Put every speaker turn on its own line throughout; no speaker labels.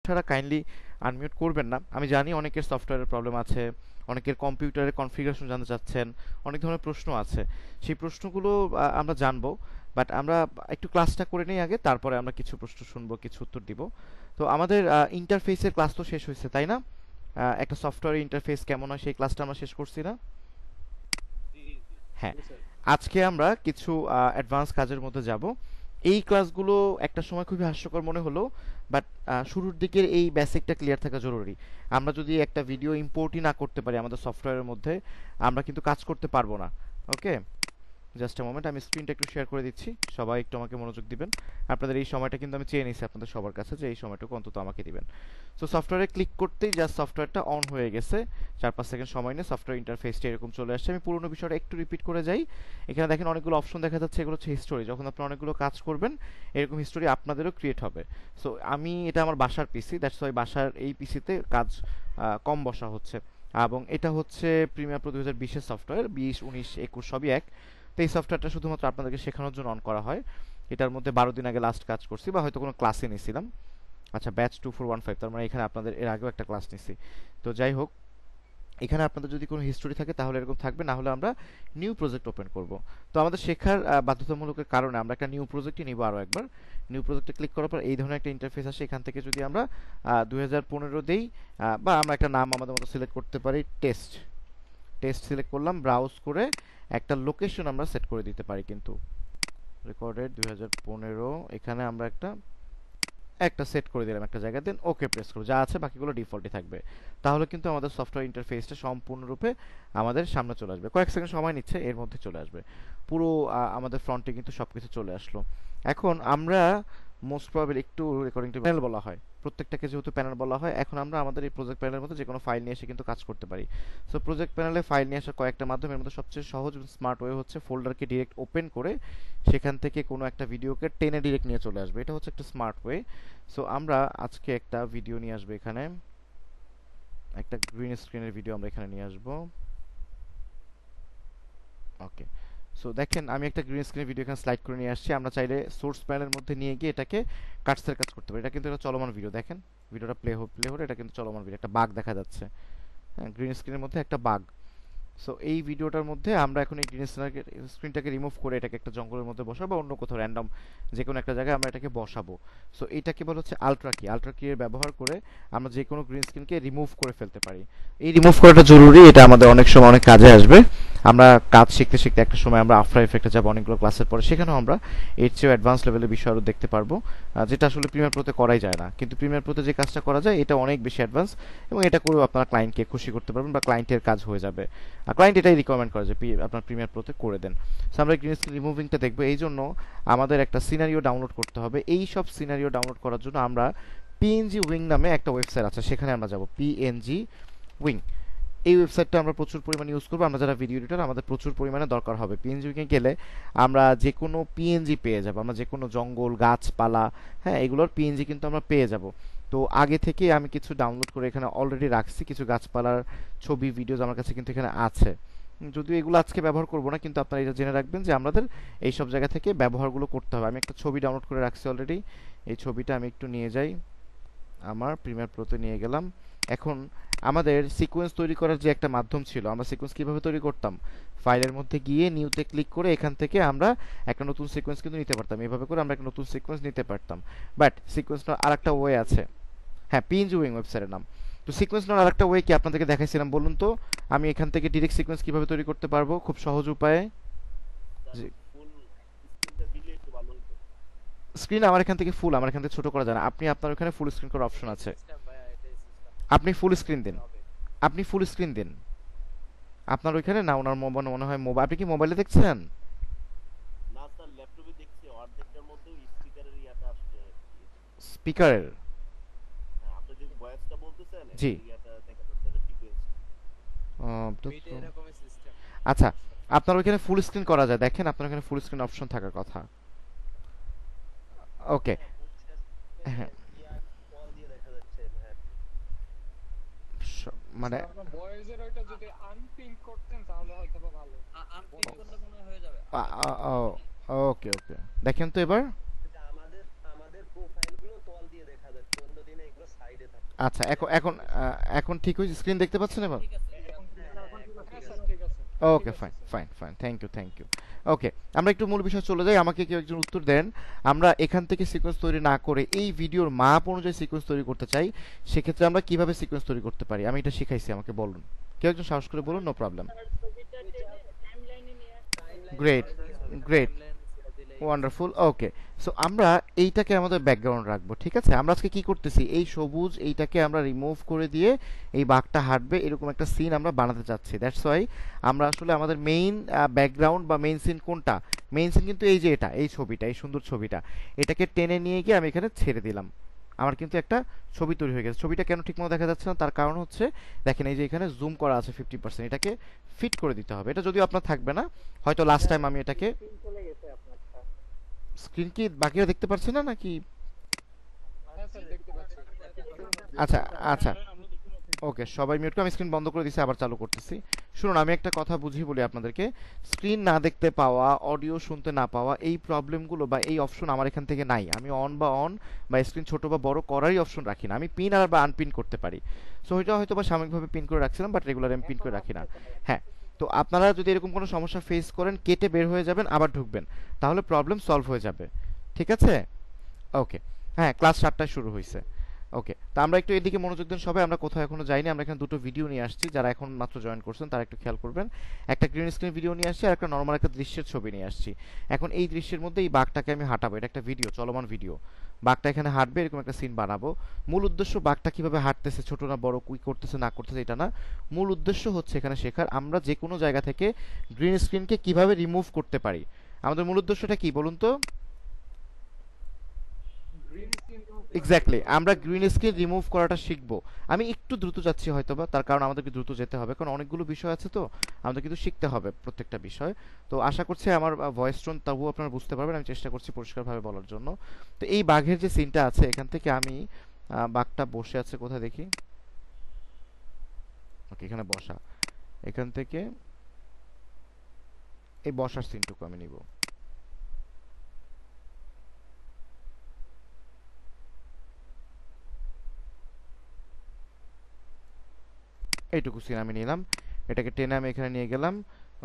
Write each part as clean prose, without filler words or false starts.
ছাড়া kindly unmute করবেন না। আমি জানি অনেকের সফটওয়্যারের প্রবলেম আছে, অনেকের কম্পিউটারের কনফিগারেশন জানতে চাচ্ছেন, অনেক ধরনের প্রশ্ন আছে। সেই প্রশ্নগুলো আমরা জানবো, বাট আমরা একটু ক্লাসটা করে নিই আগে, তারপরে আমরা কিছু প্রশ্ন শুনবো, কিছু উত্তর দিব। তো আমাদের ইন্টারফেসের ক্লাস তো শেষ হয়েছে, তাই না? একটা সফটওয়্যার ইন্টারফেস কেমন হয় সেই ক্লাসটা আমরা শেষ করছি না? হ্যাঁ, আজকে আমরা কিছু অ্যাডভান্স কাজের মধ্যে যাব। এই ক্লাসগুলো একটা সময় খুবই হাস্যকর মনে হলো, বাট শুরুর দিকের এই বেসিকটা ক্লিয়ার থাকা জরুরি। আমরা যদি একটা ভিডিও ইম্পোর্টই না করতে পারি আমাদের সফটওয়্যারের মধ্যে, আমরা কিন্তু কাজ করতে পারবো না। ওকে, জাস্ট আ মোমেন্ট, আমি স্ক্রিনটা একটু শেয়ার করে দিচ্ছি, সবাই একটু আমাকে মনোযোগ দিবেন। আপনাদের এই সময়টা কিন্তু আমি চেয়ে নিছি আপনাদের সবার কাছে, যে এই সময়টুকু অন্তত আমাকে দিবেন। সো সফটওয়্যারে ক্লিক করতেই জাস্ট সফটওয়্যারটা অন হয়ে গেছে। 4-5 সেকেন্ড সময় নিয়ে সফটওয়্যার ইন্টারফেসটা এরকম চলে আসছে। আমি পুরোনো বিষয়টা একটু রিপিট করে যাই। এখানে দেখেন অনেকগুলো অপশন দেখা যাচ্ছে, এগুলো হচ্ছে হিস্টোরি। যখন আপনি অনেকগুলো কাজ করবেন, এরকম হিস্টোরি আপনাদেরও ক্রিয়েট হবে। সো এটা আমার বাসার পিসি, দ্যাটস ওয়াই বাসার এই পিসিতে কাজ কম বসা হচ্ছে। এবং এটা হচ্ছে প্রিমিয়ার প্রো 2020-এর সফটওয়্যার, 20, 19, 21 সবই এক। তো এই সফটওয়্যারটা শুধুমাত্র আপনাদেরকে শেখানোর জন্য অন করা হয়। এটার মধ্যে 12 দিন আগে লাস্ট কাজ করছি, বা হয়তো কোনো ক্লাসে নিয়েছিলাম। আচ্ছা, ব্যাচ 2415, তার মানে এখানে আপনাদের এর আগেও একটা ক্লাস নিছি। তো যাই হোক, এখানে আপনাদের যদি কোনো হিস্টোরি থাকে তাহলে এরকম থাকবে, না হলে আমরা নিউ প্রজেক্ট ওপেন করব। তো আমাদের শেখার বাধ্যতামূলকের কারণে আমরা একটা নিউ প্রজেক্টই নিব আরও একবার। নিউ প্রজেক্টে ক্লিক করার পর এই ধরনের একটা ইন্টারফেস আসে। এখান থেকে যদি আমরা 2015 দেই, বা আমরা একটা নাম আমাদের মতো সিলেক্ট করতে পারি, টেস্ট। টেস্ট সিলেক্ট করলাম, ব্রাউজ করে একটা লোকেশন আমরা সেট করে দিতে পারি। কিন্তু রেকর্ডেড 2015, এখানে আমরা একটা একটা সেট করে দিলাম একটা জায়গা, দেন ওকে প্রেস করব। যা আছে বাকিগুলো ডিফল্টই থাকবে। তাহলে কিন্তু আমাদের সফটওয়্যার ইন্টারফেসটা সম্পূর্ণরূপে আমাদের সামনে চলে আসবে। কয়েক সেকেন্ড সময় নিচ্ছে, এর মধ্যে চলে আসবে। পুরো আমাদের ফ্রন্টে কিন্তু সবকিছু চলে আসলো। এখন আমরা মোস্ট প্রবাবলি একটু রেকর্ডিং টু প্যানেল বলা হয়, প্রত্যেকটাকে যেহেতু প্যানেল বলা হয়, এখন আমরা আমাদের এই প্রজেক্ট প্যানেলের মধ্যে যে কোনো ফাইল নিয়ে এসে কিন্তু কাজ করতে পারি। সো প্রজেক্ট প্যানেলে ফাইল নিয়ে আসার কয়েকটা মাধ্যমের মধ্যে সবচেয়ে সহজ এবং স্মার্ট ওয়ে হচ্ছে ফোল্ডারকে ডিরেক্ট ওপেন করে সেখান থেকে কোনো একটা ভিডিওকে টেনে ডিরেক্ট নিয়ে চলে আসবে। এটা হচ্ছে একটা স্মার্ট ওয়ে। সো আমরা আজকে একটা ভিডিও নিয়ে আসবো, এখানে একটা গ্রিন স্ক্রিনের ভিডিও আমরা এখানে নিয়ে আসবো। ওকে, সো দেখেন আমি একটা গ্রিন স্ক্রিন ভিডিও এখানে স্লাইড করে নিয়ে আসছি। আমরা চাইলে সোর্স প্যানেলের মধ্যে নিয়ে গিয়ে এটাকে কাটসের কাজ করতে পারি। এটা কিন্তু একটা চলমান ভিডিও, দেখেন ভিডিওটা প্লে হলে এটা কিন্তু চলমান ভিডিও, একটা বাগ দেখা যাচ্ছে। হ্যাঁ, গ্রিন স্ক্রিনের মধ্যে একটা বাগ। সো এই ভিডিওটার মধ্যে আমরা এখন এই গ্রিন স্ক্রিনটাকে রিমুভ করে এটাকে একটা জঙ্গলের মধ্যে বসাবো, বা অন্য কোথাও র্যান্ডম যে কোনো একটা জায়গায় আমরা এটাকে বসাবো। সো এইটাকে বলা হচ্ছে আলট্রা কি। আলট্রা কি এর ব্যবহার করে আমরা যে কোনো গ্রিন স্ক্রিনকে রিমুভ করে ফেলতে পারি। এই রিমুভ করাটা জরুরি, এটা আমাদের অনেক সময় অনেক কাজে আসবে। আমরা কাজ শিখতে শিখতে একটা সময় আমরা আফটার এফেক্টে যাবো অনেকগুলো ক্লাসের পরে, সেখানেও আমরা এর চেয়ে অ্যাডভান্স লেভেলের বিষয় আরও দেখতে পারবো, যেটা আসলে প্রিমিয়ার প্রোতে করাই যায় না। কিন্তু প্রিমিয়ার প্রোতে যে কাজটা করা যায় এটা অনেক বেশি অ্যাডভান্স, এবং এটা করেও আপনারা ক্লায়েন্টকে খুশি করতে পারবেন, বা ক্লায়েন্টের কাজ হয়ে যাবে। আর ক্লায়েন্ট এটাই রিকমেন্ড করে যে আপনার প্রিমিয়ার প্রোতে করে দেন। সো আমরা গ্রিন স্ক্রিন রিমুভিংটা দেখবো। এই জন্য আমাদের একটা সিনারিও ডাউনলোড করতে হবে। এই সব সিনারিও ডাউনলোড করার জন্য আমরা পিএনজি উইং নামে একটা ওয়েবসাইট আছে, সেখানে আমরা যাব, পিএনজি উইং। এই ওয়েবসাইটটা আমরা প্রচুর পরিমাণে ইউজ করবো। আমরা যারা ভিডিও এডিটর, আমাদের প্রচুর পরিমাণে দরকার হবে। পিএনজি উইংয়ে গেলে আমরা যে কোনো পিএনজি পেয়ে যাবো, আমরা যে কোনো জঙ্গল, গাছপালা, হ্যাঁ, এগুলোর পিএনজি কিন্তু আমরা পেয়ে যাব। তো আগে থেকে আমি কিছু ডাউনলোড করে এখানে অলরেডি রাখছি, কিছু গাছপালার ছবি, ভিডিওস আমার কাছে কিন্তু এখানে আছে। যদিও এগুলো আজকে ব্যবহার করব না, কিন্তু আপনারা এটা জেনে রাখবেন যে আমাদের এই সব জায়গা থেকে ব্যবহারগুলো করতে হবে। আমি একটা ছবি ডাউনলোড করে রাখছি অলরেডি। এই ছবিটা আমি একটু নিয়ে যাই, আমার প্রিমিয়ার প্রোতে নিয়ে গেলাম। এখন আমাদের সিকোয়েন্স তৈরি করার যে একটা মাধ্যম ছিল, আমরা সিকোয়েন্স কিভাবে তৈরি করতাম, ফাইলের মধ্যে গিয়ে নিউতে ক্লিক করে এখান থেকে আমরা একটা নতুন সিকোয়েন্স কিন্তু নিতে পারতাম। এভাবে করে আমরা একটা নতুন সিকোয়েন্স নিতে পারতাম। বাট সিকোয়েন্সটার আরেকটা ওয়ে আছে। হ্যাঁ, পিএনজি উইং ওয়েবসাইটের নাম। তো সিকোয়েন্স নেওয়ার আরেকটা ওয়ে কি আপনাদেরকে দেখাইছিলাম, বলুন তো। আমি এখান থেকে ডিরেক্ট সিকোয়েন্স কিভাবে তৈরি করতে পারবো খুব সহজ উপায়ে? স্ক্রিন আমার এখান থেকে ফুল, আমার এখান থেকে ছোট করা যায় না। আপনি আপনার ওখানে ফুল স্ক্রিন করার অপশন আছে, আপনি ফুল স্ক্রিন দিন। আপনি ফুল স্ক্রিন দিন আপনার ওইখানে। না, ওনার মোবাইল মনে হয় মোবাইল, আপনি কি মোবাইলে দেখছেন? স্পিকারের? জি। আচ্ছা, আপনার ওইখানে ফুল স্ক্রিন করা যায়, দেখেন আপনার ওখানে ফুল স্ক্রিন অপশন থাকার কথা। ওকে, হ্যাঁ, মানে ওকে ওকে, দেখেন তো এবার। আচ্ছা, এখন এখন এখন ঠিক হয়েছে, স্ক্রিন দেখতে পাচ্ছেন এবার?
হ্যাঁ স্যার ঠিক আছে। ঠিক
ওকে,
আছে
fine
sir.
Fine fine, thank you thank you. Okay, আমরা একটু মূল বিষয় চলে যাই, আমাকে কেউ একজন উত্তর দেন। আমরা এখান থেকে সিকোয়েন্স তৈরি না করে এই ভিডিওর মাপ অনুযায়ী সিকোয়েন্স তৈরি করতে চাই, সেক্ষেত্রে আমরা কিভাবে সিকোয়েন্স তৈরি করতে পারি? আমি এটা শিখাইছি, আমাকে বলুন, কেউ একজন সাহস করে বলুন, no problem. Great, great, wonderful. Okay, so আমরা এইটাকে আমাদের ব্যাকগ্রাউন্ড রাখবো, ঠিক আছে? আমরা আজকে কি করতেছি, এই সবুজ এইটাকে আমরা রিমুভ করে দিয়ে এই বাঘটা হাঁটবে এরকম একটা সিন আমরা বানাতে চাচ্ছি। দ্যাটস ওয়াই আমরা আসলে আমাদের মেইন ব্যাকগ্রাউন্ড বা মেইন সিন কোনটা, মেইন সিন কিন্তু এই যে এটা, এই ছবিটা, এই সুন্দর ছবিটা, এটাকে টেনে নিয়ে গিয়ে আমি এখানে ছেড়ে দিলাম। আমার কিন্তু একটা ছবি তৈরি হয়ে গেছে। ছবিটা কেন ঠিকমতো দেখা যাচ্ছে না, তার কারণ হচ্ছে দেখেন এই যে এখানে জুম করা আছে 50%, এটাকে ফিট করে দিতে হবে। এটা যদিও আপনার থাকবে না, হয়তো লাস্ট টাইম আমি এটাকে, স্ক্রিন কি বাকিরা দেখতে পারছে না নাকি?
হ্যাঁ স্যার দেখতে পাচ্ছি।
আচ্ছা আচ্ছা, ওকে, সবাই মিউট করে, আমি স্ক্রিন বন্ধ করে দিছি, আবার চালু করতেছি। শুনুন, আমি একটা কথা বুঝিয়ে বলি আপনাদেরকে। স্ক্রিন না দেখতে পাওয়া, অডিও শুনতে না পাওয়া, এই প্রবলেমগুলো বা এই অপশন আমার এখান থেকে নাই। আমি অন বা স্ক্রিন ছোট বা বড় করারই অপশন রাখি না। আমি পিন আর বা আনপিন করতে পারি। সো এটা হয়তো বা সাময়িকভাবে পিন করে রাখছিলাম, বাট রেগুলার আমি পিন করে রাখি না। হ্যাঁ, তো আপনারা যদি এরকম কোনো সমস্যা ফেস করেন, কেটে বের হয়ে যাবেন, আবার ঢুকবেন, তাহলে প্রবলেম সলভ হয়ে যাবে। ঠিক আছে? ওকে, হ্যাঁ, ক্লাস 7টায় শুরু হয়েছে। ওকে, তা আমরা একটু এদিকে মনোযোগ দেন সবাই, আমরা কোথাও এখনো যাইনি। আমরা এখানে দুটো ভিডিও নিয়ে আসছি, যারা এখন মাত্র জয়েন করছেন তারা একটু খেয়াল করবেন। একটা গ্রিন স্ক্রিন ভিডিও নিয়ে আসছি আর একটা নর্মাল একটা দৃশ্যের ছবি নিয়ে আসছি। এখন এই দৃশ্যের মধ্যে এই বাঘটাকে আমি হাঁটাবো, এটা একটা ভিডিও, চলমান ভিডিও। বাঘটা এখানে হাঁটবে, এরকম একটা সিন বানাবো। মূল উদ্দেশ্য বাঘটা কিভাবে হাঁটতেছে, ছোট না বড়, কুই করতেছে না করতেছে এটা না। মূল উদ্দেশ্য হচ্ছে এখানে শেখার আমরা যে কোনো জায়গা থেকে গ্রিন স্ক্রিনকে কিভাবে রিমুভ করতে পারি। আমাদের মূল উদ্দেশ্যটা কি বলুন তো?
গ্রিন স্ক্রিন রিমুভ করা
এক্স্যাক্টলি,
শিখবো।
আমরা গ্রিন স্ক্রিন রিমুভ করাটা শিখবো। আমি একটু দ্রুত যাচ্ছি হয়তোবা, তার কারণ আমাদেরকে দ্রুত যেতে হবে, কারণ অনেকগুলো বিষয় আছে তো, আমাদের কিন্তু শিখতে হবে প্রত্যেকটা বিষয়। তো আশা করছি আমার ভয়েস টোন তবুও আপনারা বুঝতে পারবেন, আমি চেষ্টা করছি পরিষ্কারভাবে বলার জন্য। তো এই বাঘের যে সিনটা আছে, এখান থেকে আমি বাঘটা বসে আছে কোথায় দেখি, ওকে, এখানে বসা, এখান থেকে এই বসার সিনটুকু আমি নিব। এইটুকু সিন আমি নিলাম, এটাকে টেনে আমি এখানে নিয়ে গেলাম।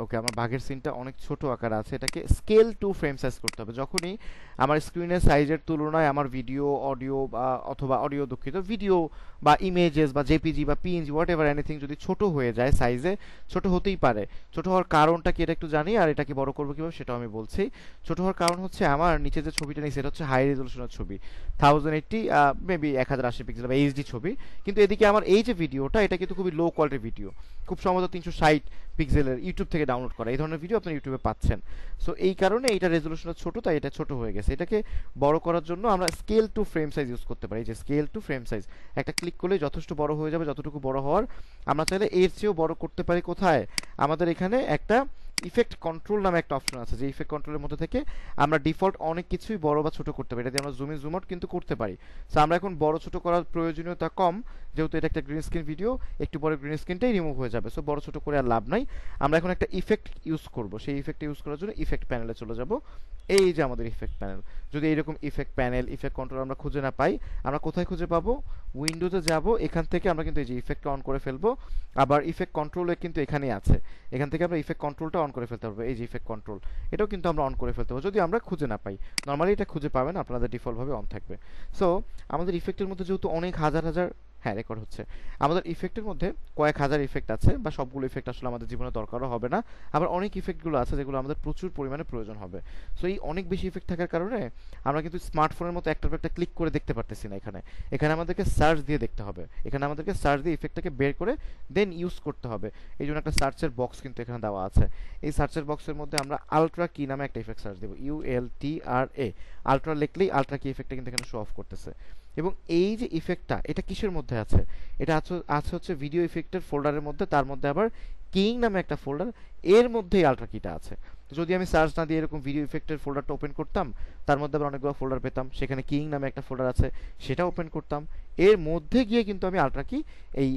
ওকে, আমার বাঘের সিনটা অনেক ছোট আকার আছে, এটাকে স্কেল টু ফ্রেম সাইজ করতে হবে। যখনই আমার স্ক্রিনের সাইজের তুলনায় আমার ভিডিও, অডিও বা অথবা অডিও, দুঃখিত, ভিডিও বা ইমেজেস বা জেপিজি বা পিএনজি হোয়াট এভার এনিথিং যদি ছোট হয়ে যায় সাইজে, ছোট হতেই পারে। ছোট হওয়ার কারণটা কি এটা একটু জানি, আর এটাকে বড় করবো কিভাবে সেটাও আমি বলছি। ছোট হওয়ার কারণ হচ্ছে আমার নিচে যে ছবিটা নিয়েছে এটা হচ্ছে হাই রেজলিউশনের ছবি, 1080 মেবি 1080 পিক্সেল বা এইচডি ছবি। কিন্তু এদিকে আমার এই যে ভিডিওটা, এটা কিন্তু খুবই লো কোয়ালিটির ভিডিও, খুব সম্ভবত 360 পিক্সেলের, ইউটিউব থেকে ডাউনলোড করা এই ধরনের ভিডিও আপনি ইউটিউবে পাচ্ছেন। সো এই কারণে এইটা রেজলিউশনটা ছোট, তাই এটা ছোট হয়ে গেছে। এটাকে বড় করার জন্য আমরা scale two frame size use করতে পারি। এই যে স্কেল টু ফ্রেম সাইজ, একটা ক্লিক করলে যথেষ্ট বড় হয়ে যাবে, যতটুকু বড় হওয়ার। আমরা চাইলে এর চেয়েও বড় করতে পারি। কোথায়? আমাদের এখানে একটা ইফেক্ট কন্ট্রোল নামে একটা অপশন আছে, যে ইফেক্ট কন্ট্রোলের মধ্যে থেকে আমরা ডিফল্ট অনেক কিছুই বড় বা ছোট করতে পারি, এটা দিয়ে আমরা জুম ইন জুম আউট কিন্তু করতে পারি। সো আমরা এখন বড় ছোট করার প্রয়োজনীয়তা কম, যেহেতু এটা একটা গ্রিন স্ক্রিন ভিডিও, একটু পরে গ্রিন স্ক্রিনটাই রিমুভ হয়ে যাবে। সো বড় ছোট করে আর লাভ নাই। আমরা এখন একটা ইফেক্ট ইউজ করব, সেই ইফেক্ট ইউজ করার জন্য ইফেক্ট প্যানেলে চলে যাব। এই যে আমাদের ইফেক্ট প্যানেল, যদি এইরকম ইফেক্ট প্যানেল, ইফেক্ট কন্ট্রোল আমরা খুঁজে না পাই, আমরা কোথায় খুঁজে পাবো? উইন্ডোতে যাব, এখান থেকে আমরা কিন্তু এই যে ইফেক্টটা অন করে ফেলবো। আবার ইফেক্ট কন্ট্রোলে কিন্তু এখানেই আছে, এখান থেকে আমরা ইফেক্ট কন্ট্রোলটা অন করে ফেলতে পারবো। এই যে ইফেক্ট কন্ট্রোল, এটাও কিন্তু আমরা অন করে ফেলতে পারবো যদি আমরা খুঁজে না পাই। নর্মালি এটা খুঁজে পাবেন, আপনাদের ডিফল্টভাবে অন থাকবে। সো আমাদের ইফেক্টের মধ্যে যেহেতু অনেক হাজার হাজার, হ্যাঁ রেকর্ড হচ্ছে, আমাদের ইফেক্টের মধ্যে কয়েক হাজার ইফেক্ট আছে, বা সবগুলো ইফেক্ট আসলে আমাদের জীবনে দরকারও হবে না। আবার অনেক ইফেক্টগুলো আছে যেগুলো আমাদের প্রচুর পরিমাণে প্রয়োজন হবে। সো এই অনেক বেশি ইফেক্ট থাকার কারণে আমরা কিন্তু স্মার্টফোনের মতো একটার পর একটা ক্লিক করে দেখতে পারতেছি না। এখানে এখানে আমাদেরকে সার্চ দিয়ে দেখতে হবে, এখানে আমাদেরকে সার্চ দিয়ে ইফেক্টটাকে বের করে দেন ইউজ করতে হবে। এই জন্য একটা সার্চের বক্স কিন্তু এখানে দেওয়া আছে। এই সার্চের বক্সের মধ্যে আমরা আলট্রা কি নামে একটা ইফেক্ট সার্চ দেবো, ULTRA। আলট্রা লিখলেই আলট্রা কি ইফেক্টটা কিন্তু এখানে শো অফ করতেছে। এবং এই যে ইফেক্টটা, এটা কিসের মধ্যে আছে? এটা আছে হচ্ছে ভিডিও ইফেক্টের ফোল্ডারের মধ্যে, তার মধ্যে আবার কিং নামে একটা ফোল্ডার, এর মধ্যেই আলট্রা কিটা আছে। তো যদি আমি সার্চ না দিয়ে এরকম ভিডিও ইফেক্টের ফোল্ডারটা ওপেন করতাম, তার মধ্যে আবার অনেকগুলো ফোল্ডার পেতাম, সেখানে কিং নামে একটা ফোল্ডার আছে, সেটা ওপেন করতাম, এর মধ্যে গিয়ে কিন্তু আমি আলট্রা কি এই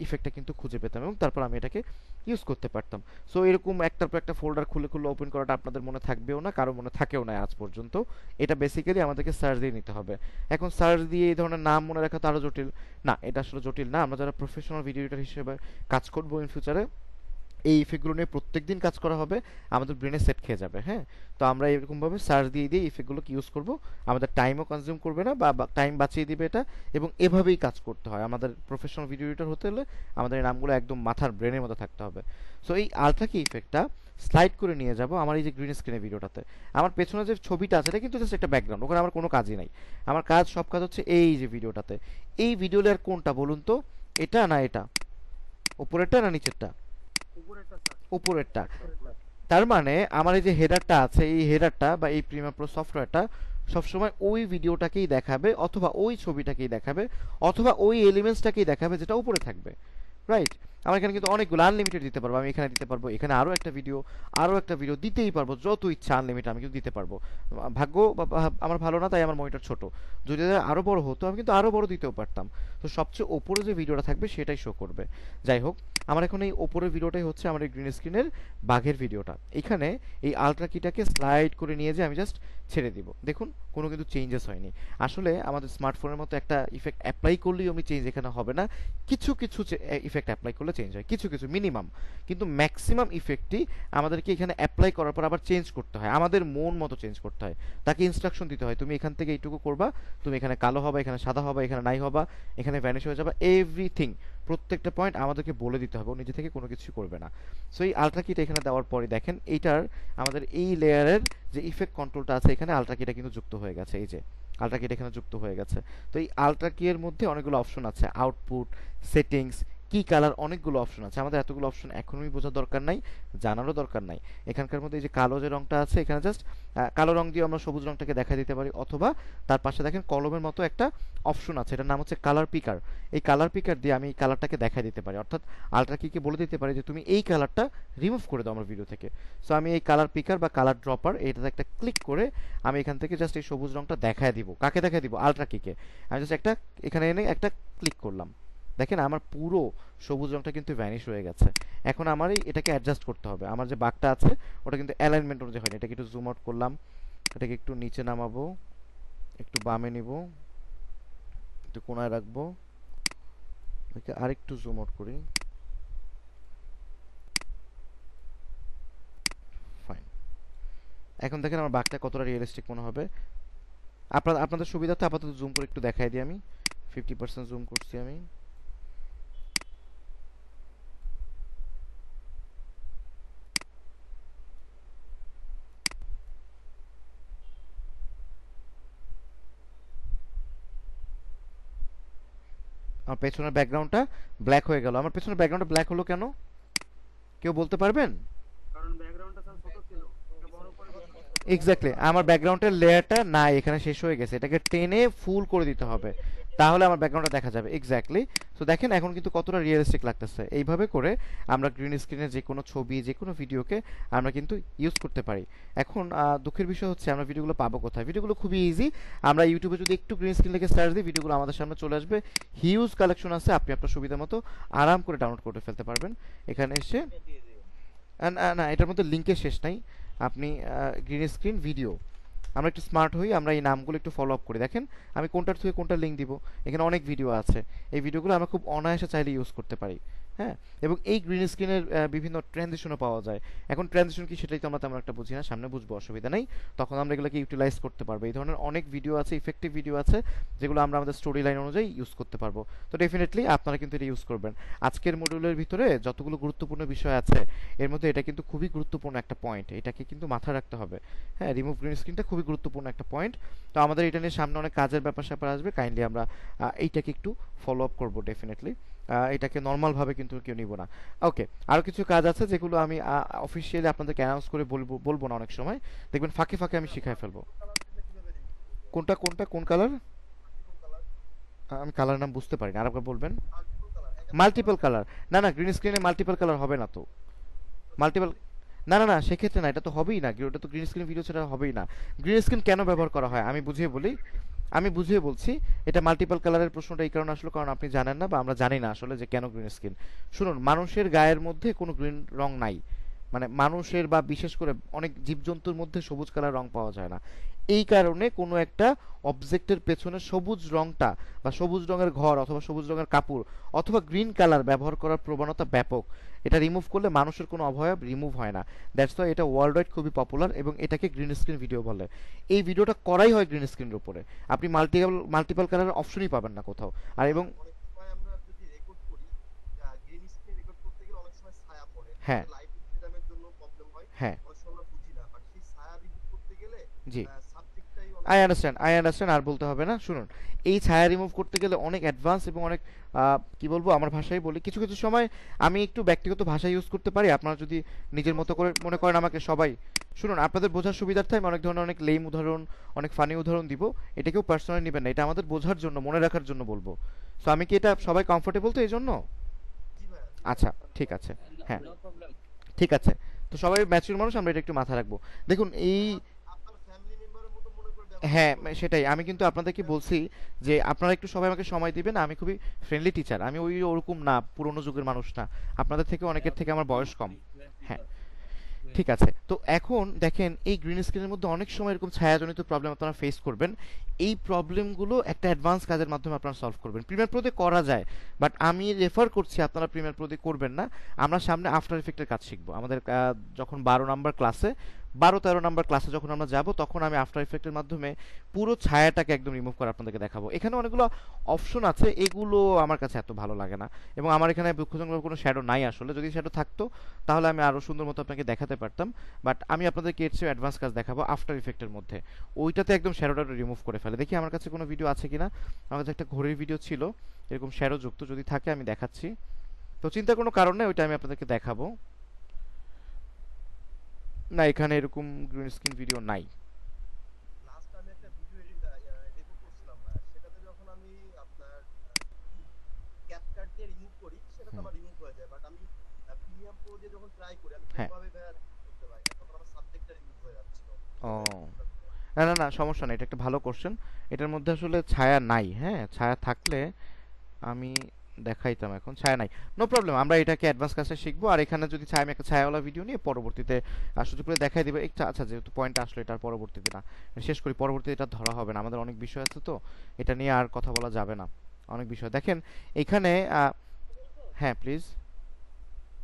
ইফেক্টটা কিন্তু খুঁজে পেতাম, এবং তারপর আমি এটাকে ইউজ করতে পারতাম। সো এরকম একটার পর একটা ফোল্ডার খুলে খুলে ওপেন করাটা আপনাদের মনে থাকবেও না, কারো মনে থাকেও না আজ পর্যন্ত। এটা বেসিক্যালি আমাদেরকে সার্চ দিয়ে নিতে হবে। এখন সার্চ দিয়ে এই ধরনের নাম মনে রাখা তো আরও জটিল। না, এটা আসলে জটিল না। আমরা যারা প্রফেশনাল ভিডিও এডিটর হিসেবে কাজ করবো ইন ফিউচারে, এই ইফেক্টগুলো নিয়ে প্রত্যেকদিন কাজ করা হবে, আমাদের ব্রেনে সেট খেয়ে যাবে। হ্যাঁ, তো আমরা এরকমভাবে সার্চ দিয়ে দিয়ে ইফেক্টগুলোকে ইউজ করব। আমাদের টাইমও কনজিউম করবে না, বা টাইম বাঁচিয়ে দিবে এটা। এবং এভাবেই কাজ করতে হয় আমাদের। প্রফেশনাল ভিডিও এডিটর হতে হলে আমাদের এই নামগুলো একদম মাথার ব্রেনের মতো থাকতে হবে। সো এই আলট্রা কি ইফেক্টটা স্লাইড করে নিয়ে যাব আমার এই যে গ্রিন স্ক্রিনের ভিডিওটাতে। আমার পেছনে যে ছবিটা আছে এটা কিন্তু জাস্ট একটা ব্যাকগ্রাউন্ড, ওখানে আমার কোনো কাজই নাই। আমার কাজ, সব কাজ হচ্ছে এই যে ভিডিওটাতে। এই ভিডিও লেয়ার কোনটা বলুন তো? এটা না এটা? উপরেরটা না নিচেরটা?
উপরেরটা স্যার।
উপরেরটা। তার মানে আমার এই যে হেডারটা আছে, এই হেডারটা বা এই প্রিমিয়ার প্রো সফটওয়্যারটা সবসময় ওই ভিডিওটাকেই দেখাবে, অথবা ওই ছবিটাকেই দেখাবে, অথবা ওই এলিমেন্টসটাকেই দেখাবে যেটা উপরে থাকবে। রাইট? আমার এখানে কিন্তু অনেকগুলো আনলিমিটেড দিতে পারবো। আমি এখানে দিতে পারবো, এখানে আরও একটা ভিডিও দিতেই পারবো, যত ইচ্ছা আনলিমিটেড আমি কিন্তু দিতে পারবো। ভাগ্য আমার ভালো না, তাই আমার মনিটর ছোট। যদি আরও বড় হতো আমি কিন্তু আরও বড় দিতেও পারতাম। তো সবচেয়ে ওপরে যে ভিডিওটা থাকবে সেটাই শো করবে। যাই হোক, আমার এখন এই ওপরের ভিডিওটাই হচ্ছে আমার এই গ্রিন স্ক্রিনের বাঘের ভিডিওটা। এখানে এই আলট্রা কিটাকে স্লাইড করে নিয়ে যে আমি জাস্ট ছেড়ে দিব। দেখুন, কোনো কিন্তু চেঞ্জেস হয়নি। আসলে আমাদের স্মার্টফোনের মতো একটা ইফেক্ট অ্যাপ্লাই করলেই আমি চেঞ্জ এখানে হবে না। কিছু কিছু ইফেক্ট অ্যাপ্লাই করলে চেঞ্জ হয়, কিছু কিছু মিনিমাম। কিন্তু ম্যাক্সিমাম ইফেক্টই আমাদেরকে এখানে অ্যাপ্লাই করার পর আবার চেঞ্জ করতে হয়, আমাদের মন মতো চেঞ্জ করতে হয়। তাকে ইনস্ট্রাকশন দিতে হয়, তুমি এখান থেকে এইটুকু করবা, তুমি এখানে কালো হবা, এখানে সাদা হবা, এখানে নাই হবা, এখানে ভ্যানিশ হয়ে যাবা, এভরিথিং। প্রত্যেকটা পয়েন্ট আমাদেরকে বলে দিতে হবে, ও নিজে থেকে কোনো কিছু করবে না। সো এই আলট্রা কিটা এখানে দেওয়ার পরে দেখেন, এইটার আমাদের এই লেয়ারের যে ইফেক্ট কন্ট্রোলটা আছে এখানে আলট্রা কিটা কিন্তু যুক্ত হয়ে গেছে। এই যে আলট্রা কিটা এখানে যুক্ত হয়ে গেছে। তো এই আলট্রা কি এর মধ্যে অনেকগুলো অপশন আছে, আউটপুট, সেটিংস, কি কালার, অনেকগুলো অপশন আছে। আমাদের এতগুলো অপশন এখনই বোঝার দরকার নাই, জানারও দরকার নাই। এখানকার মধ্যে এই যে কালো যে রংটা আছে, এখানে জাস্ট কালো রং দিয়ে আমরা সবুজ রংটাকে দেখা দিতে পারি, অথবা তার পাশে দেখেন কলমের মতো একটা অপশন আছে, এটার নাম হচ্ছে কালার পিকার। এই কালার পিকার দিয়ে আমি এই কালারটাকে দেখা দিতে পারি, অর্থাৎ আলট্রা কিকে বলে দিতে পারি যে তুমি এই কালারটা রিমুভ করে দাও আমার ভিডিও থেকে। সো আমি এই কালার পিকার বা কালার ড্রপার এইটাতে একটা ক্লিক করে আমি এখান থেকে জাস্ট এই সবুজ রংটা দেখায় দিব। কাকে দেখায় দিব? আলট্রা কিকে। আমি জাস্ট একটা এখানে এনে একটা ক্লিক করলাম, দেখেন আমার পুরো সবুজ রংটা কিন্তু ভ্যানিশ হয়ে গেছে। এখন আমার এটাকে অ্যাডজাস্ট করতে হবে। আমার যে বাঘটা আছে ওটা কিন্তু অ্যালাইনমেন্ট অনুযায়ী হয়নি। এটাকে একটু জুম আউট করলাম, এটাকে একটু নিচে নামাবো, একটু বামে নিব, একটু কোনায় রাখবো, এটাকে আরেকটু জুম আউট করি। ফাইন। এখন দেখেন আমার বাঘটা কতটা রিয়েলিস্টিক মনে হবে। আপনাদের সুবিধার্থে আপাতত জুম করে একটু দেখাই দিই। আমি 50% জুম করছি আমি। আমার পেছনের ব্যাকগ্রাউন্ডটা ব্ল্যাক হয়ে গেল। আমার পেছনের ব্যাকগ্রাউন্ডটা ব্ল্যাক হলো কেন? কেউ বলতে পারবেন?
কারণ ব্যাকগ্রাউন্ডটা স্যার ছোট ছিল, এটা বড় করে করতে হবে।
এক্স্যাক্টলি, আমার ব্যাকগ্রাউন্ডের লেয়ারটা নাই, এখানে শেষ হয়ে গেছে। এটাকে টেনে ফুল করে দিতে হবে, তাহলে আমার ব্যাকগ্রাউন্ডটা দেখা যাবে। এক্স্যাক্টলি। সো দেখেন এখন কিন্তু কতটা রিয়েলিস্টিক লাগতেছে। এইভাবে করে আমরা গ্রিন স্ক্রিনে যে কোনো ছবি, যে কোনো ভিডিওকে আমরা কিন্তু ইউজ করতে পারি। এখন দুঃখের বিষয় হচ্ছে আমরা ভিডিওগুলো পাবো কোথায়? ভিডিওগুলো খুবই ইজি। আমরা ইউটিউবে যদি একটু গ্রিন স্ক্রিন লিখে সার্চ দিই, ভিডিওগুলো আমাদের সামনে চলে আসবে। হিউজ কালেকশন আছে, আপনি আপনার সুবিধা মতো আরাম করে ডাউনলোড করে ফেলতে পারবেন এখানে এসে। না, এটার মধ্যে লিঙ্কের শেষ নাই। আপনি গ্রিন স্ক্রিন ভিডিও, আমরা একটু স্মার্ট হই, আমরা এই নামগুলো একটু ফলো আপ করি। দেখেন আমি কোনটার থেকে কোনটা লিঙ্ক দিব, এখানে অনেক ভিডিও আছে। এই ভিডিওগুলো আমরা খুব অনায়াসে চাইলে ইউজ করতে পারি। হ্যাঁ, এবং এই গ্রিন স্ক্রিনের বিভিন্ন ট্রানজিশনও পাওয়া যায়। এখন ট্রানজিশন কি সেটাই তো আমরা তেমন একটা বুঝি না, সামনে বুঝবো, অসুবিধা নেই। তখন আমরা এগুলোকে ইউটিলাইজ করতে পারবো। এই ধরনের অনেক ভিডিও আছে, ইফেক্টিভ ভিডিও আছে, যেগুলো আমরা আমাদের স্টোরি লাইন অনুযায়ী ইউজ করতে পারবো। তো ডেফিনেটলি আপনারা কিন্তু এটা ইউজ করবেন। আজকের মডিউলের ভিতরে যতগুলো গুরুত্বপূর্ণ বিষয় আছে এর মধ্যে এটা কিন্তু খুবই গুরুত্বপূর্ণ একটা পয়েন্ট, এটাকে কিন্তু মাথায় রাখতে হবে। হ্যাঁ, রিমুভ গ্রিন স্ক্রিনটা খুবই গুরুত্বপূর্ণ একটা পয়েন্ট। তো আমাদের এটা নিয়ে সামনে অনেক কাজের ব্যাপার স্যাপার আসবে, কাইন্ডলি আমরা এইটাকে একটু ফলো আপ করবো ডেফিনেটলি। এটাকে নর্মালভাবে কিন্তু কেউ নিব না। ওকে, আরও কিছু কাজ আছে যেগুলো আমি অফিসিয়ালি আপনাদেরকে অ্যানাউন্স করে বলবো না, অনেক সময় দেখবেন ফাঁকে ফাঁকে আমি শিখাই ফেলবো। কোনটা কোনটা কোন কালার? আমি কালার নাম বুঝতে পারি না, আরেকবার বলবেন। Multiple colour? না না, গ্রিন স্ক্রিনে মাল্টিপল কালার হবে না তো। মাল্টিপল, না, সেক্ষেত্রে না, এটা তো হবেই না। ওটা তো গ্রিন স্ক্রিন ভিডিও ছাড়া হবেই না। গ্রিন স্ক্রিন কেন ব্যবহার করা হয় আমি বুঝিয়ে বলি। আমি বুঝিয়ে বলছি। এটা মাল্টিপল কালারের প্রশ্নটা এই কারণে আসলো কারণ আপনি জানেন না বা আমরা জানি না আসলে যে কেন গ্রিন স্ক্রিন। শুনুন, মানুষের গায়ের মধ্যে কোনো গ্রিন রং নাই। মানে মানুষের বা বিশেষ করে অনেক জীবজন্তুর মধ্যে সবুজ কালার রং পাওয়া যায় না। এই কারণে কোনো একটা অবজেক্টের পেছনে সবুজ রংটা বা সবুজ রঙের ঘর অথবা সবুজ রঙের কাপড় অথবা গ্রিন কালার ব্যবহার করার প্রবণতা ব্যাপক। এটা রিমুভ করলে মানুষের কোনো অবয়ব রিমুভ হয় না। দ্যাটস ওয়াই এটা ওয়ার্ল্ড ওয়াইড খুবই পপুলার এবং এটাকে গ্রিন স্ক্রিন ভিডিও বলে। এই ভিডিওটা করাই হয় গ্রিন স্ক্রিনের উপরে। আপনি মাল্টিপল কালারের অপশনই পাবেন না কোথাও। আর এবং
অনেক সময় আমরা যদি রেকর্ড করি, গ্রিন স্ক্রিন রেকর্ড করতে গেলে অনেক সময় ছায়া পড়ে,
হ্যাঁ,
লাইট ফ্রিডমের জন্য প্রবলেম হয়,
হ্যাঁ,
অনেক সময় আমরা বুঝি না, বাট সেই ছায়া রিমুভ করতে গেলে
জি,
সাবজেক্টটাই অনেক
আই আন্ডারস্ট্যান্ড, আর বলতে হবে না। শুনুন, এই ছায়া রিমুভ করতে গেলে অনেক অ্যাডভান্স এবং অনেক কি বলবো, আমার ভাষায় বলি, কিছু কিছু সময় আমি একটু ব্যক্তিগত ভাষা ইউজ করতে পারি। আপনারা যদি নিজের মতো করে মনে করেন আমাকে সবাই, শুনুন, আপনাদের বোঝার সুবিধার্থে আমি অনেক ধরনের অনেক লেম উদাহরণ, অনেক ফানি উদাহরণ দিব। এটা কেউ পার্সোনালি নেবেন না, এটা আমাদের বোঝার জন্য, মনে রাখার জন্য বলবো। সো আমি কি এটা সবাই কমফোর্টেবল তো এই জন্য?
জি ভাইয়া, জি
আচ্ছা,
ভাইয়া।
ঠিক আছে। হ্যাঁ,
নো প্রবলেম।
ঠিক আছে। তো সবাই ম্যাচিউর মানুষ, আমরা এটা একটু মাথায় রাখবো। দেখুন এই,
আপনার ফ্যামিলি মেম্বারের মতো মনে করে ব্যবহার
হ্যাঁ,
করবেন।
সেটাই আমি কিন্তু আপনাদেরকে বলছি যে আপনারা একটু সবাই আমাকে সময় দিবেন। আমি খুবই ফ্রেন্ডলি টিচার, আমি ওই ওরকম না, পুরোনো যুগের মানুষ না। আপনাদের থেকে অনেকের থেকে আমার বয়স কম। হ্যাঁ, ঠিক আছে। তো এখন দেখেন, এই গ্রিন স্ক্রিনের মধ্যে অনেক সময় এরকম ছায়াজনিত প্রবলেম আপনারা ফেস করবেন। এই প্রবলেমগুলো একটা অ্যাডভান্স কাজের মাধ্যমে আপনারা সলভ করবেন। প্রিমিয়ার প্রোতে করা যায়, বাট আমি রেফার করছি আপনারা প্রিমিয়ার প্রোতে করবেন না। আমরা সামনে আফটার ইফেক্টের কাজ শিখবো আমাদের যখন 12 নাম্বার ক্লাসে, 12-13 নাম্বার ক্লাসে যখন আমরা যাব, তখন আমি আফটার ইফেক্টের মাধ্যমে পুরো ছায়াটাকে একদম রিমুভ করে আপনাদেরকে দেখাবো। এখানে অনেকগুলো অপশন আছে, এগুলো আমার কাছে এত ভালো লাগে না। এবং আমার এখানে দুঃখজনক কোনো শ্যাডো নাই আসলে। যদি শ্যাডো থাকতো তাহলে আমি আরো সুন্দর মতো আপনাকে দেখাতে পারতাম। বাট আমি আপনাদেরকে এর চেয়ে অ্যাডভান্স কাজ দেখাবো আফটার ইফেক্টের মধ্যে। ওইটাতে একদম শ্যাডোটা রিমুভ করে ফেলে। দেখি আমার কাছে কোনো ভিডিও আছে কিনা। আমার কাছে একটা ঘড়ির ভিডিও ছিল এরকম শ্যাডো যুক্ত, যদি থাকে আমি দেখাচ্ছি। তো চিন্তার কোনো কারণ নেই, ওইটা আমি আপনাদেরকে দেখাবো। না, এখানে এরকম গ্রিন স্ক্রিন ভিডিও নাই।
লাস্ট আমি একটা ভিডিও রেকর্ড করছিলাম, সেটাতে যখন আমি আপনার ক্যাপকাট দিয়ে রিমুভ করি, সেটা তো
হুম,
আমার রিমুভ হয়ে যায়, বাট আমি প্রিমিয়াম প্রো দিয়ে যখন ট্রাই করি, আমি
হ্যাঁ,
কোনোভাবে ভাইয়া করতে পারি না, তখন আমার সাবজেক্টটা রিমুভ হয়ে যাচ্ছিল।
ও,
কিভাবে রিমুভটা করবো?
না না না, সমস্যা নেই, এটা একটা ভালো কোশ্চেন। এটার মধ্যে আসলে ছায়া নাই। হ্যাঁ, ছায়া থাকলে আমি দেখাইতাম, এখন ছায়া নাই। নো প্রবলেম, আমরা এটাকে অ্যাডভান্স ক্লাসে শিখবো। আর এখানে যদি ছায়া, আমি একটা ছায়াওয়ালা ভিডিও নিয়ে পরবর্তীতে সুযোগ করে দেখাই দিবে একটা। আচ্ছা, যেহেতু পয়েন্ট আসলো, এটার পরবর্তীতে না, শেষ করি, পরবর্তীতে এটা ধরা হবে না, আমাদের অনেক বিষয় আছে তো, এটা নিয়ে আর কথা বলা যাবে না। অনেক বিষয় দেখেন এখানে।
বলবো
হ্যাঁ, প্লিজ।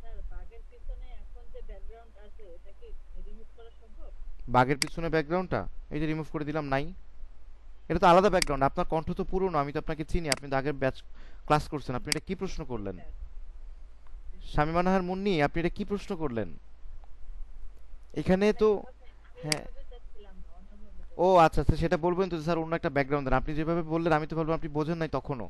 স্যার, বাঘের পিছনে এখন যে ব্যাকগ্রাউন্ড আছে এটা কি রিমুভ করা সম্ভব?
বাঘের পিছনে ব্যাকগ্রাউন্ডটা এই যে রিমুভ করে দিলাম, নাই। এটা তো আলাদা ব্যাকগ্রাউন্ড, আপনার কণ্ঠ তো পুরনো, আমি তো আপনাকে চিনি, আপনি তো আগের ব্যাচ ক্লাস করছেন। আপনি এটা কি প্রশ্ন করলেন?
স্যার,
শামীমা নাহার মুন্নি, আপনি এটা কি প্রশ্ন করলেন এখানে
স্যার
তো?
আমি
হ্যাঁ,
এভাবে চাচ্ছিলাম না, অন্যভাবে
ও
চাচ্ছিলাম।
আচ্ছা আচ্ছা, সেটা বলবেন তো যে, স্যার অন্য একটা ব্যাকগ্রাউন্ড দেন। আপনি যেভাবে বললেন আমি তো ভাবলাম আপনি বোঝেন নাই তখনও।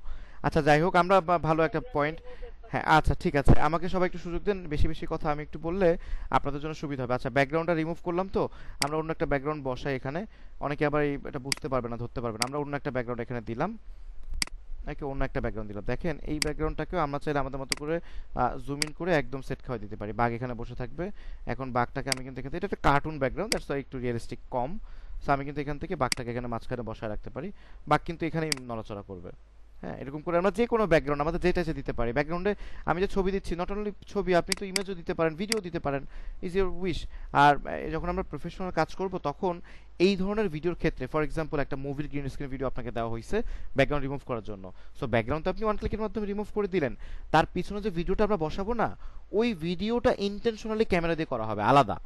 আচ্ছা, যাই হোক, আমরা ভালো একটা
ব্যাকগ্রাউন্ড
পয়েন্ট।
রিমুভের
হ্যাঁ,
কথা
আচ্ছা,
বলছি।
ঠিক আছে, আমাকে সবাই একটু সুযোগ দেন, বেশি বেশি কথা আমি একটু বললে আপনাদের জন্য সুবিধা হবে। আচ্ছা, ব্যাকগ্রাউন্ডটা রিমুভ করলাম তো, আমরা অন্য একটা ব্যাকগ্রাউন্ড বসাই এখানে। অনেকে আবার এটা বুঝতে পারবে না, ধরতে পারবে না। আমরা অন্য একটা ব্যাকগ্রাউন্ড এখানে দিলাম, নাকি অন্য একটা ব্যাকগ্রাউন্ড দিলাম। দেখেন, এই ব্যাকগ্রাউন্ডটাকেও আমরা চাইলে আমাদের মতো করে জুম ইন করে একদম সেট খাওয়াই দিতে পারি। বাঘ এখানে বসে থাকবে। এখন বাঘটাকে আমি কিন্তু এখান থেকে, এটা একটা কার্টুন ব্যাকগ্রাউন্ড, দ্যাটস একটু রিয়েলিস্টিক কম। সো আমি কিন্তু এখান থেকে বাঘটাকে এখানে মাঝখানে বসায় রাখতে পারি। বাঘ কিন্তু এখানেই নড়াচড়া করবে। হ্যাঁ, এরকম করে আমরা যে কোনো ব্যাকগ্রাউন্ড আমাদের যেটা ইচ্ছে দিতে পারি। ব্যাকগ্রাউন্ডে আমি যে ছবি দিচ্ছি, নট অনলি ছবি, আপনি তো ইমেজও দিতে পারেন, ভিডিও দিতে পারেন, ইজ ইউর উইশ। আর যখন আমরা প্রফেশনাল কাজ করব, তখন এই ধরনের ভিডিওর ক্ষেত্রে, ফর এক্সাম্পল একটা মুভির গ্রিন স্ক্রিন ভিডিও আপনাকে দেওয়া হয়েছে ব্যাকগ্রাউন্ড রিমুভ করার জন্য। সো ব্যাকগ্রাউন্ড তো আপনি ওয়ান ক্লিকের মাধ্যমে রিমুভ করে দিলেন। তার পিছনে যে ভিডিওটা আমরা বসাবো না, ওই ভিডিওটা ইন্টেনশনালি ক্যামেরা দিয়ে করা হবে আলাদা।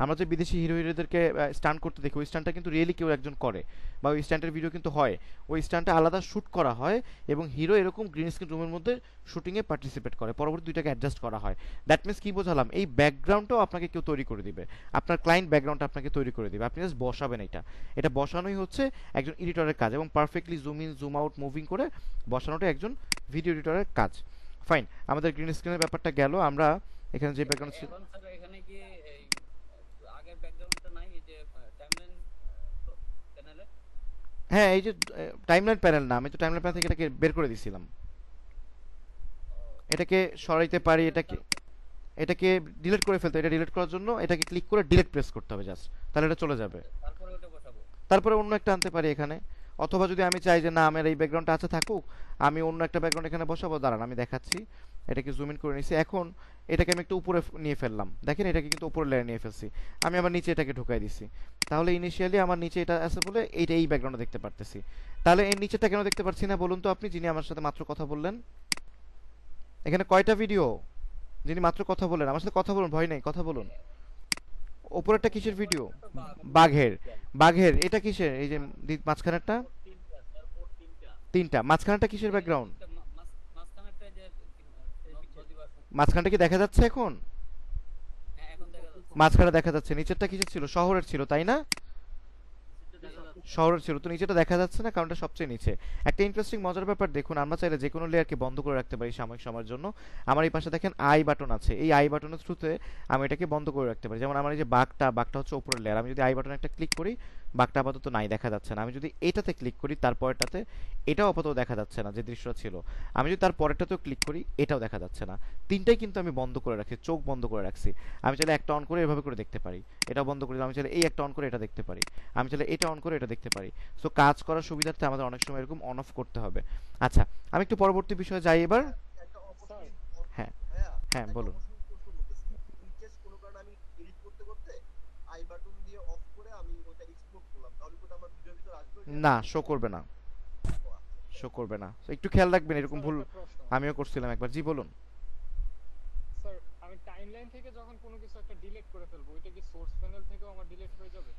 আমরা যে বিদেশি হিরো হিরোদেরকে স্টান্ট করতে দেখি, ওই স্টান্টটা কিন্তু রিয়েলি কেউ একজন করে, বা ওই স্টান্টের ভিডিও কিন্তু হয়। ওই স্টান্টটা আলাদা শ্যুট করা হয় এবং হিরো এরকম গ্রিন স্ক্রিন রুমের মধ্যে শুটিংয়ে পার্টিসিপেট করে, পরবর্তী দুইটাকে অ্যাডজাস্ট করা হয়। দ্যাট মিনস কি বোঝালাম, এই ব্যাকগ্রাউন্ডটাও আপনাকে কেউ তৈরি করে দিবে। আপনার ক্লায়েন্ট ব্যাকগ্রাউন্ডটা আপনাকে তৈরি করে দিবে, আপনি জাস্ট বসাবেন। এটা এটা বসানোই হচ্ছে একজন এডিটরের কাজ, এবং perfectly zoom in zoom out moving করে বসানোটা একজন ভিডিও এডিটরের কাজ। ফাইন, আমাদের গ্রিন স্ক্রিনের ব্যাপারটা গেল। আমরা এখানে যে ব্যাকগ্রাউন্ড ছিল,
এখন স্যার এখানে কি এই আগের ব্যাকগ্রাউন্ডটা নাই, এই যে টাইমলাইন প্যানেলে?
হ্যাঁ, এই যে টাইমলাইন প্যানেল না, আমি তো টাইমলাইন প্যানেল থেকে এটাকে বের করে দিছিলাম। এটাকে সরাইতে পারি, এটাকে এটাকে ডিলিট করে ফেলতে, এটা ডিলিট করার জন্য এটাকে ক্লিক করে ডিলিট প্রেস করতে হবে জাস্ট, তাহলে এটা চলে যাবে।
তারপরে ওটা বসাবো।
তারপরে অন্য একটা আনতে পারি এখানে, অথবা যদি আমি চাই যে না আমার এই ব্যাকগ্রাউন্ডটা আছে থাকুক, আমি অন্য একটা ব্যাকগ্রাউন্ড এখানে বসাবো, দাঁড়ান আমি দেখাচ্ছি। এটাকে জুম ইন করে নিছি। এখন এটাকে আমি একটু উপরে নিয়ে ফেললাম, দেখেন এটাকে কিন্তু উপরে লেয়ার নিয়ে ফেলছি। আমি আবার নিচে এটাকে ঢুকাই দিছি। তাহলে ইনিশিয়ালি আমার নিচে এটা আছে বলে এইটা এই ব্যাকগ্রাউন্ডে দেখতে পারতেছি। তাহলে এই নিচেটা কেন দেখতে পাচ্ছি না বলুন তো আপনি, যিনি আমার সাথে মাত্র কথা বললেন? এখানে কয়টা ভিডিও? যিনি মাত্র কথা বললেন আমার সাথে কথা বলুন, ভয় নেই, কথা বলুন। ওপরেরটা কিসের ভিডিও? বাঘের। বাঘের এটা কিসের? এই যে মাঝখানেরটা?
তিনটা স্যার, মোট তিনটা।
তিনটা। মাঝখানেরটা কিসের ব্যাকগ্রাউন্ড?
একটা মাঝখানেরটা যে নদী বা সমুদ্র।
মাঝখানটা কি দেখা যাচ্ছে এখন?
হ্যাঁ, এখন দেখা যাচ্ছে।
মাঝখানে দেখা যাচ্ছে। নিচেরটা কিসের ছিল? শহরের ছিল তাই না?
সেটা দেখা যাচ্ছে।
শহরের ছিল, তো নিচেটা দেখা যাচ্ছে না কারণটা সবচেয়ে নিচে। একটা ইন্টারেস্টিং মজার ব্যাপার দেখুন, আমরা চাইলে যে কোনো লেয়ারকে বন্ধ করে রাখতে পারি সাময়িক সময়ের জন্য। আমার এই পাশে দেখেন আই বাটন আছে, এই আই বাটনের থ্রুতে আমি এটাকে বন্ধ করে রাখতে পারি। যেমন আমার এই যে বাঘটা হচ্ছে উপরের লেয়ার, আমি যদি আই বাটনে একটা ক্লিক করি, বাঘটা আপাতত নাই, দেখা যাচ্ছে না। আমি যদি এটাতে ক্লিক করি তারপরেরটাতে, এটাও আপাতত দেখা যাচ্ছে না যে দৃশ্যটা ছিল। আমি যদি তার পরেরটাতেও ক্লিক করি, এটাও দেখা যাচ্ছে না। তিনটাই কিন্তু আমি বন্ধ করে রাখছি, চোখ বন্ধ করে রাখছি। আমি চাইলে একটা অন করে এভাবে করে দেখতে পারি, এটা বন্ধ করে দিলাম। আমি চাইলে এই একটা অন করে এটা দেখতে পারি, আমি চাইলে এটা অন করে এটা দেখতে পারি। সো কাজ করার সুবিধার্থে আমাদের অনেক সময় এরকম অন অফ করতে হবে। আচ্ছা, আমি একটু পরবর্তী বিষয়ে যাই এবার।
একটা
স্যার
হ্যাঁ
ভাইয়া,
হ্যাঁ
একটা
বলুন।
প্রশ্ন করতেছি। ইন কেস কোনো কারণে আমি এডিট করতে করতে আই বাটন দিয়ে অফ করে আমি ওটা এক্সপোর্ট করলাম, তাহলে কি ওটা আমার ভিডিওর ভিতর আসবে ওইটা?
না, শো করবে না,
ও আচ্ছা।
শো করবে না। So, একটু খেয়াল রাখবেন, এরকম
স্যার
ভুল
একটা প্রশ্ন।
আমিও করছিলাম একবার। জি বলুন।
স্যার আমি টাইমলাইন থেকে যখন কোনো কিছু একটা ডিলিট করে ফেলবো, ওইটা কি সোর্স প্যানেল থেকেও আমার ডিলিট হয়ে যাবে?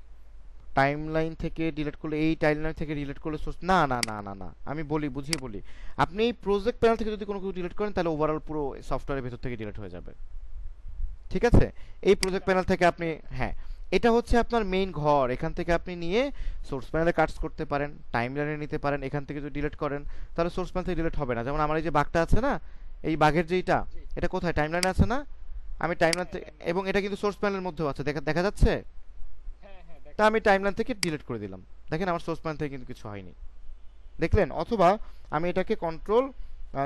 টাইমলাইন থেকে ডিলিট করলে, এই টাইমলাইন থেকে ডিলিট করলে না না না না না, আমি বলি, বুঝিয়ে বলি। আপনি এই প্রজেক্ট প্যানেল থেকে যদি কোনো কিছু ডিলিট করেন তাহলে ওভারঅল পুরো সফটওয়্যারের ভেতর থেকে ডিলিট হয়ে যাবে। ঠিক আছে? এই প্রজেক্ট প্যানেল থেকে আপনি, হ্যাঁ, এটা হচ্ছে আপনার মেইন ঘর। এখান থেকে আপনি নিয়ে সোর্স প্যানেলে কাটস করতে পারেন, টাইমলাইনে নিতে পারেন। এখান থেকে যদি ডিলিট করেন তাহলে সোর্স প্যানেল থেকে ডিলিট হবে না। যেমন আমার এই যে বাঘটা আছে না, এই বাঘের যেইটা,
জি।
এটা কোথায়? টাইমলাইনে আছে না? আমি টাইমলাইন থেকে, এবং এটা কিন্তু সোর্স প্যানেলের মধ্যেও আছে, দেখা দেখা যাচ্ছে।
হ্যাঁ হ্যাঁ
তা আমি টাইমলাইন থেকে ডিলিট করে দিলাম, দেখেন আমার সোর্স প্যানেল থেকে কিন্তু কিছু হয়নি, দেখলেন? অথবা আমি এটাকে কন্ট্রোল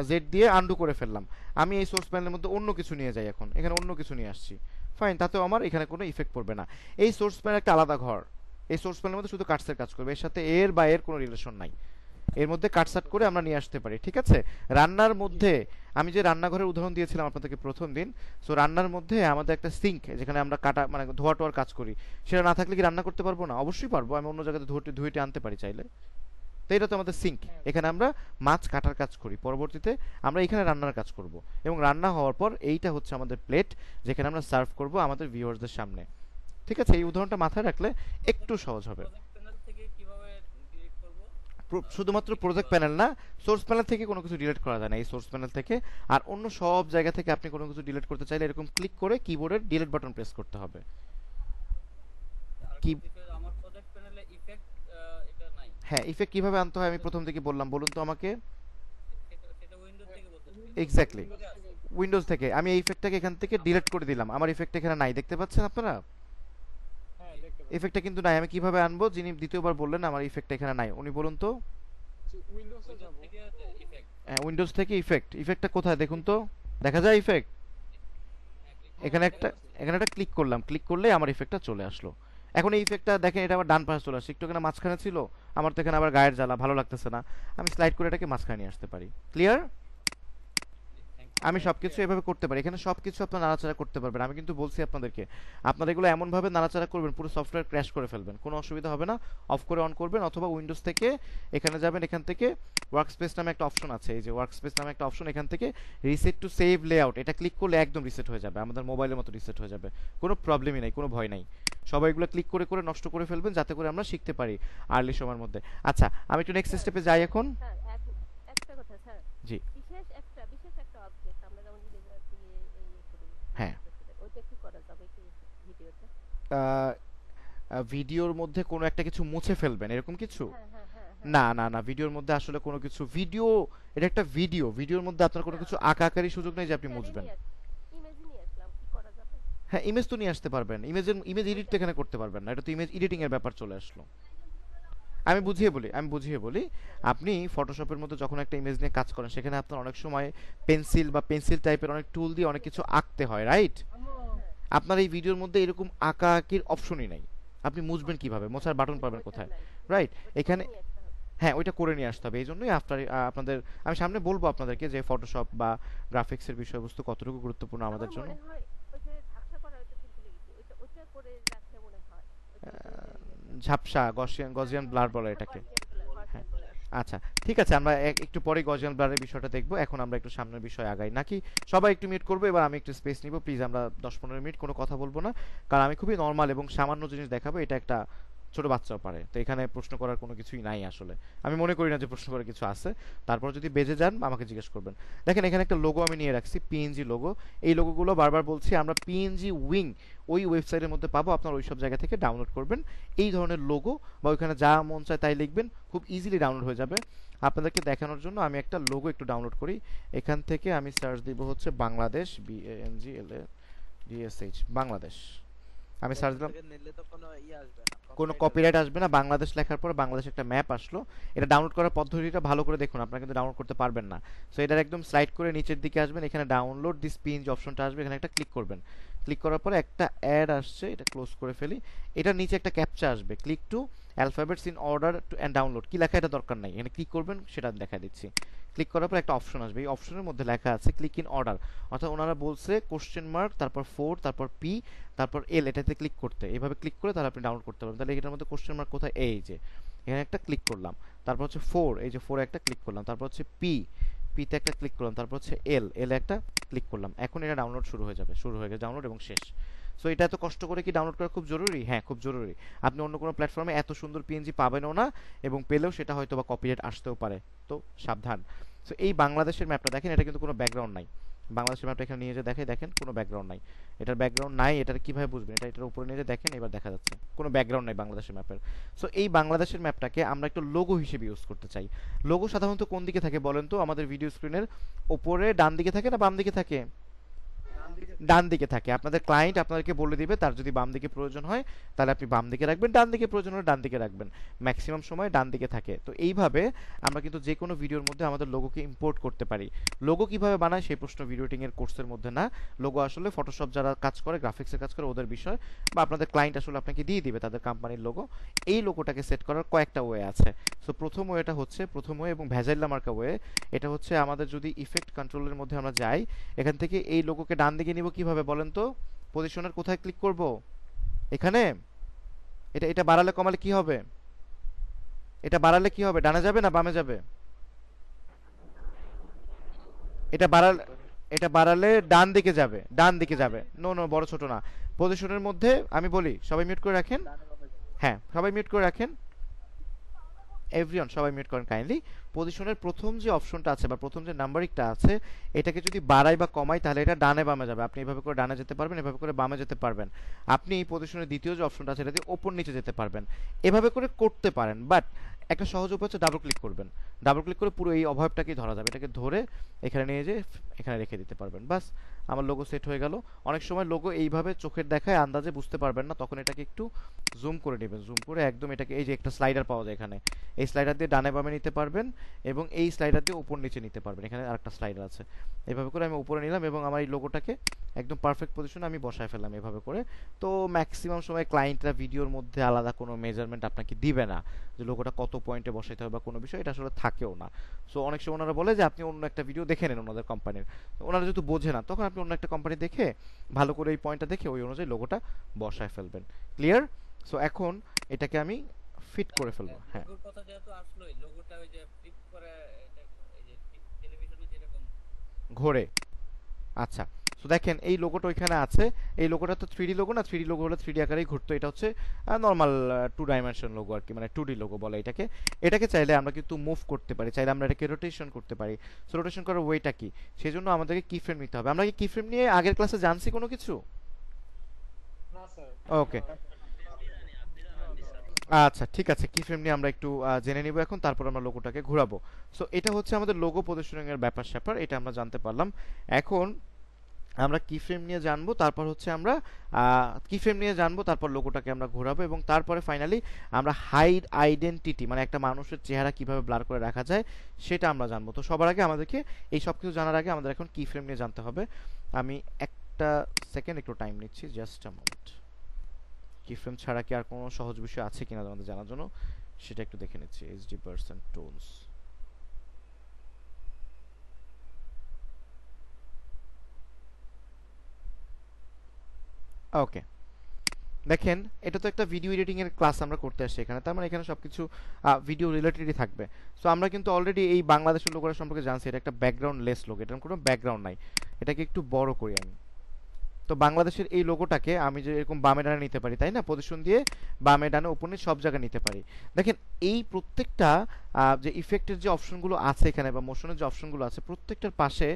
জেড দিয়ে আন্ডু করে ফেললাম, আমি এই সোর্স প্যানেলের মধ্যে অন্য কিছু নিয়ে যাই, এখন এখানে অন্য কিছু নিয়ে আসছি, ফাইন, তাতেও আমার এখানে কোনো ইফেক্ট পড়বে না। এই সোর্স প্যানেল একটা আলাদা ঘর, এই সোর্স প্যানেলের মধ্যে শুধু কাটসের কাজ করবে, এর সাথে এর বা এর কোনো রিলেশন নাই। এর মধ্যে কাটসাট করে আমরা নিয়ে আসতে পারি, ঠিক আছে? রান্নার মধ্যে আমি যে রান্নাঘরের উদাহরণ দিয়েছিলাম আপনাদেরকে প্রথম দিন, সো রান্নার মধ্যে আমাদের একটা সিঙ্ক, যেখানে আমরা কাটা মানে ধোয়া টোয়ার কাজ করি, সেটা না থাকলে কি রান্না করতে পারবো না? অবশ্যই পারবো, আমি অন্য জায়গাতে ধুইতে আনতে পারি চাইলে। তো এটা তো আমাদের সিঙ্ক, এখানে আমরা মাছ কাটার কাজ করি, পরবর্তীতে আমরা এখানে রান্নার কাজ করব, এবং রান্না হওয়ার পর এইটা হচ্ছে আমাদের প্লেট, যেখানে আমরা সার্ভ করব আমাদের ভিউয়ার্সদের সামনে। ঠিক আছে? এই উদাহরণটা মাথায় রাখলে একটু সহজ হবে।
প্রজেক্ট প্যানেল থেকে কিভাবে ডিলিট করব?
শুধুমাত্র প্রজেক্ট প্যানেল না, সোর্স প্যানেল থেকে কোনো কিছু ডিলিট করা যায় না, এই সোর্স প্যানেল থেকে। আর অন্য সব জায়গা থেকে আপনি কোনো কিছু ডিলিট করতে চাইলে এরকম ক্লিক করে কিবোর্ডের ডিলিট বাটন প্রেস করতে হবে।
আর
কি?
আমার প্রজেক্ট প্যানেলে ইফেক্ট এটা নাই।
হ্যাঁ, ইফেক্ট কিভাবে আনতে হয় আমি প্রথম থেকে বললাম, বলুন তো আমাকে।
সেটা উইন্ডোজ থেকে বলতেছি।
এক্স্যাক্টলি,
উইন্ডোজ থেকে।
উইন্ডোজ থেকে আমি এই ইফেক্টটাকে এখান থেকে ডিলিট করে দিলাম, আমার ইফেক্ট এখানে নাই, দেখতে পাচ্ছেন আপনারা?
হ্যাঁ দেখতে পাচ্ছি।
ইফেক্টটা কিন্তু নাই। আমি কিভাবে আনবো? যিনি দ্বিতীয়বার বললেন আমার ইফেক্টটা এখানে নাই, উনি বলুন তো।
উইন্ডোজে
উইন্ডোজ
যাব।
থেকে ইফেক্ট।
উইন্ডোজ থেকে ইফেক্ট, ইফেক্টটা কোথায় দেখুন তো, দেখা যায় ইফেক্ট? এখানে একটা, এখানে একটা ক্লিক করলাম, ক্লিক করলে আমার ইফেক্টটা চলে আসলো। এখন এই ইফেক্টটা দেখেন, এটা আবার ডান পাশে চলে আসছে, একটু এখানে মাঝখানে ছিল, আমার তো এখানে আবার গায়ের জ্বালা, ভালো লাগতেছে না, আমি স্লাইড করে এটাকে মাঝখানে নিয়ে আসতে পারি। ক্লিয়ার? আমি সবকিছু এভাবে করতে পারি, এখানে সবকিছু আপনার নাড়াচাড়া করতে পারবেন। আমি কিন্তু বলছি আপনাদেরকে, আপনারা এগুলো এমনভাবে নাড়াচাড়া করবেন পুরো সফটওয়্যার ক্র্যাশ করে ফেলবেন, কোনো অসুবিধা হবে না। অফ করে অন করবেন, অথবা উইন্ডোজ থেকে এখানে যাবেন, এখান থেকে ওয়ার্কস্পেস নামে একটা অপশন আছে, এই যে ওয়ার্কস্পেস নামে একটা অপশন, এখান থেকে রিসেট টু সেভ লেআউট, এটা ক্লিক করলে একদম রিসেট হয়ে যাবে, আমাদের মোবাইলের মতো রিসেট হয়ে যাবে, কোনো প্রবলেমই নাই, কোনো ভয় নাই। সবাই এগুলো ক্লিক করে করে নষ্ট করে ফেলবেন, যাতে করে আমরা শিখতে পারি আর্লি সময়ের মধ্যে। আচ্ছা, আমি একটু নেক্সট স্টেপে যাই এখন।
স্যার একটা কথা স্যার,
জি।
বিশেষ একটা অবজেক্ট আমরা যেমন লেজার দিয়ে এই করি,
হ্যাঁ।
ওইটা কি করা যাবে কি ভিডিওতে?
ভিডিওর মধ্যে কোনো একটা কিছু মুছে ফেলবেন এরকম কিছু?
হ্যাঁ হ্যাঁ হ্যাঁ
না না না, ভিডিওর মধ্যে আসলে কোনো কিছু, ভিডিও, এটা একটা ভিডিও, ভিডিওর মধ্যে আপনার কোনো কিছু আঁকাআঁকারি সুযোগ নেই যে আপনি মুছবেন।
ইমেজ নিয়ে আসলাম, কি করা যাবে?
হ্যাঁ, ইমেজ তো নিয়ে আসতে পারবেন, ইমেজ এডিট তো এখানে করতে পারবেন না, এটা তো ইমেজ এডিটিং এর ব্যাপার চলে আসলো। আমি বুঝিয়ে বলি, আপনি ফটোশপের মধ্যে যখন একটা ইমেজ নিয়ে কাজ করেন, সেখানে আপনার অনেক সময় পেন্সিল টাইপের অনেক টুল দিয়ে অনেক কিছু আঁকতে হয়, রাইট? আপনার এই ভিডিওর মধ্যে এরকম আঁকাআঁকির অপশনই নাই, আপনি মুছবেন কিভাবে? মোছার বাটন পাবেন কোথায়? রাইট, এখানে হ্যাঁ, ওইটা করে নিয়ে আসতে হবে। এই জন্যই আফটার আপনাদের আমি সামনে বলবো আপনাদেরকে যে ফটোশপ বা গ্রাফিক্সের বিষয়বস্তু কতটুকু গুরুত্বপূর্ণ আমাদের
আমার
জন্য।
মনে হয় ওই যে ঝাপসা করা ওইটা তো ভুলে গেছি, ওইটা ওইটা করে রাখলে মনে হয় ওইটা ওইটা ওইটা নিয়ে
ঝাপসা গজিয়ান ব্লার বলে এটাকে। হ্যাঁ,
গসিয়ান ব্লার।
আচ্ছা, ঠিক আছে, আমরা একটু পরে গজিয়ান ব্লারের বিষয়টা দেখবো। এখন আমরা একটু সামনের বিষয় আগাই নাকি? সবাই একটু মিউট করবো, এবার আমি একটু স্পেস নিব প্লিজ। আমরা 10-15 মিনিট কোনো কথা বলবো না, কারণ আমি খুবই নর্মাল এবং সামান্য জিনিস দেখাবো। এটা একটা ছোট বাচ্চাও পারে, তো এখানে প্রশ্ন করার কোনো কিছুই নাই আসলে। আমি মনে করি না যে প্রশ্ন করার কিছু আছে। তারপর যদি বেজে যান আমাকে জিজ্ঞেস করবেন। দেখেন এখানে একটা লোগো আমি নিয়ে রাখছি, পিএনজি লোগো। এই লোগোগুলো বারবার বলছি আমরা পিএনজি উইং ওই ওয়েবসাইটের মধ্যে পাবো, আপনার ওই সব জায়গা থেকে ডাউনলোড করবেন এই ধরনের লোগো, বা ওইখানে যা মন চায় তাই লিখবেন, খুব ইজিলি ডাউনলোড হয়ে যাবে। আপনাদেরকে দেখানোর জন্য আমি একটা লোগো একটু ডাউনলোড করি। এখান থেকে আমি সার্চ দিব হচ্ছে বাংলাদেশ, BANGLADSH বাংলাদেশ। আমি সার্চ দিলাম,
নিলে তো কোনো আসবে না,
কোনো কপিরাইট আসবে না। বাংলাদেশ লেখার পর বাংলাদেশ একটা ম্যাপ আসলো। এটা ডাউনলোড করার পদ্ধতিটা ভালো করে দেখুন, আপনারা কিন্তু ডাউনলোড করতে পারবেন না। সো এটার একদম স্লাইড করে নিচের দিকে আসবেন, এখানে ডাউনলোড দিস পিএনজি অপশনটা আসবে, এখানে একটা ক্লিক করবেন। ক্লিক করার পরে একটা অ্যাড আসছে, এটা ক্লোজ করে ফেলি। এটার নিচে একটা ক্যাপচা আসবে, click to alphabets in order to and download. কি লেখা এটা দরকার নাই, এখানে ক্লিক করবেন, সেটা দেখা দিচ্ছি। ক্লিক করার পর একটা অপশন আসবে, এই অপশনের মধ্যে লেখা আছে ক্লিক ইন অর্ডার, অর্থাৎ ওনারা বলছে কোশ্চেন মার্ক তারপর 4 তারপর পি তারপর এল, এটাতে ক্লিক করতে। এইভাবে ক্লিক করে তাহলে আপনি ডাউনলোড করতে পারবেন। তাহলে এটার মধ্যে কোশ্চেন মার্ক কোথায়, এই যে এখানে একটা ক্লিক করলাম, তারপর হচ্ছে 4, এই যে 4 একটা ক্লিক করলাম, তারপর হচ্ছে পিতে একটা ক্লিক করলাম, তারপর হচ্ছে এল একটা ক্লিক করলাম। এখন এটা ডাউনলোড শুরু হয়ে যাবে, শুরু হয়ে গেছে ডাউনলোড এবং শেষ। সো এটা এত কষ্ট করে কি ডাউনলোড করা খুব জরুরি? হ্যাঁ, খুব জরুরি। আপনি অন্য কোনো প্ল্যাটফর্মে এত সুন্দর পিএনজি পাবেনও না, এবং পেলেও সেটা হয়তো বা কপিরাইট আসতেও পারে, তো সাবধান। সো এই বাংলাদেশের ম্যাপটা দেখেন, এটা কিন্তু কোনো ব্যাকগ্রাউন্ড নাই। বাংলাদেশের ম্যাপটা এখানে নিয়ে যে দেখে, দেখেন কোনো ব্যাকগ্রাউন্ড নাই। এটার ব্যাকগ্রাউন্ড নাই, এটার কিভাবে বুঝবেন? এটার উপরে নিয়ে যে দেখেন, এবার দেখা যাচ্ছে কোনো ব্যাকগ্রাউন্ড নাই বাংলাদেশের ম্যাপের। সো এই বাংলাদেশের ম্যাপটাকে আমরা একটু লোগো হিসেবে ইউজ করতে চাই। লোগো সাধারণত কোন দিকে থাকে বলেন তো? আমাদের ভিডিও স্ক্রিনের ওপরে ডান দিকে থাকে না বাম দিকে থাকে? ডান দিকে থাকে। আপনাদের ক্লায়েন্ট আপনাদেরকে বলে দিবে তার যদি বাম দিকে প্রয়োজন হয় তাহলে আপনি বাম দিকে রাখবেন, ডান দিকে প্রয়োজন হলে ডান দিকে রাখবেন। ম্যাক্সিমাম সময় ডান দিকে থাকে। তো এইভাবে আমরা কিন্তু যে কোনো ভিডিওর মধ্যে আমাদের লোগোকে ইম্পোর্ট করতে পারি। লোগো কিভাবে বানায় সেই প্রশ্ন ভিডিও এডিটিং এর কোর্সের মধ্যে না। লোগো আসলে ফটোশপ যারা কাজ করে, গ্রাফিক্সের কাজ করে, ওদের বিষয়, বা আপনাদের ক্লায়েন্ট আসলে আপনাকে দিয়ে দিবে তাদের কোম্পানির লোগো। এই লোগোটাকে সেট করার কয়েকটা ওয়ে আছে। সো প্রথম ওয়েটা হচ্ছে, প্রথম ওয়ে এবং ভ্যাজাইলা মার্কা ওয়ে, এটা হচ্ছে আমাদের যদি ইফেক্ট কন্ট্রোলের মধ্যে আমরা যাই, এখান থেকে এই লোগোকে ডান দিকে নিব কিভাবে বলেন তো? পজিশনের কোথায় ক্লিক করব? এখানে। এটা বাড়ালে কমালে কি হবে? এটা বাড়ালে কি হবে? ডানে যাবে না বামে যাবে? এটা বাড়ালে ডান দিকে যাবে, ডান দিকে যাবে। নো নো, বড় ছোট না। পজিশনের মধ্যে আমি বলি, সবাই মিউট করে রাখেন। হ্যাঁ, সবাই মিউট করে রাখেন। এভরিওয়ান সবাই মিউট করেন কাইন্ডলি। পজিশনের প্রথম যে অপশনটা আছে বা প্রথম যে নাম্বারিংটা আছে, এটাকে যদি বাড়াই বা কমাই তাহলে এটা ডানে বামে যাবে। আপনি এভাবে করে ডানে যেতে পারবেন, এভাবে করে বামে যেতে পারবেন। আপনি এই পজিশনের দ্বিতীয় যে অপশনটা আছে এটা দিয়ে ওপর নিচে যেতে পারবেন। এভাবে করে করতে পারেন, বাট একটা সহজ উপায় হচ্ছে ডাবল ক্লিক করবেন। ডাবল ক্লিক করে পুরো এই অবয়বটাকেই ধরা যাবে, এটাকে ধরে এখানে নিয়ে যেয়ে এখানে রেখে দিতে পারবেন। বাস, আমার লোগো সেট হয়ে গেল। অনেক সময় লোগো এইভাবে চোখের দেখায় আন্দাজে বুঝতে পারবেন না, তখন এটাকে একটু জুম করে নেবেন। জুম করে একদম এটাকে, এই যে একটা স্লাইডার পাওয়া যায় এখানে, এই স্লাইডার দিয়ে ডানে বামে নিতে পারবেন এবং এই স্লাইডার দিয়ে উপর নিচে নিতে পারবেন। এখানে আরেকটা স্লাইডার আছে, এভাবে করে আমি উপরে নিলাম এবং আমার এই লোগোটাকে একদম পারফেক্ট পজিশনে আমি বসায় ফেললাম এভাবে করে। তো ম্যাক্সিমাম সময় ক্লায়েন্টরা ভিডিওর মধ্যে আলাদা কোনো মেজারমেন্ট আপনাকে দিবে না যে লোগোটা কত পয়েন্টে বসাইতে হবে বা কোনো বিষয়, এটা আসলে থাকেও না। সো অনেক সময় ওনারা বলে যে আপনি অন্য একটা ভিডিও দেখে নেন ওনাদের কোম্পানির, ওনারা যেহেতু বোঝে না তখন আপনি অন্য একটা কোম্পানি দেখে ভালো করে এই পয়েন্টটা দেখে ওই অনুযায়ী লোগোটা বসায় ফেলবেন। ক্লিয়ার? সো এখন এটাকে আমি ফিট করে ফেলবো। হ্যাঁ,
লোগোর কথা যেহেতু আসলোই, লোগোটা ওই যে ফ্লিপ করে এটা, এই যে টেলিভিশনে যেরকম
ঘোরে। আচ্ছা, সো দেখেন এই লোগোটা ওইখানে আছে। এই লোগোটা তো 3D লোগো না, 3D লোগো হলে 3D আকারেই ঘুরতো। এটা হচ্ছে নর্মাল 2 ডাইমেনশন লোগো আর কি, মানে 2D লোগো বলে এটাকে। এটাকে চাইলে আমরা কিন্তু মুভ করতে পারি, চাইলে আমরা এটাকে রোটেশন করতে পারি। সো রোটেশন করার ওয়েটা কি? সেজন্য আমাদেরকে কি ফ্রেম নিতে হবে। আমরা কি ফ্রেম নিয়ে আগের ক্লাসে জানছি কোনো কিছু?
না স্যার।
ওকে, আচ্ছা ঠিক আছে, কি ফ্রেম নিয়ে আমরা একটু জেনে নিব এখন, তারপর আমরা লোগোটাকে ঘোরাবো। সো এটা হচ্ছে আমাদের লোগো পজিশনিং এর ব্যাপার স্যাপার, এটা আমরা জানতে পারলাম। এখন আমরা কি ফ্রেম নিয়ে জানবো, তারপর হচ্ছে আমরা কি ফ্রেম নিয়ে জানবো, তারপর লোগোটাকে আমরা ঘোরাবো, এবং তারপরে ফাইনালি আমরা হাইড আইডেন্টিটি, মানে একটা মানুষের চেহারা কিভাবে ব্লার করে রাখা যায় সেটা আমরা জানবো। তো সবার আগে আমাদেরকে এই সব কিছু জানার আগে আমাদের এখন কি ফ্রেম নিয়ে জানতে হবে। আমি একটা সেকেন্ড একটু টাইম নিচ্ছি, জাস্ট আ মোমেন্ট। কি ফ্রেম ছাড়া কি আর কোনো সহজ বিষয় আছে কিনা আমাদের জানার জন্য? সেটা একটু দেখে নিচ্ছি। এইচডি পার্সেন্ট টোনস, ওকে। দেখেন এটা তো একটা ভিডিও এডিটিং এর ক্লাস আমরা করতে আসছি এখানে, তার মানে এখানে সবকিছু ভিডিও রিলেটেডই থাকবে। সো আমরা কিন্তু অলরেডি এই বাংলাদেশের লোগোটা সম্পর্কে জানছি, এটা একটা ব্যাকগ্রাউন্ড লেস লোগো, এটার কোনো ব্যাকগ্রাউন্ড নাই। এটাকে একটু বড় করি আমি। তো বাংলাদেশের এই লোগোটাকে আমি যে এরকম বামে ডানে নিতে পারি, তাই না, পজিশন দিয়ে বামে ডানে উপরে সব জায়গায় নিতে পারি। দেখেন এই প্রত্যেকটা যে ইফেক্টের যে অপশনগুলো আছে এখানে বা মোশনের যে অপশনগুলো আছে, প্রত্যেকটার পাশে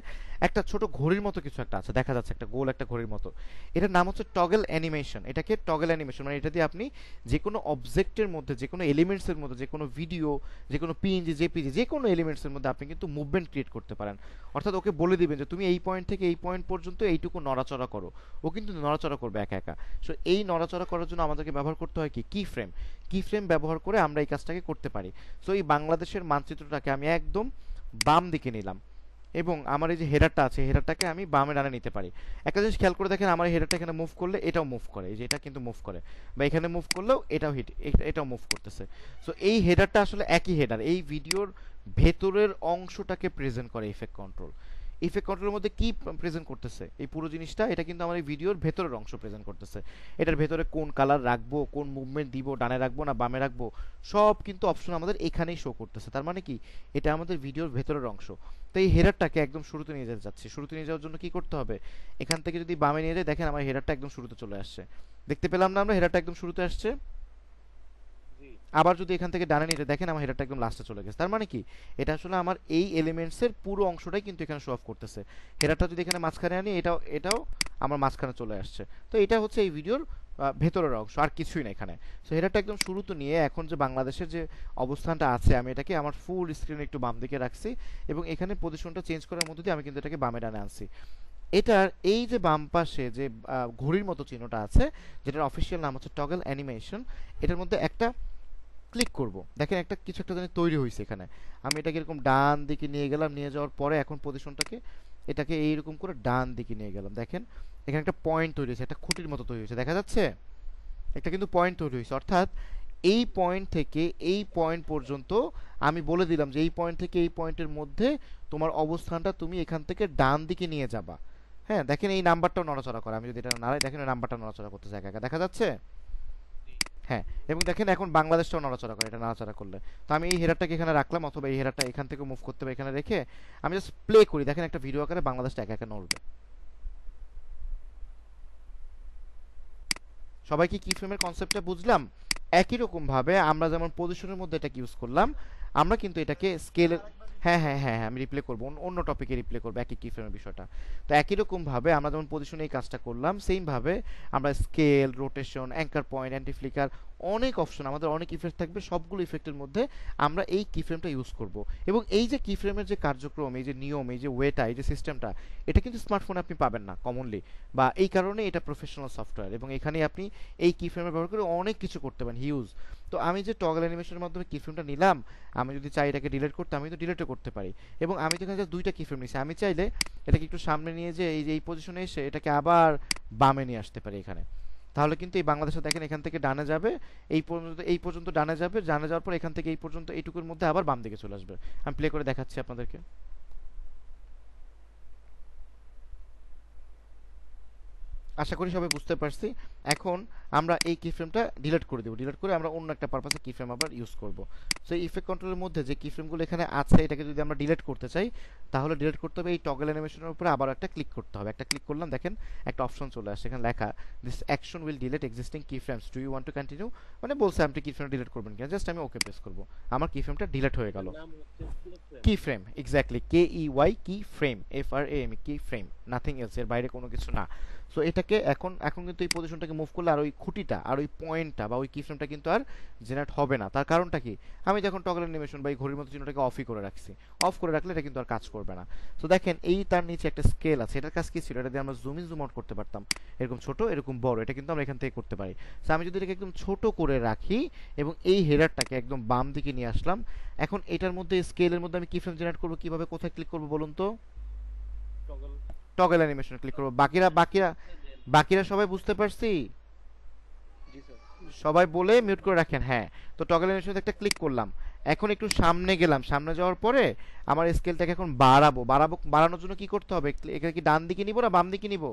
একটা ছোট ঘড়ির মতো কিছু একটা আছে, দেখা যাচ্ছে একটা গোল একটা ঘড়ির মতো। এটার নাম হচ্ছে টগল অ্যানিমেশন। এটাকে টগল অ্যানিমেশন মানে এটা দিয়ে আপনি যে কোনো অবজেক্টের মধ্যে, যে কোনো এলিমেন্টসের মধ্যে, যে কোনো ভিডিও, যে কোনো পিএনজি, জেপিজি, যে কোনো এলিমেন্টসের মধ্যে আপনি কিন্তু মুভমেন্ট ক্রিয়েট করতে পারেন। অর্থাৎ ওকে বলে দিবেন যে তুমি এই পয়েন্ট থেকে এই পয়েন্ট পর্যন্ত এইটুকু নড়াচড়া করো, ও কিন্তু নড়াচড়া করবে একা একা। সো এই নড়াচড়া করার জন্য আমাদেরকে ব্যবহার করতে হয় কি, কি ফ্রেম। কি ফ্রেম ব্যবহার করে আমরা এই কাজটাকে করতে পারি। সো এই বাংলাদেশের মানচিত্রটাকে আমি একদম বাম দিকে নিলাম এবং আমার এই যে হেডারটা আছে, হেডারটাকে আমি বামে ডানে নিতে পারি। একটা জিনিস খেয়াল করে দেখেন, আমার এই হেডারটা এখানে মুভ করলে এটাও মুভ করে, এই যে এটা কিন্তু মুভ করে, বা এখানে মুভ করলেও এটাও এটাও মুভ করতেছে। সো এই হেডারটা আসলে একই হেডার, এই ভিডিওর ভেতরের অংশটাকে প্রেজেন্ট করে ইফেক্ট কন্ট্রোল। ইফেক্ট কন্ট্রোলের মধ্যে কি প্রেজেন্ট করতেছে, এই পুরো জিনিসটা, এটা কিন্তু আমার এই ভিডিওর ভেতরের অংশ প্রেজেন্ট করতেছে। এটার ভেতরে কোন কালার রাখবো, কোন মুভমেন্ট দিব, ডানে রাখবো না বামে রাখবো, সব কিন্তু অপশন আমাদের এখানেই শো করতেছে। তার মানে কি, এটা আমাদের ভিডিওর ভেতরের অংশ। তো এই হেডারটাকে একদম শুরুতে নিয়ে যেতে যাচ্ছি। শুরুতে নিয়ে যাওয়ার জন্য কি করতে হবে, এখান থেকে যদি বামে নিয়ে যাই, দেখেন আমার হেডারটা একদম শুরুতে চলে আসছে। দেখতে পেলাম না আমরা, হেডারটা একদম শুরুতে আসছে। আবার যদি এখান থেকে ডানে নিতে দেখেন, আমার হেডারটা একদম লাস্টে চলে গেছে। তার মানে কি, এটা আসলে আমার এই এলিমেন্টসের পুরো অংশটাই কিন্তু এখানে শো অফ করতেছে। হেডারটা যদি এখানে মাঝখানে আনি, এটাও আমার মাঝখানে চলে আসছে। তো এটা হচ্ছে এই ভিডিওর ভেতরের অংশ, আর কিছুই না এখানে। সো হেডারটা একদম শুরুতে নিয়ে এখন যে বাংলাদেশের যে অবস্থানটা আছে, আমি এটাকে আমার ফুল স্ক্রিনে একটু বাম দিকে রাখছি এবং এখানে পজিশনটা চেঞ্জ করার মধ্যে দিয়ে আমি কিন্তু এটাকে বামে ডানে আনছি। এটার এই যে বাম পাশে যে ঘড়ির মতো চিহ্নটা আছে, যেটার অফিসিয়াল নাম হচ্ছে টগল অ্যানিমেশন, এটার মধ্যে একটা ক্লিক করব। দেখেন একটা কিছু একটা জানি তৈরি হয়েছে এখানে। আমি এটাকে এরকম ডান দিকে নিয়ে গেলাম, নিয়ে যাওয়ার পরে এখন পজিশনটাকে এটাকে এইরকম করে ডান দিকে নিয়ে গেলাম। দেখেন এখানে একটা পয়েন্ট তৈরি হয়েছে, একটা খুঁটির মতো তৈরি হয়েছে, দেখা যাচ্ছে একটা কিন্তু পয়েন্ট তৈরি হয়েছে। অর্থাৎ এই পয়েন্ট থেকে এই পয়েন্ট পর্যন্ত আমি বলে দিলাম যে এই পয়েন্ট থেকে এই পয়েন্টের মধ্যে তোমার অবস্থানটা তুমি এখান থেকে ডান দিকে নিয়ে যাবা। হ্যাঁ, দেখেন এই নাম্বারটাও নড়াচড়া করে, আমি যদি এটা নাড়াই দেখেন এই নাম্বারটা নড়াচড়া করতেছে একা একা, দেখা যাচ্ছে। হ্যাঁ, এবং দেখেন এখন বাংলাদেশটাও নড়াচড়া করে, এটা নড়াচড়া করলে। তো আমি এই হেডারটাকে এখানে রাখলাম, অথবা এই হেডারটা এখান থেকে মুভ করতে হবে, এখানে রেখে আমি জাস্ট প্লে করি, দেখেন একটা ভিডিও আকারে বাংলাদেশটা একা একা নড়বে। সবাই কি ফ্রেমের কনসেপ্টটা বুঝলাম? একই রকম ভাবে আমরা যেমন পজিশনের মধ্যে এটাকে ইউজ করলাম, আমরা কিন্তু এটাকে স্কেল, হ্যাঁ হ্যাঁ হ্যাঁ হ্যাঁ আমি রিপ্লে করবো, অন্য টপিকে রিপ্লে করবো একই কি ফ্রেমের বিষয়টা। তো একই রকম ভাবে আমরা যেমন পজিশনে এই কাজটা করলাম, সেম ভাবে আমরা scale, rotation, anchor point, anti flicker, অনেক অপশন, আমাদের অনেক ইফেক্ট থাকবে, সবগুলো ইফেক্টের মধ্যে আমরা এই কি ফ্রেমটা ইউজ করব। এবং এই যে কি ফ্রেমের যে কার্যক্রম, এই যে নিয়ম, এই যে ওয়েটা, এই যে সিস্টেমটা, এটা কিন্তু স্মার্টফোনে আপনি পাবেন না কমনলি, বা এই কারণে এটা প্রফেশনাল সফটওয়্যার, এবং এখানে আপনি এই কি ফ্রেমের ব্যবহার করে অনেক কিছু করতে পারেন, হিউজ। তো আমি যে টগল অ্যানিমেশনের মাধ্যমে কি ফ্রেমটা নিলাম, আমি যদি চাই এটাকে ডিলিট করতে, আমি তো ডিলিটও করতে পারি। এবং আমি তো এখানে জাস্ট দুইটা কি ফ্রেম নিয়েছি, আমি চাইলে এটাকে একটু সামনে নিয়ে যে এই পজিশনে এসে এটাকে আবার বামে নিয়ে আসতে পারি এখানে। তাহলে কিন্তু এই বাংলাদেশে দেখেন এখান থেকে ডানে যাবে, এই পর্যন্ত ডানে যাবে, ডানে যাওয়ার পর এখান থেকে এই পর্যন্ত এইটুকুর মধ্যে আবার বাম দিকে চলে আসবে। আমি প্লে করে দেখাচ্ছি আপনাদেরকে। আশা করি সবাই বুঝতে পারছি। এখন আমরা এই কি ফ্রেমটা ডিলিট করে দেব, ডিলিট করে আমরা অন্য একটা পারপাসে কি ফ্রেম আবার ইউজ করব। সো এই ইফেক্ট কন্ট্রোলের মধ্যে যে কি ফ্রেমগুলো এখানে আছে, এটাকে যদি আমরা ডিলিট করতে চাই, তাহলে ডিলিট করতে হবে এই টগল অ্যানিমেশনের উপরে আবার একটা ক্লিক করতে হবে। একটা ক্লিক করলাম, দেখেন একটা অপশন চলে আসছে, এখানে লেখা this action will delete existing key frames, do you want to continue, মানে বলছে আপনি কি ফ্রেম ডিলিট করবেন কিনা। জাস্ট আমি ওকে প্রেস করব, আমার কি ফ্রেমটা ডিলিট হয়ে গেল। কি ফ্রেম, এক্স্যাক্টলি, KEY কি ফ্রেম, FRAM কি ফ্রেম, নাথিং এলস, এর বাইরে কোনো কিছু না। সো এটাকে এখন কিন্তু এই পজিশনটাকে মুভ করলে আর ওই খুঁটিটা আর ওই পয়েন্টটা বা ওই কি ফ্রেমটা কিন্তু আর জেনারেট হবে না। তার কারণটা কি, আমি যখন টগল অ্যানিমেশন বা এই ঘড়ির মতো চিহ্নটাকে অফই করে রাখছি, অফ করে রাখলে এটা কিন্তু আর কাজ করবে না। তো দেখেন এই তার নিচে একটা স্কেল আছে, এটার কাজ কি ছিল, এটা দিয়ে আমরা জুম ইন জুম আউট করতে পারতাম, এরকম ছোট এরকম বড়, এটা কিন্তু আমরা এখান থেকে করতে পারি। সো আমি যদি এটাকে একদম ছোট করে রাখি এবং এই হেডারটাকে একদম বাম দিকে নিয়ে আসলাম, এখন এটার মধ্যে স্কেলের মধ্যে আমি কি ফ্রেম জেনারেট করবো, কিভাবে, কোথায় ক্লিক করবো বলুন তো? টগল অ্যানিমেশন ক্লিক করবো। বাকিরা সবাই বুঝতে পারছি? সবাই বলে মিউট করে রাখেন। হ্যাঁ, তো টগল অ্যানিমেশনে একটা ক্লিক করলাম, এখন একটু সামনে গেলাম, সামনে যাওয়ার পরে আমার স্কেলটাকে এখন বাড়ানোর জন্য কি করতে হবে, এখানে কি ডান দিকে নিব না বাম দিকে নিব?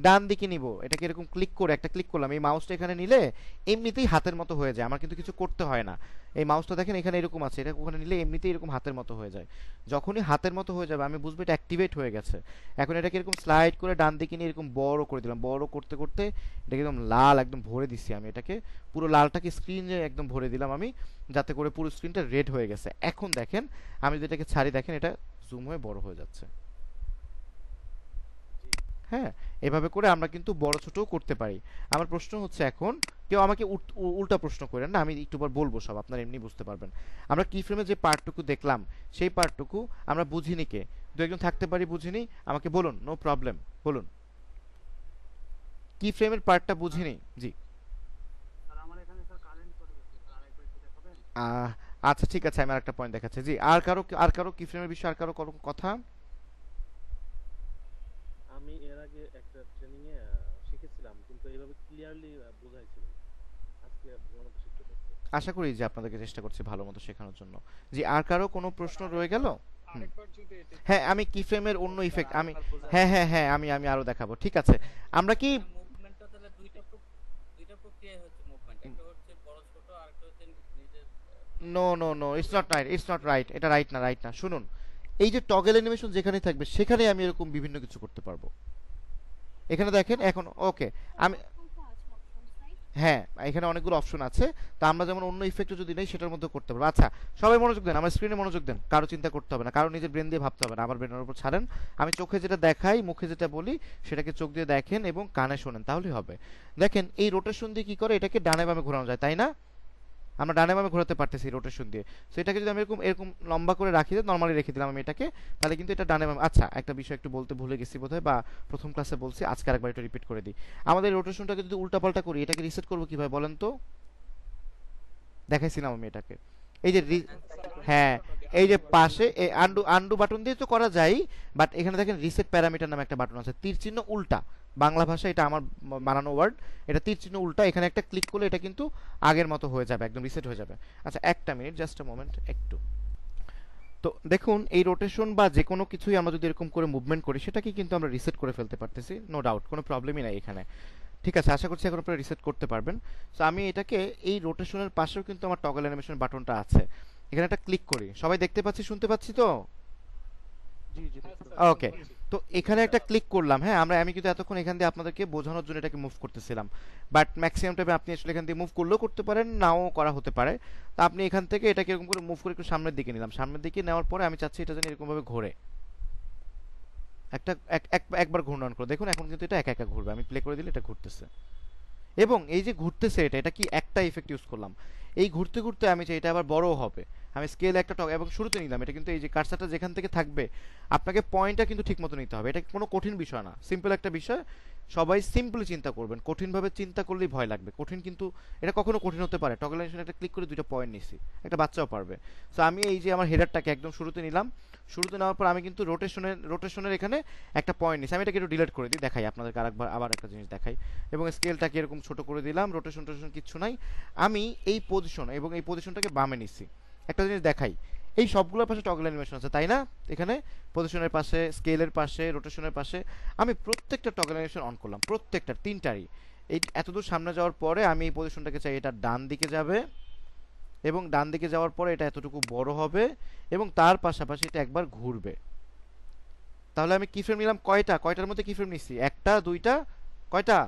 ডান দিকে নিব। এটাকে এরকম ক্লিক করে একটা ক্লিক করলাম, এই মাউসটা এখানে নিলে এমনিতেই হাতের মতো হয়ে যায়, আমার কিন্তু কিছু করতে হয় না। এই মাউসটা দেখেন এখানে এরকম আছে, এটা ওখানে নিলে এমনিতেই এরকম হাতের মতো হয়ে যায়। যখনই হাতের মতো হয়ে যাবে আমি বুঝবো এটা অ্যাক্টিভেট হয়ে গেছে। এখন এটাকে এরকম স্লাইড করে ডান দিকে নিয়ে এরকম বড় করে দিলাম, বড় করতে করতে এটাকে একদম লাল একদম ভরে দিচ্ছি আমি, এটাকে পুরো লালটাকে স্ক্রিনে একদম ভরে দিলাম আমি, যাতে করে পুরো স্ক্রিনটা রেড হয়ে গেছে। এখন দেখেন আমি যদি এটাকে ছাড়ি, দেখেন এটা জুম হয়ে বড় হয়ে যাচ্ছে। হ্যাঁ, এভাবে করে আমরা কিন্তু বড় ছোটও করতে পারি। আমার প্রশ্ন হচ্ছে এখন, কেউ আমাকে উল্টা প্রশ্ন করেন না, আমি একটু পর বলবো সব, আপনারা এমনি বুঝতে পারবেন। আমরা কি ফ্রেমে যে পার্টটুকু দেখলাম সেই পার্টটুকু আমরা বুঝিনি কে? দু একজন থাকতে পারি বুঝিনি, আমাকে বলুন, নো প্রবলেম, বলুন কি ফ্রেমের পার্টটা বুঝিনি। জি আচ্ছা ঠিক আছে, আমি আরেকটা পয়েন্ট দেখাচ্ছি। জি, আর কারো কি ফ্রেমের বিষয়ে আর কারো কোনো কথা?
আমি এর আগে একটা ট্রেনিং এ শিখেছিলাম, কিন্তু এইভাবে ক্লিয়ারলি বোঝাইছিল না। আজকে ভালো মতো শিখতে পারছি।
আশা করি যে আপনাদেরকে চেষ্টা করছি ভালো মতো শেখানোর জন্য। জি, আর কারো কোনো প্রশ্ন রয়ে গেল?
আরেকবার যদি এটা
হ্যাঁ, আমি কি ফ্রেমের অন্য ইফেক্ট আমি, হ্যাঁ আমি আরো দেখাবো। ঠিক আছে, আমরা কি
মুভমেন্টটা তাহলে দুইটা প্রক্রিয়ায় হচ্ছে মুভমেন্ট, একটা হচ্ছে বড় ছোট আর একটা হচ্ছে নিজের
নো ইটস নট রাইট, এটা রাইট না। শুনুন, এই যে টগল অ্যানিমেশন যেখানে থাকবে সেখানে আমি এরকম বিভিন্ন কিছু করতে পারবো। এখানে দেখেন এখন ওকে, আমি হ্যাঁ এখানে অনেকগুলো অপশন আছে, তো আমরা যেমন অন্য ইফেক্টও যদি নেই সেটার মধ্যে করতে পারবো। আচ্ছা সবাই মনোযোগ দেন, আমার স্ক্রিনে মনোযোগ দেন, কারো চিন্তা করতে হবে না, কারো নিজের ব্রেন দিয়ে ভাবতে হবে না, আমার ব্রেনের উপর ছাড়েন। আমি চোখে যেটা দেখাই, মুখে যেটা বলি সেটাকে চোখ দিয়ে দেখেন এবং কানে শোনেন, তাহলেই হবে। দেখেন এই রোটেশন দিয়ে কি করে, এটাকে ডানে বামে ঘোরানো যায়, তাই না? আমরা ডানে বামে ঘোরাতে পারতেছি রোটেশন দিয়ে। সো এটাকে যদি আমি এরকম এরকম লম্বা করে রাখি, নর্মালি রেখে দিলাম আমি এটাকে, তাহলে কিন্তু এটা ডানে বামে। আচ্ছা একটা বিষয় একটু বলতে ভুলে গেছি বোধহয়, বা প্রথম ক্লাসে বলছি, আজকে আরেকবার এটা রিপিট করে দিই। আমাদের রোটেশনটাকে যদি উল্টাপাল্টা করি, এটাকে রিসেট করবো কিভাবে বলেন তো? দেখাইছিলাম আমি এটাকে, এই যে হ্যাঁ এই যে পাশে আন্ডু বাটন দিয়ে তো করা যায়, বাট এখানে দেখেন রিসেট প্যারামিটার নামে একটা বাটন আছে, তীর চিহ্ন উল্টা, বাংলা ভাষা এটা আমার বানানো ওয়ার্ড, এটা তীর চিহ্ন উল্টা, এখানে একটা ক্লিক করলে এটা কিন্তু আগের মতো হয়ে যাবে, একদম রিসেট হয়ে যাবে। আচ্ছা একটা মিনিট, জাস্ট আ মোমেন্ট একটু। তো দেখুন এই রোটেশন বা যে কোনো কিছুই আমরা যদি এরকম করে মুভমেন্ট করি সেটাকে কিন্তু আমরা রিসেট করে ফেলতে পারতেছি, নো ডাউট, কোনো প্রবলেমই নাই এখানে। ঠিক আছে, আশা করছি এখন আপনারা রিসেট করতে পারবেন। সো আমি এটাকে এই রোটেশনের পাশেও কিন্তু আমার টগল অ্যানিমেশন বাটনটা আছে, এখানে একটা ক্লিক করি, সবাই দেখতে পাচ্ছি শুনতে পাচ্ছি তো? ওকে, তো এখানে একটা ক্লিক করলাম। হ্যাঁ আমি কিন্তু এতক্ষণ এখান দিয়ে আপনাদেরকে বোঝানোর জন্য এটাকে মুভ করতেছিলাম, বাট ম্যাক্সিমাম টাইমে আপনি আসলে এখান দিয়ে মুভ করলেও করতে পারেন, নাও করা হতে পারে। তো আপনি এখান থেকে এটাকে এরকম করে মুভ করে একটু সামনের দিকে নিলাম, সামনের দিকে নেওয়ার পরে আমি চাচ্ছি এটা যেন এরকম ভাবে ঘোরে, একবার ঘূর্ণন করে দেখুন, এখন কিন্তু এটা একা একা ঘুরবে, আমি প্লে করে দিলে এটা ঘুরতেছে। এবং এই যে ঘুরতেছে এটা কি একটা ইফেক্ট ইউজ করলাম, এই ঘুরতে ঘুরতে আমি চাই এটা আবার বড় হবে, আমি স্কেল একটা এবং শুরুতে নিলাম, এটা কিন্তু এই যে কার্সারটা যেখান থেকে থাকবে আপনাকে পয়েন্টটা কিন্তু ঠিক মতো নিতে হবে, এটা কোনো কঠিন বিষয় না, সিম্পল একটা বিষয়, সবাই সিম্পলি চিন্তা করবেন, কঠিনভাবে চিন্তা করলেই ভয় লাগবে, কঠিন কিন্তু এটা কখনো কঠিন হতে পারে। টগল অ্যানিমেশন একটা ক্লিক করে দুইটা পয়েন্ট নিছি, একটা বাচ্চাও পারবে। সো আমি এই যে আমার হেডারটাকে একদম শুরুতে নিলাম, শুরুতে নেওয়ার পর আমি কিন্তু রোটেশনের এখানে একটা পয়েন্ট নিছি, আমি এটাকে একটু ডিলিট করে দিই, দেখাই আপনাদেরকে আবার একটা জিনিস দেখাই, এবং স্কেলটাকে এরকম ছোট করে দিলাম, রোটেশন কিচ্ছু নাই, আমি এই পজিশন এবং এই পজিশনটাকে বামে নিছি। একটা জিনিস দেখাই, এই সবগুলোর পাশে টগল অ্যানিমেশন আছে তাই না, এখানে পজিশনের পাশে, স্কেলের পাশে, রোটেশনের পাশে, আমি প্রত্যেকটা টগল অ্যানিমেশন অন করলাম, প্রত্যেকটা তিনটারই। এই এতদূর সামনে যাওয়ার পরে আমি এই পজিশনটাকে চাই এটা ডান দিকে যাবে, এবং ডান দিকে যাওয়ার পরে এটা এতটুকু বড় হবে, এবং তার পাশাপাশি এটা একবার ঘুরবে। তাহলে আমি কি ফ্রেম নিলাম কয়টার মধ্যে কি ফ্রেম নিচ্ছি, একটা দুইটা কয়টা,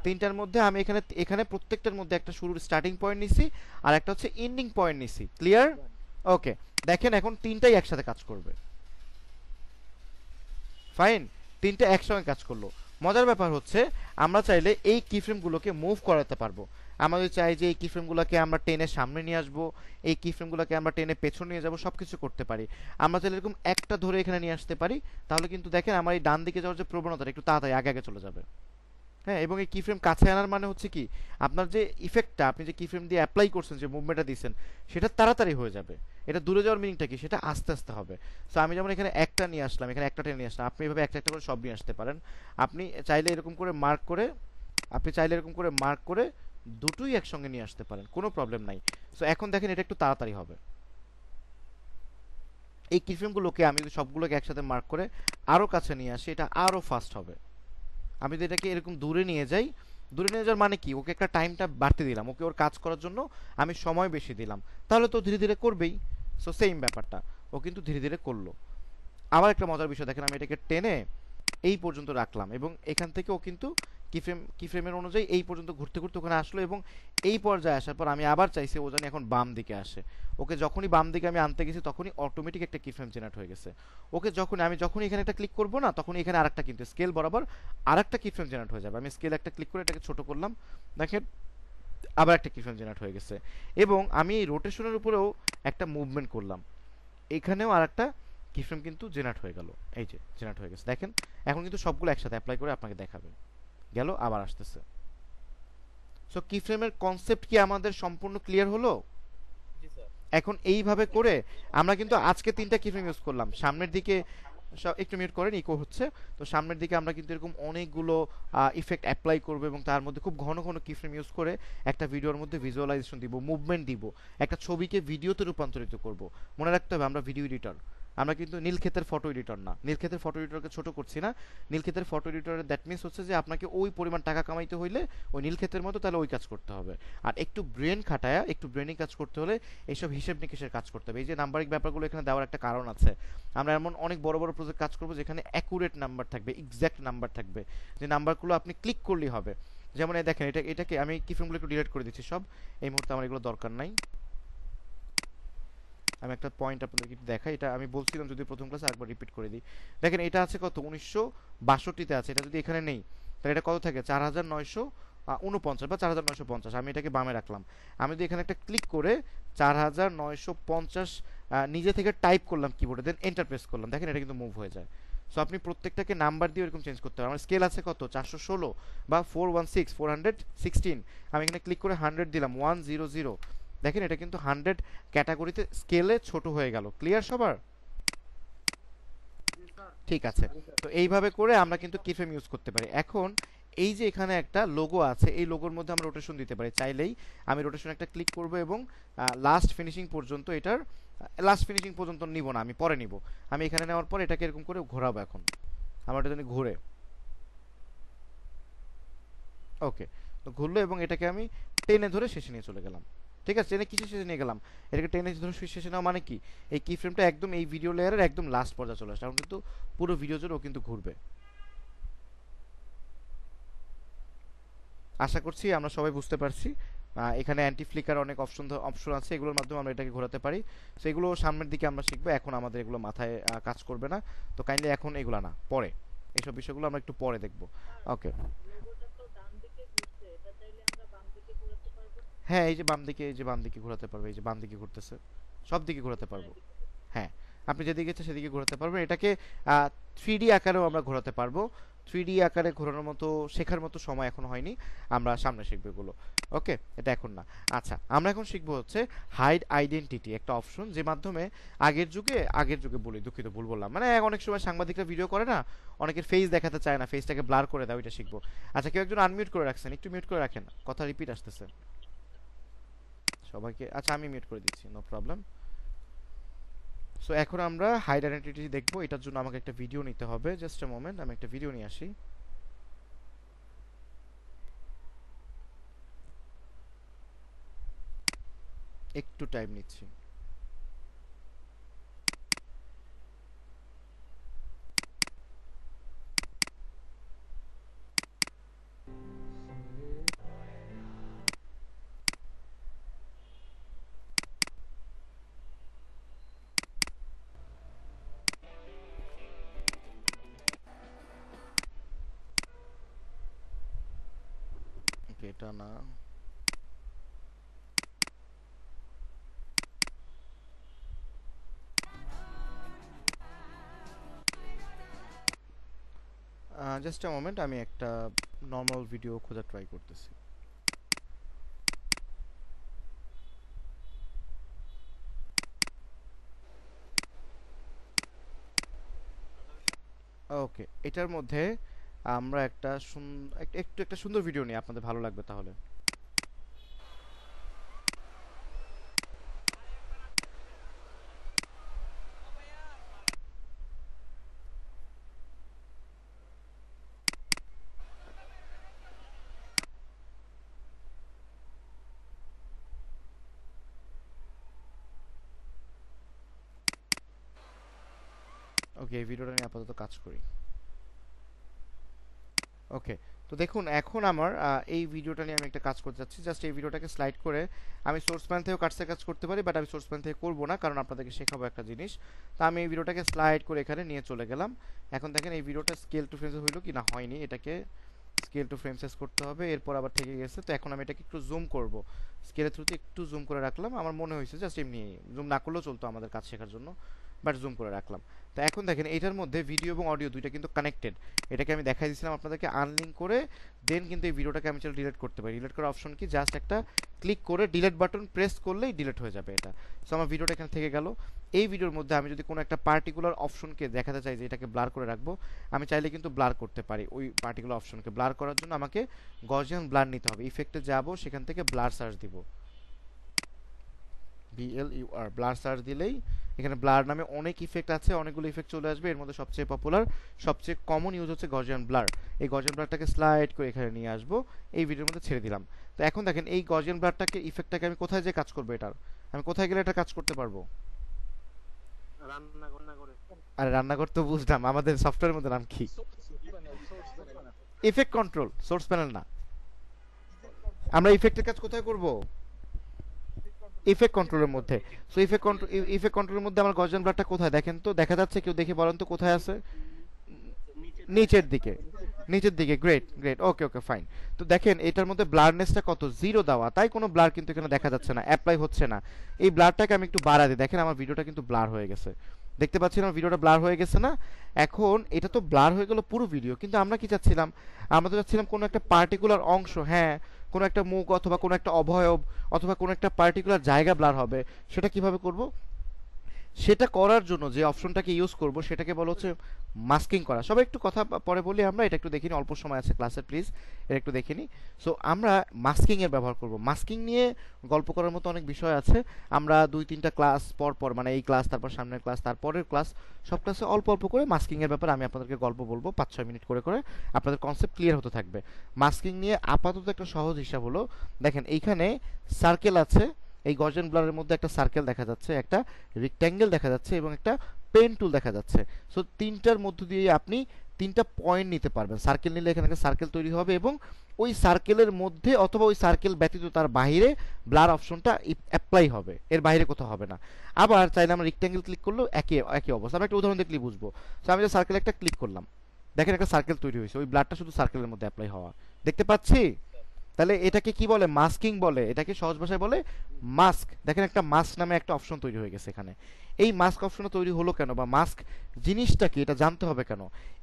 তিনটার মধ্যে আমি এখানে প্রত্যেকটার মধ্যে একটা শুরুর স্টার্টিং পয়েন্ট নিছি আর একটা হচ্ছে এন্ডিং পয়েন্ট নিছি, ক্লিয়ার? ওকে, দেখেন এখন তিনটাই একসাথে কাজ করবে, ফাইন, তিনটা একসঙ্গে কাজ করলো। মজার ব্যাপার হচ্ছে আমরা চাইলে এই কি ফ্রেমগুলোকে মুভ করাতে পারবো, আমাদের চাই যে এই কি ফ্রেমগুলোকে আমরা টেনে সামনে নিয়ে আসবো, এই কি ফ্রেমগুলোকে আমরা টেনে পেছনে নিয়ে যাবো, সবকিছু করতে পারি। আমরা চাইলে এরকম একটা ধরে এখানে নিয়ে আসতে পারি, তাহলে কিন্তু দেখেন আমার এই ডান দিকে যাওয়ার যে প্রবণতাটা একটু তাড়াতাড়ি আগে চলে যাবে। হ্যাঁ, এবং এই কি ফ্রেম কাছে আনার মানে হচ্ছে কি, আপনার যে ইফেক্টটা আপনি যে কি ফ্রেম দিয়ে অ্যাপ্লাই করছেন, যে মুভমেন্টটা দিচ্ছেন সেটা তাড়াতাড়ি হয়ে যাবে। এটা দূরে যাওয়ার মিনিংটা কি, সেটা আস্তে আস্তে হবে। সো আমি যেমন এখানে একটা নিয়ে আসলাম, এখানে একটা টেনে নিয়ে আসলাম, আপনি এভাবে একটা একটা করে সব নিয়ে আসতে পারেন। আপনি চাইলে এরকম করে মার্ক করে আপনি চাইলে এরকম করে মার্ক করে দুটোই একসঙ্গে নিয়ে আসতে পারেন, কোনো প্রবলেম নাই। সো এখন দেখেন এটা একটু তাড়াতাড়ি হবে। এই কিফ্রেমগুলোকে আমি যদি সবগুলোকে একসাথে মার্ক করে আরও কাছে নিয়ে আসি, এটা আরও ফাস্ট হবে। আমি যদি এটাকে এরকম দূরে নিয়ে যাই, দূরে নিয়ে যাওয়ার মানে কি, ওকে একটা টাইমটা বাড়তে দিলাম, ওকে ওর কাজ করার জন্য আমি সময় বেশি দিলাম, তাহলে তো ধীরে ধীরে করবেই। সো সেম ব্যাপারটা, ও কিন্তু ধীরে ধীরে করলো। আবার একটা মজার বিষয় দেখেন, আমি এটাকে টেনে এই পর্যন্ত রাখলাম এবং এখান থেকে ও কিন্তু কিফ্রেমের অনুযায়ী এই পর্যন্ত ঘুরতে ঘুরতে ওখানে আসলো, এবং এই পর্যায়ে আসার পর আমি আবার চাইছি ও জানি এখন বাম দিকে আসে। ওকে যখনই বাম দিকে আমি আনতে গেছি তখনই অটোমেটিক একটা কিফ্রেম জেনারেট হয়ে গেছে। ওকে যখনই এখানে একটা ক্লিক করবো না, তখনই এখানে আরেকটা কিন্তু স্কেল বরাবর আরেকটা কিফ্রেম জেনারেট হয়ে যাবে। আমি স্কেল একটা ক্লিক করে এটাকে ছোট করলাম, দেখেন আবার একটা কিফ্রেম জেনারেট হয়ে গেছে। এবং আমি এই রোটেশনের উপরেও একটা মুভমেন্ট করলাম, এখানেও আরেকটা কিফ্রেম কিন্তু জেনারেট হয়ে গেল। এই যে জেনারেট হয়ে গেছে, দেখেন এখন কিন্তু সবগুলো একসাথে অ্যাপ্লাই করে আপনাকে দেখাবে। গেল, আবার আসতেছে। সো কিফ্রেমের কনসেপ্ট কি আমাদের সম্পূর্ণ ক্লিয়ার হলো?
জি স্যার।
এখন এইভাবে করে আমরা কিন্তু আজকে 3টা কিফ্রেম ইউজ করলাম। সামনের দিকে একটু মিউট করেন, ইকো হচ্ছে। তো সামনের দিকে আমরা কিন্তু এরকম অনেকগুলো ইফেক্ট অ্যাপ্লাই করব এবং তার মধ্যে খুব ঘন ঘন কিফ্রেম ইউজ করে একটা ভিডিওর মধ্যে ভিজুয়ালাইজেশন দিব, মুভমেন্ট দিব, একটা ছবিকে ভিডিওতে রূপান্তরিত করব। মনে রাখতে হবে আমরা ভিডিও এডিটর, আমরা কিন্তু নীলক্ষেতের ফটো এডিটর না। নীলক্ষেতের ফটো এডিটরকে ছোট করছি না, নীলক্ষেতের ফটো এডিটরের দ্যাট মিনস হচ্ছে যে আপনাকে ওই পরিমাণ টাকা কামাইতে হইলে ওই নীলক্ষেতের মতো তাহলে ওই কাজ করতে হবে। আর একটু ব্রেন খাটায়া একটু ব্রেনিং কাজ করতে হলে এইসব হিসেব নিকেশের কাজ করতে হবে। এই যে নাম্বারিক ব্যাপারগুলো এখানে দেওয়ার একটা কারণ আছে। আমরা এমন অনেক বড় বড় প্রজেক্ট কাজ করবো যেখানে অ্যাকুরেট নাম্বার থাকবে, এক্স্যাক্ট নাম্বার থাকবে, যে নাম্বারগুলো আপনি ক্লিক করলেই হবে। যেমন এই দেখেন, এটাকে আমি কিফ্রেমগুলো একটু ডিলিট করে দিচ্ছি সব, এই মুহূর্তে আমার এগুলো দরকার নাই। আমি একটা পয়েন্ট আপনাদেরকে দেখাই, এটা আমি বলছিলাম যদি প্রথম ক্লাসে একবার রিপিট করে দিই। দেখেন এটা আছে কত, 1962-তে আছে। এটা যদি এখানে নেই তাহলে এটা কত থাকে, 4949 বা 4950। আমি এটাকে বামে রাখলাম। আমি যদি এখানে একটা ক্লিক করে 4950 নিজে থেকে টাইপ করলাম কিবোর্ডে, দেন এন্টার প্রেস করলাম, দেখেন এটা কিন্তু মুভ হয়ে যায়। সো আপনি প্রত্যেকটাকে নাম্বার দিয়ে এরকম চেঞ্জ করতে পারেন। আমার স্কেল আছে কত, 416 বা 416 আমি এখানে ক্লিক করে 100 দিলাম, 100, দেখেন এটা কিন্তু 100 ক্যাটাগরিতে স্কেলে ছোট হয়ে গেল। ক্লিয়ার সবার? ঠিক আছে। তো এইভাবে করে আমরা কিন্তু কিফ্রেম ইউজ করতে পারি। এখন এই যে এখানে একটা লোগো আছে, এই লোগোর মধ্যে আমরা রোটেশন দিতে পারি। চাইলেই আমি রোটেশন একটা ক্লিক করব এবং লাস্ট ফিনিশিং পর্যন্ত, এটার লাস্ট ফিনিশিং পর্যন্ত নিব না, আমি পরে নিব। আমি এখানে নেওয়ার পর এটাকে এরকম করে ঘোরাবো। এখন আমার এটা জানি ঘুরে, ওকে, তো ঘুরলো এবং এটাকে আমি টেনে ধরে শেষে নিয়ে চলে গেলাম। ঠিক আছে, টেনে কিসে শেষে নিয়ে গেলাম, এটাকে টেনে ধরে শেষে নেওয়া মানে কি, এই কি ফ্রেমটা একদম এই ভিডিও লেয়ারের একদম লাস্ট পর্যায়ে চলে আসে, এখন কিন্তু পুরো ভিডিও জুড়ে ও কিন্তু ঘুরবে। আশা করছি আমরা সবাই বুঝতে পারছি। এখানে অ্যান্টি ফ্লিকার অনেক অপশন আছে, এগুলোর মাধ্যমে আমরা এটাকে ঘোরাতে পারি। সো এগুলো সামনের দিকে আমরা শিখবো, এখন আমাদের এগুলো মাথায় কাজ করবে না। তো কাইন্ডলি এখন এগুলো না, পরে এইসব বিষয়গুলো আমরা একটু পরে দেখবো। ওকে,
লোগোটা তো ডান দিকে ঘুরছে, এটা চাইলে আমরা বাম দিকে ঘোরাতে পারবো।
হ্যাঁ এই যে বাম দিকে, এই যে বাম দিকে ঘোরাতে পারবে, এই যে বাম দিকে ঘুরতেছে, সব দিকে ঘোরাতে পারবো। হ্যাঁ, আপনি যেদিকে ইচ্ছা সেদিকে ঘোরাতে পারবেন। এটাকে 3D আকারেও আমরা ঘোরাতে পারবো। 3D আকারে ঘোরানোর মতো শেখার মতো সময় এখন হয়নি, আমরা সামনে শিখবো এগুলো। ওকে, এটা এখন না। আচ্ছা, আমরা এখন শিখবো হচ্ছে হাইড আইডেন্টিটি, একটা অপশন যে মাধ্যমে আগের যুগে বলি, দুঃখিত ভুল বললাম, মানে অনেক সময় সাংবাদিকরা ভিডিও করে না, অনেকের ফেস দেখাতে চায় না, ফেসটাকে ব্লার করে দাও, এটা শিখবো। আচ্ছা, কেউ একজন আনমিউট করে রাখছেন, একটু মিউট করে রাখেন, কথা রিপিট আসতেছে সবাইকে। আচ্ছা, আমি মিউট করে দিচ্ছি, নো প্রবলেম। সো এখন আমরা হাইড আইডেন্টিটি দেখবো। এটার জন্য আমাকে একটা ভিডিও নিতে হবে, জাস্ট আ মোমেন্ট, আমি একটা ভিডিও নিয়ে আসি। একটু টাইম নিচ্ছি। ওকে, এটা না, জাস্ট আ মোমেন্ট, আমি একটা নর্মাল ভিডিও খোঁজার ট্রাই করতেছি। ওকে, এটার মধ্যে আমরা একটা সুন্দর ভিডিও নিই, আপনাদের ভালো লাগবে তাহলে। ওকে, এই ভিডিওটা নিয়ে আপাতত কাজ করি। ওকে, তো দেখুন এখন আমার এই ভিডিওটা নিয়ে আমি একটা কাজ করতে যাচ্ছি। জাস্ট এই ভিডিওটাকে স্লাইড করে আমি সোর্স প্যান থেকেও কাজ করতে পারি, বাট আমি সোর্স প্যান থেকে করবো না, কারণ আপনাদেরকে শেখাবো একটা জিনিস। তো আমি এই ভিডিওটাকে স্লাইড করে এখানে নিয়ে চলে গেলাম। এখন দেখেন এই ভিডিওটা স্কেল টু ফ্রেমস হইলো কি না হয়নি, এটাকে স্কেল টু ফ্রেমসেস করতে হবে, এরপর আবার থেকে গেছে। তো এখন আমি এটাকে একটু জুম করব, স্কেলের থ্রুতে একটু জুম করে রাখলাম। আমার মনে হয়েছে জাস্ট এমনি, জুম না করলেও চলতো আমাদের কাজ শেখার জন্য, বাট জুম করে রাখলাম। তো এখন দেখেন এটার মধ্যে ভিডিও এবং অডিও দুইটা কিন্তু কানেক্টেড। এটাকে আমি দেখাই দিয়েছিলাম আপনাদেরকে আনলিঙ্ক করে, দেন কিন্তু এই ভিডিওটাকে আমি চাইলে ডিলিট করতে পারি। ডিলিট করার অপশন কি, জাস্ট একটা ক্লিক করে ডিলিট বাটন প্রেস করলেই ডিলিট হয়ে যাবে এটা। সো আমার ভিডিওটা এখানে থেকে গেল। এই ভিডিওর মধ্যে আমি যদি কোনো একটা পার্টিকুলার অপশনকে দেখাতে চাই যে এটাকে ব্লার করে রাখবো, আমি চাইলে কিন্তু ব্লার করতে পারি। ওই পার্টিকুলার অপশনকে ব্লার করার জন্য আমাকে গজিয়ান ব্লার নিতে হবে। ইফেক্টে যাব, সেখান থেকে ব্লার সার্চ দিব, BLUR ব্লার সার্চ দিলেই এখানে ব্লার নামে অনেক ইফেক্ট আছে, অনেকগুলো ইফেক্ট চলে আসবে। এর মধ্যে সবচেয়ে পপুলার, সবচেয়ে কমন ইউজ হচ্ছে গজিয়ান ব্লার। এই গজিয়ান ব্লারটাকে স্লাইড করে এখানে নিয়ে আসবো, এই ভিডিওর মধ্যে ছেড়ে দিলাম। তো এখন দেখেন এই গজিয়ান ব্লারটাকে, ইফেক্টটাকে আমি কোথায় যে কাজ করবো, এটার আমি কোথায় গেলে এটা কাজ করতে পারবো?
রান্না করে
আরে রান্নাঘর তো বুঝলাম, আমাদের সফটওয়্যারের মধ্যে নাম কি? ইফেক্ট কন্ট্রোল, সোর্স প্যানেল না। আমরা ইফেক্টের কাজ কোথায় করব? ইফেক্ট কন্ট্রোলের মধ্যে। সো ইফেক্ট কন্ট্রোলের মধ্যে আমার গর্জন ব্লারটা কোথায় দেখেন তো, দেখা যাচ্ছে? কেউ দেখে বলেন তো কোথায় আছে? নিচের দিকে, নিচের দিকে। গ্রেট গ্রেট, ওকে ওকে ফাইন। তো দেখেন এটার মধ্যে ব্লারনেসটা কত, 0 দেওয়া, তাই কোনো ব্লার কিন্তু এখানে দেখা যাচ্ছে না, অ্যাপ্লাই হচ্ছে না। এই ব্লারটাকে আমি একটু বাড়া দিই, দেখেন আমার ভিডিওটা কিন্তু ব্লার হয়ে গেছে। দেখতে পাচ্ছেন আমার ভিডিওটা ব্লার হয়ে গেছে না? এখন এটা তো ব্লার হয়ে গেল পুরো ভিডিও, কিন্তু আমরা কি চাচ্ছিলাম? আমরা তো চাচ্ছিলাম কোনো একটা পার্টিকুলার অংশ, হ্যাঁ কোনো একটা মুখ অথবা কোনো একটা অবয়ব অথবা কোনো একটা পার্টিকুলার জায়গা ব্লার হবে। সেটা কিভাবে করব? সেটা করার জন্য যে অপশনটাকে ইউজ করব সেটাকে বলা হচ্ছে মাস্কিং করা। সবাই একটু কথা পরে বলি, আমরা এটা একটু দেখিনি, অল্প সময় আছে ক্লাসে, প্লিজ এটা একটু দেখে নিই। সো আমরা মাস্কিং এর ব্যবহার করব। মাস্কিং নিয়ে গল্প করার মতো অনেক বিষয় আছে। আমরা 2-3টা ক্লাস পর পর, মানে এই ক্লাস, তারপর সামনের ক্লাস, তারপরের ক্লাস, সব ক্লাসে অল্প অল্প করে মাস্কিং এর ব্যাপারে আমি আপনাদেরকে গল্প বলবো 5-6 মিনিট করে করে, আপনাদের কনসেপ্ট ক্লিয়ার হতে থাকবে। মাস্কিং নিয়ে আপাতত একটা সহজ হিসাব হলো, দেখেন এইখানে সার্কেল আছে, এই গর্জন ব্লারের মধ্যে একটা সার্কেল দেখা যাচ্ছে, একটা রেক্ট্যাঙ্গেল দেখা যাচ্ছে এবং একটা পেন টুল দেখা যাচ্ছে। সো তিনটার মধ্য দিয়ে আপনি 3টা পয়েন্ট নিতে পারবেন। সার্কেল নিলে এখানে একটা সার্কেল তৈরি হবে এবং ওই সার্কেলের মধ্যে অথবা ওই সার্কেল ব্যতীত তার বাইরে ব্লার অপশনটা অ্যাপ্লাই হবে, এর বাইরে কোথাও হবে না। আবার চাইলে আমরা রেক্ট্যাঙ্গেল ক্লিক করলেও একই অবস্থা। আমরা একটা উদাহরণ দেখলেই বুঝবো। সো আমি যে সার্কেল একটা ক্লিক করলাম, দেখেন একটা সার্কেল তৈরি হয়েছে, ওই ব্লারটা শুধু সার্কেলের মধ্যে অ্যাপ্লাই হওয়া দেখতে পাচ্ছি। তাহলে এটাকে কি বলে? মাস্কিং বলে। এটাকে সহজ ভাষায় বলে মাস্ক। দেখেন একটা মাস্ক নামে একটা অপশন তৈরি হয়ে গেছে এখানে। এই মাস্ক অপশনটা তৈরি হলো কেন, বা মাস্ক জিনিসটা কি এটা জানতে হবে কেন?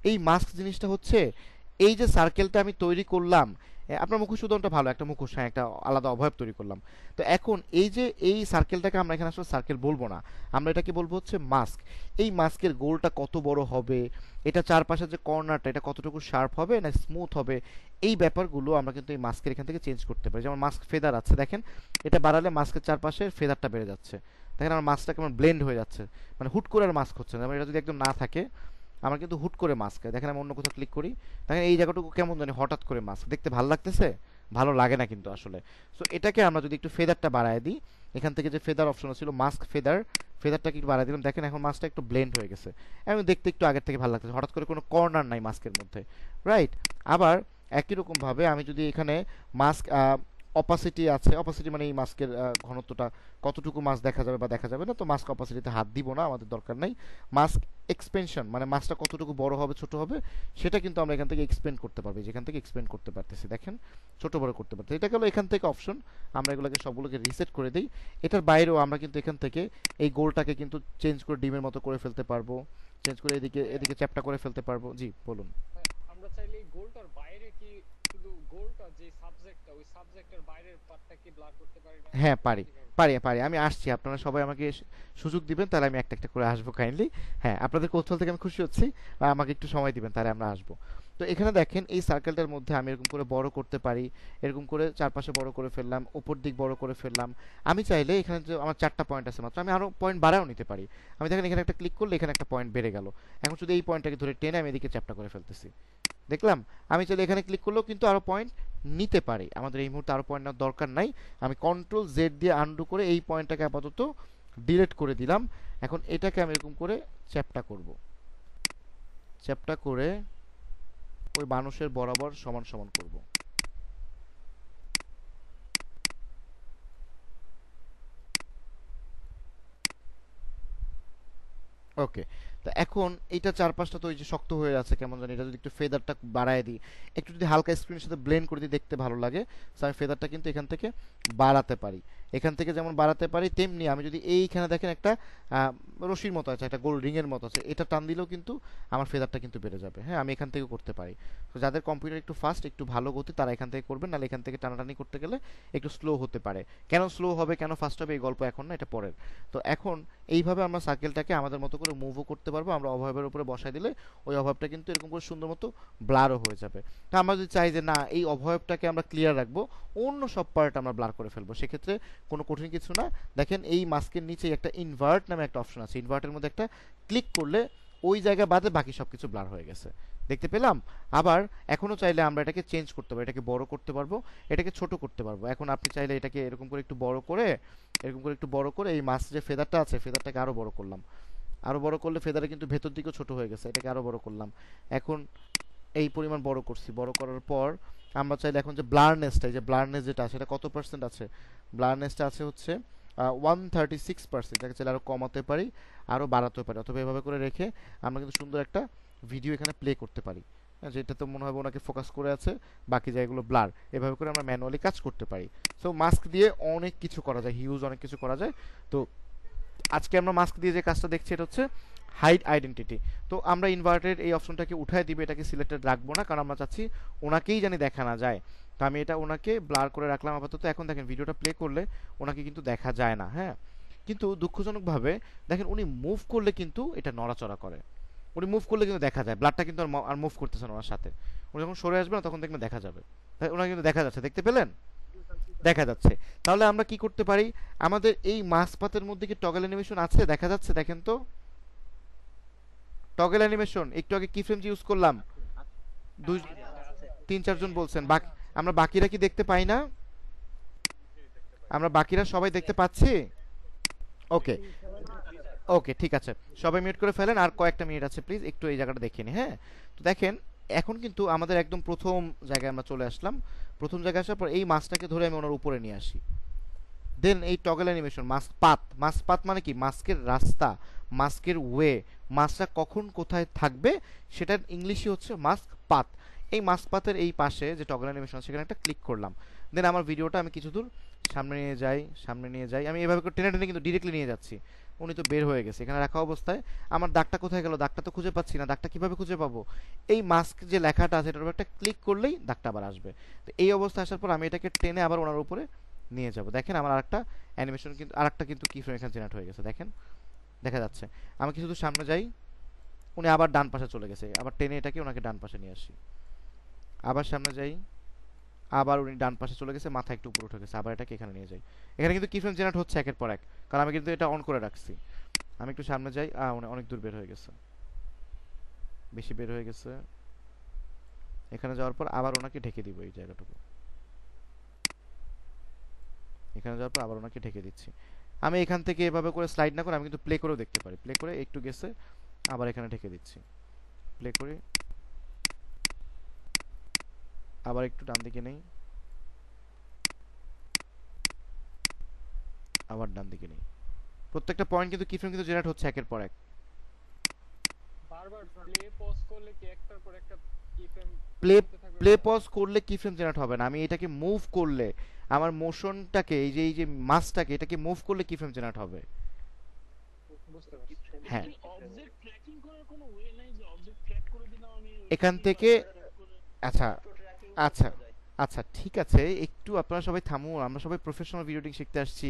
এই মাস্ক জিনিসটা হচ্ছে, এই যে সার্কেলটা আমি তৈরি করলাম, আপনার মুখোশ উদাহরণটা ভালো, একটা মুখোশ, হ্যাঁ একটা আলাদা অবয়ব তৈরি করলাম। তো এখন এই যে এই সার্কেলটাকে আমরা এখানে আসলে সার্কেল বলবো না, আমরা এটাকে বলবো হচ্ছে মাস্ক। এই মাস্কের গোলটা কত বড় হবে, এটা চারপাশের যে কর্নারটা এটা কতটুকু শার্প হবে না স্মুথ হবে, এই ব্যাপারগুলো আমরা কিন্তু এই মাস্কের এখান থেকে চেঞ্জ করতে পারি। যেমন মাস্ক ফেদার আছে, দেখেন এটা বাড়ালে মাস্কের চারপাশে ফেদারটা বেড়ে যাচ্ছে। দেখেন আমার মাস্কটা কেমন ব্লেন্ড হয়ে যাচ্ছে, মানে হুট করে আর মাস্ক হচ্ছে না। এটা যদি একদম না থাকে, আমার কিন্তু হুট করে মাস্ক, দেখেন আমি অন্য কোথাও ক্লিক করি, দেখেন এই জায়গাটুকু কেমন জানি হঠাৎ করে মাস্ক, দেখতে ভালো লাগতেছে, ভালো লাগে না কিন্তু আসলে। সো এটাকে আমরা যদি একটু ফেদারটা বাড়ায় দিই, এখান থেকে যে ফেদার অপশন ছিল মাস্ক ফেদার, ফেদারটাকে একটু বাড়ায় দিলাম, দেখেন এখন মাস্কটা একটু ব্লেন্ড হয়ে গেছে এবং দেখতে একটু আগের থেকে ভালো লাগতেছে, হঠাৎ করে কোনো কর্নার নাই মাস্কের মধ্যে, রাইট? আবার একই রকম ভাবে আমি যদি এখানে মাস্ক অপাসিটি আছে, অপাসিটি মানে এই মাস্কের ঘনত্বটা কতটুকু মাস্ক দেখা যাবে বা দেখা যাবে না, তো মাস্ক অপাসিটিতে হাত দিব না, আমাদের দরকার নাই। মাস্ক এক্সপেনশন মানে মাস্কটা কতটুকু বড় হবে ছোট হবে সেটা কিন্তু আমরা এখান থেকে এক্সপেন্ড করতে পারবো, যেখান থেকে এক্সপেন্ড করতে পারতেছি, দেখেন ছোট বড় করতে পারতেছি। এটা গেল এখান থেকে অপশন, আমরা এগুলোকে সবগুলোকে রিসেট করে দিই। এটার বাইরেও আমরা কিন্তু এখান থেকে এই গোলটাকে কিন্তু চেঞ্জ করে ডিমের মতো করে ফেলতে পারবো, চেঞ্জ করে এদিকে এদিকে চ্যাপটা করে ফেলতে পারবো। জি বলুন।
আমরা চাইলে এই গোলটার বাইরে কি শুধু গোলটা যে সাবজেক্টটা, ওই সাবজেক্টের বাইরের পার্টটা কি ব্লার করতে পারি না?
হ্যাঁ পারি পারি পারি, আমি আসছি, আপনারা সবাই আমাকে সুযোগ দিবেন, তাহলে আমি একটা একটা করে আসবো কাইন্ডলি। হ্যাঁ আপনাদের কৌশল থেকে আমি খুশি হচ্ছি, আমাকে একটু সময় দিবেন, তাহলে আমরা আসবো। তো এখানে দেখেন এই সার্কেলটার মধ্যে আমি এরকম করে বড় করতে পারি, এরকম করে চারপাশে বড় করে ফেললাম, উপর দিক বড় করে ফেললাম। আমি চাইলে এখানে যে আমার 4টা পয়েন্ট আছে মাত্র, আমি আরো পয়েন্ট বাড়াও নিতে পারি। আমি দেখেন এখানে একটা ক্লিক করলে এখানে একটা পয়েন্ট বেড়ে গেল। এখন শুধু এই পয়েন্টটাকে ধরে টেনে আমি এদিকে চ্যাপ্টা করে ফেলতেছি, দেখলাম। আমি চাইলে এখানে ক্লিক করলেও কিন্তু আরো পয়েন্ট নিতে পারি, আমাদের এই মুহূর্তে আরো পয়েন্ট নেওয়ার দরকার নাই। আমি কন্ট্রোল জেড দিয়ে আনডু করে এই পয়েন্টটাকে আপাতত ডিলিট করে দিলাম। এখন এটাকে আমি এরকম করে চ্যাপ্টা করব, চ্যাপ্টা করে ওই মানুষের বরাবর সমান সমান করব। ওকে, তো এখন এইটা চারপাশটা তো ওই যে শক্ত হয়ে আছে কেমন জানি, এটা যদি একটু ফেদারটা বাড়ায় দিই, একটু যদি হালকা স্ক্রিনের সাথে ব্লেন্ড করে দিই, দেখতে ভালো লাগে। সো আমি ফেদারটা কিন্তু এখান থেকে বাড়াতে পারি, এখান থেকে যেমন বাড়াতে পারি তেমনি আমি যদি এইখানে দেখেন একটা রশির মতো আছে, একটা গোল রিংয়ের মতো আছে, এটা টান দিলেও কিন্তু আমার ফেদারটা কিন্তু বেড়ে যাবে। হ্যাঁ, আমি এখান থেকে করতে পারি। তো যাদের কম্পিউটার একটু ফাস্ট, একটু ভালো গতি, তারা এখান থেকে করবেন, নাহলে এখান থেকে টানাটানি করতে গেলে একটু স্লো হতে পারে। কেন স্লো হবে, কেন ফাস্ট হবে, এই গল্প এখন না, এটা পরের। তো এখন এইভাবে আমরা সার্কেলটাকে আমাদের মতো করে মুভও করতে পারবো। আমরা অবয়বের উপরে বসাই দিলে ওই অবয়বটা কিন্তু এরকম করে সুন্দর মতো ব্লারও হয়ে যাবে। তো আমরা যদি চাই যে না এই অবয়বটাকে আমরা ক্লিয়ার রাখবো, অন্য সব পার্ট আমরা ব্লার করে ফেলবো, সেক্ষেত্রে কোনো কঠিন কিছু না। দেখেন এই মাস্কের নিচে একটা ইনভার্ট নামে একটা অপশন আছে, ইনভার্টের মধ্যে একটা ক্লিক করলে ওই জায়গা বাদে বাকি সব কিছু ব্লার হয়ে গেছে, দেখতে পেলাম। আবার এখনো চাইলে আমরা এটাকে চেঞ্জ করতে পারবো, এটাকে বড় করতে পারবো, এটাকে ছোট করতে পারবো। এখন আপনি চাইলে এটাকে এরকম করে একটু বড় করে, এরকম করে একটু বড় করে এই মাস্ক যে ফেদারটা আছে, ফেদারটাকে আরো বড় করলাম। আরো বড় করলে ফেদারে কিন্তু ভেতর দিকেও ছোট হয়ে গেছে, এটাকে আরো বড় করলাম। এখন এই পরিমাণ বড় করছি, বড় করার পর আমরা চাইলে এখন যে ব্লারনেসটা, এই যে ব্লারনেস যেটা আছে এটা কত পার্সেন্ট আছে, ব্লারনেসটা আছে হচ্ছে 136%। এটাকে চাইলে আরো কমাতে পারি, আরো বাড়াতে পারি, অথবা এভাবে করে রেখে আমরা কিন্তু সুন্দর একটা ভিডিও এখানে প্লে করতে পারি। যেটা তো মনে হয় ওনাকে ফোকাস করে আছে, বাকি জায়গাগুলো ব্লার, এভাবে করে আমরা ম্যানুয়ালি কাজ করতে পারি। সো মাস্ক দিয়ে অনেক কিছু করা যায়, হিউজ অনেক কিছু করা যায়। তো আজকে আমরা মাস্ক দিয়ে যে কাজটা দেখছি এটা হচ্ছে হাইড আইডেন্টিটি। তো আমরা ইনভার্টেড এই অপশনটাকে উঠায় দিবে, এটাকে সিলেক্টেড রাখবো না, কারণ আমরা চাচ্ছি ওনাকেই জানি দেখা না যায়। তো আমি এটা ওনাকে ব্লার করে রাখলাম আপাতত। এখন দেখেন ভিডিওটা প্লে করলে ওনাকে কিন্তু দেখা যায় না। হ্যাঁ, কিন্তু দুঃখজনকভাবে দেখেন উনি মুভ করলে কিন্তু এটা নড়াচড়া করে, উনি মুভ করলে কিন্তু দেখা যায়, ব্লাডটা কিন্তু আর মুভ করতেছে না ওনার সাথে। উনি যখন সরে আসবে না তখন দেখবেন দেখা যাবে, তাই ওনাকে কিন্তু দেখা যাচ্ছে, দেখতে পেলেন, দেখা যাচ্ছে। তাহলে আমরা কি করতে পারি, আমাদের এই মাস পাতের মধ্যে কি টগল অ্যানিমেশন আছে, দেখা যাচ্ছে, দেখেন তো টগল অ্যানিমেশন। একটু আগে কি ফ্রেম ইউজ করলাম, দুই 3-4 জন বলছেন, বাকি আমরা বাকিরা কি দেখতে পাই না, আমরা বাকিরা সবাই দেখতে পাচ্ছি। ওকে ওকে, ঠিক আছে, সবাই মিউট করে ফেলেন, আর কয়েকটা মিনিট আছে প্লিজ, একটু এই জায়গাটা দেখে নি। হ্যাঁ, তো দেখেন এখন কিন্তু আমাদের একদম প্রথম জায়গায় আমরা চলে আসলাম। প্রথম জায়গায় আসার পর এই মাছটাকে ধরে আমি ওনার উপরে নিয়ে আসি। দেন এই টগল অ্যানিমেশন, মাস্ক পাত, মাস্ক পাত মানে কি, মাস্কের রাস্তা, মাস্কের ওয়ে, মাছটা কখন কোথায় থাকবে সেটার ইংলিশই হচ্ছে মাস্ক পাত। এই মাস্ক পাতের এই পাশে যে টগল অ্যানিমেশন সেখানে একটা ক্লিক করলাম। দেন আমার ভিডিওটা আমি কিছু দূর সামনে নিয়ে যাই, সামনে নিয়ে যাই, আমি এভাবে করে টেনে টেনে কিন্তু ডিরেক্টলি নিয়ে যাচ্ছি। উনি তো বের হয়ে গেছে, এখানে রাখা অবস্থায় আমার দাগটা কোথায় গেল, দাগটা তো খুঁজে পাচ্ছি না, দাগটা কিভাবে খুঁজে পাবো, এই মাস্ক যে লেখাটা আছে এটার উপর একটা ক্লিক করলেই দাগটা আবার আসবে। তো এই অবস্থা আসার পর আমি এটাকে টেনে আবার ওনার উপরে নিয়ে যাব। দেখেন আমার আরেকটা অ্যানিমেশন কিন্তু, আরেকটা কিন্তু কি ফ্রেম এখানে জেনারেট হয়ে গেছে, দেখেন দেখা যাচ্ছে। আমি কিছু দূর সামনে যাই, উনি আবার ডান পাশে চলে গেছে, আবার টেনে এটাকে ওনাকে ডান পাশে নিয়ে আসি, আবার সামনে যাই, আবার উনি ডান পাশে চলে গেছে, মাথা একটু উপরে উঠে গেছে, আবার এটাকে এখানে নিয়ে যাই। এখানে কিন্তু কি ফ্রেম জেনারেট হচ্ছে একের পর এক, কারণ আমি কিন্তু এটা অন করে রাখছি। আমি একটু সামনে যাই, উনি অনেক দূর বের হয়ে গেছে, বেশি বের হয়ে গেছে। এখানে যাওয়ার পর আবার ওনাকে ঢেকে দিব এই জায়গাটুকু, এখানে যাওয়ার পর আবার ওনাকে ঢেকে দিচ্ছি। আমি এখান থেকে এভাবে করে স্লাইড না করে আমি কিন্তু প্লে করেও দেখতে পারি, প্লে করে একটু গেছে আবার এখানে ঢেকে দিচ্ছি, প্লে করি আবার একটু ডান দিকে নেই, আবার ডান দিকে নেই। প্রত্যেকটা পয়েন্ট কিন্তু কি ফ্রেম কিন্তু জেনারেট হচ্ছে একের পর এক।
বারবার প্লে পজ করলে কি একটার পর একটা কি ফ্রেম
প্লে প্লে পজ করলে কি ফ্রেম জেনারেট হবে না, আমি এটাকে মুভ করলে আমার মোশনটাকে এই যে মাসটাকে এটাকে মুভ করলে কি ফ্রেম জেনারেট হবে।
বুঝতে পারছি।
হ্যাঁ,
অবজেক্ট ট্র্যাকিং করার কোনো ওয়ে নাই যে অবজেক্ট ট্র্যাক করে দিলাম আমি
এখান থেকে, আচ্ছা আচ্ছা আচ্ছা ঠিক আছে, একটু আপনারা সবাই থামুন, আমরা সবাই প্রফেশনাল ভিডিও এডিটিং শিখতে আসছি।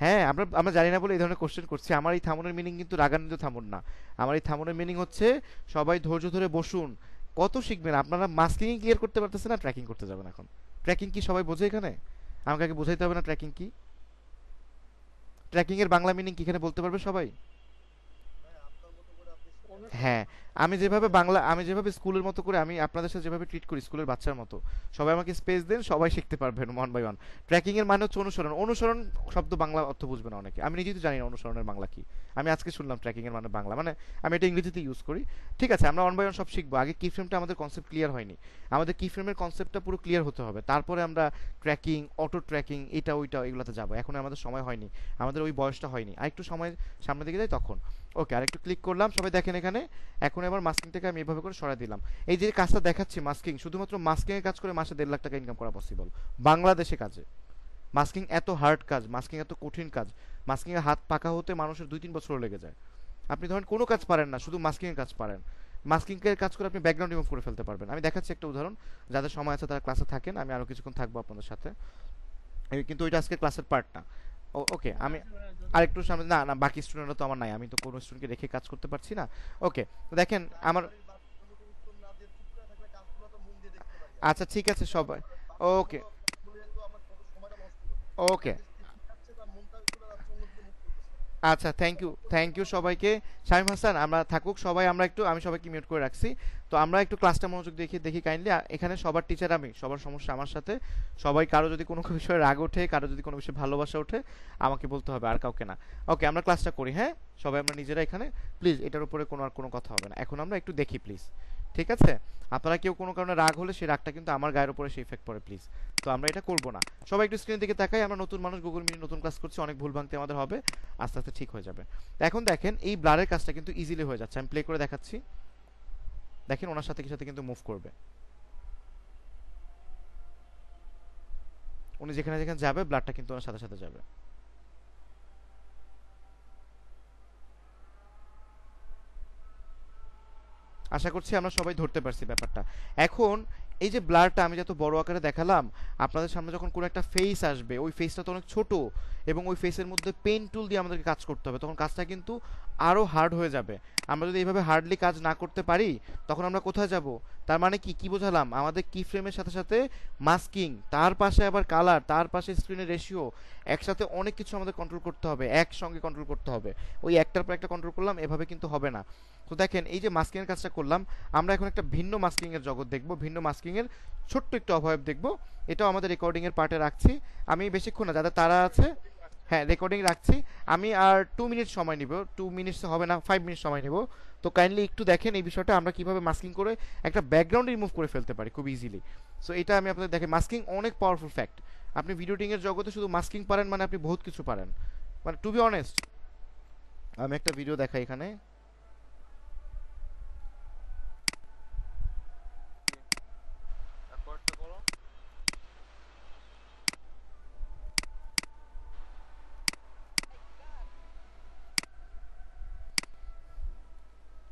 হ্যাঁ, আমরা জানি না বলে এই ধরনের কোশ্চেন করছি। আমার এই থামুনের মিনিং কিন্তু রাগান্বিত থামুন না, আমার এই থামুনের মিনিং হচ্ছে সবাই ধৈর্য ধরে বসুন, কত শিখবেন আপনারা? মাস্কিং ক্লিয়ার করতে পারতেছেন না, ট্র্যাকিং করতে যাবেন এখন। ট্র্যাকিং কি সবাই বোঝে এখানে? আমাকে আগে বোঝাইতে হবে না ট্র্যাকিং কি? ট্র্যাকিং এর বাংলা মিনিং কি এখানে বলতে পারবে সবাই? হ্যাঁ, আমি যেভাবে স্কুলের মতো করে আমি আপনাদের সাথে যেভাবে ট্রিট করি স্কুলের বাচ্চার মতো, সবাই আমাকে স্পেস দেন, সবাই শিখতে পারবেন ওয়ান বাই ওয়ান। ট্র্যাকিং এর মানে হচ্ছে অনুসরণ। অনুসরণ শব্দ বাংলা অর্থ বুঝবে না অনেকে, আমি নিজেই তো জানি না অনুসরণের বাংলা কি। আমি আজকে শুনলাম ট্র্যাকিং এর মানে বাংলা, মানে আমি এটা ইংরেজিতে ইউজ করি। ঠিক আছে, আমরা ওয়ান বাই ওয়ান সব শিখবো। আগে কি ফ্রেমটা আমাদের কনসেপ্ট ক্লিয়ার হয়নি, আমাদের কি ফ্রেমের কনসেপ্টটা পুরো ক্লিয়ার হতে হবে, তারপরে আমরা ট্র্যাকিং, অটো ট্র্যাকিং, এটা ওইটা এগুলোতে যাবো। এখন আমাদের সময় হয়নি, আমাদের ওই বয়সটা হয়নি, আরেকটু সময় সামনে দিকে যাই তখন। ওকে, আরেকটু ক্লিক করলাম, সবাই দেখেন এখানে। এখন এবার মাস্কিং থেকে আমি এভাবে করে সরাই দিলাম। এই যে কাজটা দেখাচ্ছি মাস্কিং, শুধুমাত্র মাস্কিং এর কাজ করে মাসে 1.5 লাখ টাকা ইনকাম করা পসিবল বাংলাদেশে কাজে। মাস্কিং এত হার্ড কাজ, মাস্কিং এত কঠিন কাজ, মাস্কিং এর হাত পাকা হতে মানুষের 2-3 বছর লেগে যায়। আপনি ধরেন কোনো কাজ পারেন না, শুধু মাস্কিং এর কাজ পারেন, মাস্কিং এর কাজ করে আপনি ব্যাকগ্রাউন্ড রিমুভ করে ফেলতে পারবেন। আমি দেখাচ্ছি একটা উদাহরণ, যাদের সময় আছে তারা ক্লাসে থাকেন, আমি আরো কিছুক্ষণ থাকবো আপনাদের সাথে, কিন্তু ওইটা আজকে ক্লাসের পার্ট না। ওকে, আমি আরেকটু সামনে, না না বাকি স্টুডেন্টরা তো আমার নাই, আমি তো কোনো স্টুডেন্টকে রেখে কাজ করতে পারছি না। ওকে, দেখেন আমার, আচ্ছা ঠিক আছে সবাই, ওকে ওকে, আচ্ছা থ্যাংক ইউ সবাইকে। শামীম হাসান, আমরা থাকুক সবাই, আমরা একটু, আমি সবাইকে মিউট করে রাখছি। তো আমরা একটু ক্লাসটা মনোযোগ দেখি কাইন্ডলি। এখানে সবার টিচার আমি, সবার সমস্যা আমার সাথে। সবাই কারো যদি কোনো বিষয়ে রাগ ওঠে, কারো যদি কোনো বিষয়ে ভালোবাসা ওঠে, আমাকে বলতে হবে, আর কাউকে না। ওকে, আমরা ক্লাসটা করি। হ্যাঁ, সবাই আমরা নিজেরা এখানে, প্লিজ এটার উপরে আর কোনো কথা হবে না। এখন আমরা একটু দেখি প্লিজ, ঠিক আছে? আপনারা কেউ কোনো কারণে রাগ হলে সেই রাগটা কিন্তু আমার গায়ের উপরে সেই ইফেক্ট পড়ে, প্লিজ। তো আমরা এটা করব না। সবাই একটু স্ক্রিনের দিকে তাকাই। আমরা নতুন মানুষ, গুগল মিট নতুন ক্লাস করছি, অনেক ভুল ভাঙতে আমাদের হবে, আস্তে আস্তে ঠিক হয়ে যাবে। এখন দেখেন এই ব্লারের কাজটা কিন্তু ইজিলি হয়ে যাচ্ছে। আমি প্লে করে দেখাচ্ছি, দেখেন ওনার সাথে কিন্তু মুভ করবে। উনি যেখানে যেখানে যাবে ব্লাডটা কিন্তু ওনার সাথে সাথে যাবে। আশা করছি আমরা সবাই ধরতে পারছি ব্যাপারটা। এখন এই যে ব্লারটা আমি যত বড় আকারে দেখালাম, আপনাদের সামনে যখন কোনো একটা ফেস আসবে, ওই ফেসটা তো অনেক ছোট, এবং ওই ফেসের মধ্যে পেন টুল দিয়ে আমাদেরকে কাজ করতে হবে, তখন কাজটা কিন্তু আরো হার্ড হয়ে যাবে। আমরা যদি এইভাবে হার্ডলি কাজ না করতে পারি, তখন আমরা কোথায় যাব? তার মানে কি বোঝালাম? আমাদের কি ফ্রেমের সাথে সাথে মাস্কিং, তার পাশে আবার কালার, তার পাশে স্ক্রিনের রেশিও, একসাথে অনেক কিছু আমাদের কন্ট্রোল করতে হবে, একসঙ্গে কন্ট্রোল করতে হবে। ওই একটার পর একটা কন্ট্রোল করলাম এভাবে কিন্তু হবে না। তো দেখেন এই যে মাস্কিং এর কাজটা করলাম, আমরা এখন একটা ভিন্ন মাস্কিং এর জগৎ দেখব, ভিন্ন মাস্কিং এর ছোট্ট একটু অবয়ব দেখব। এটাও আমাদের রেকর্ডিং এর পার্টে রাখছি। আমি বেশিক্ষণ না, যাদের তারা আছে, হ্যাঁ রেকর্ডিং রাখছি। আমি আর 2 মিনিট সময় নিব, 2 মিনিটস হবে না, 5 মিনিট সময় নিব। তো কাইন্ডলি একটু দেখেন এই বিষয়টা, আমরা কিভাবে মাস্কিং করে একটা ব্যাকগ্রাউন্ড রিমুভ করে ফেলতে পারি খুব ইজিলি। সো এটা আমি আপনাদের দেখে, মাস্কিং অনেক পাওয়ারফুল ফ্যাক্ট। আপনি ভিডিও এডিটিং এর জগতে শুধু মাস্কিং পারেন মানে আপনি বহুত কিছু পারেন, মানে টু বি অনেস্ট। আমি একটা ভিডিও দেখাই এখানে,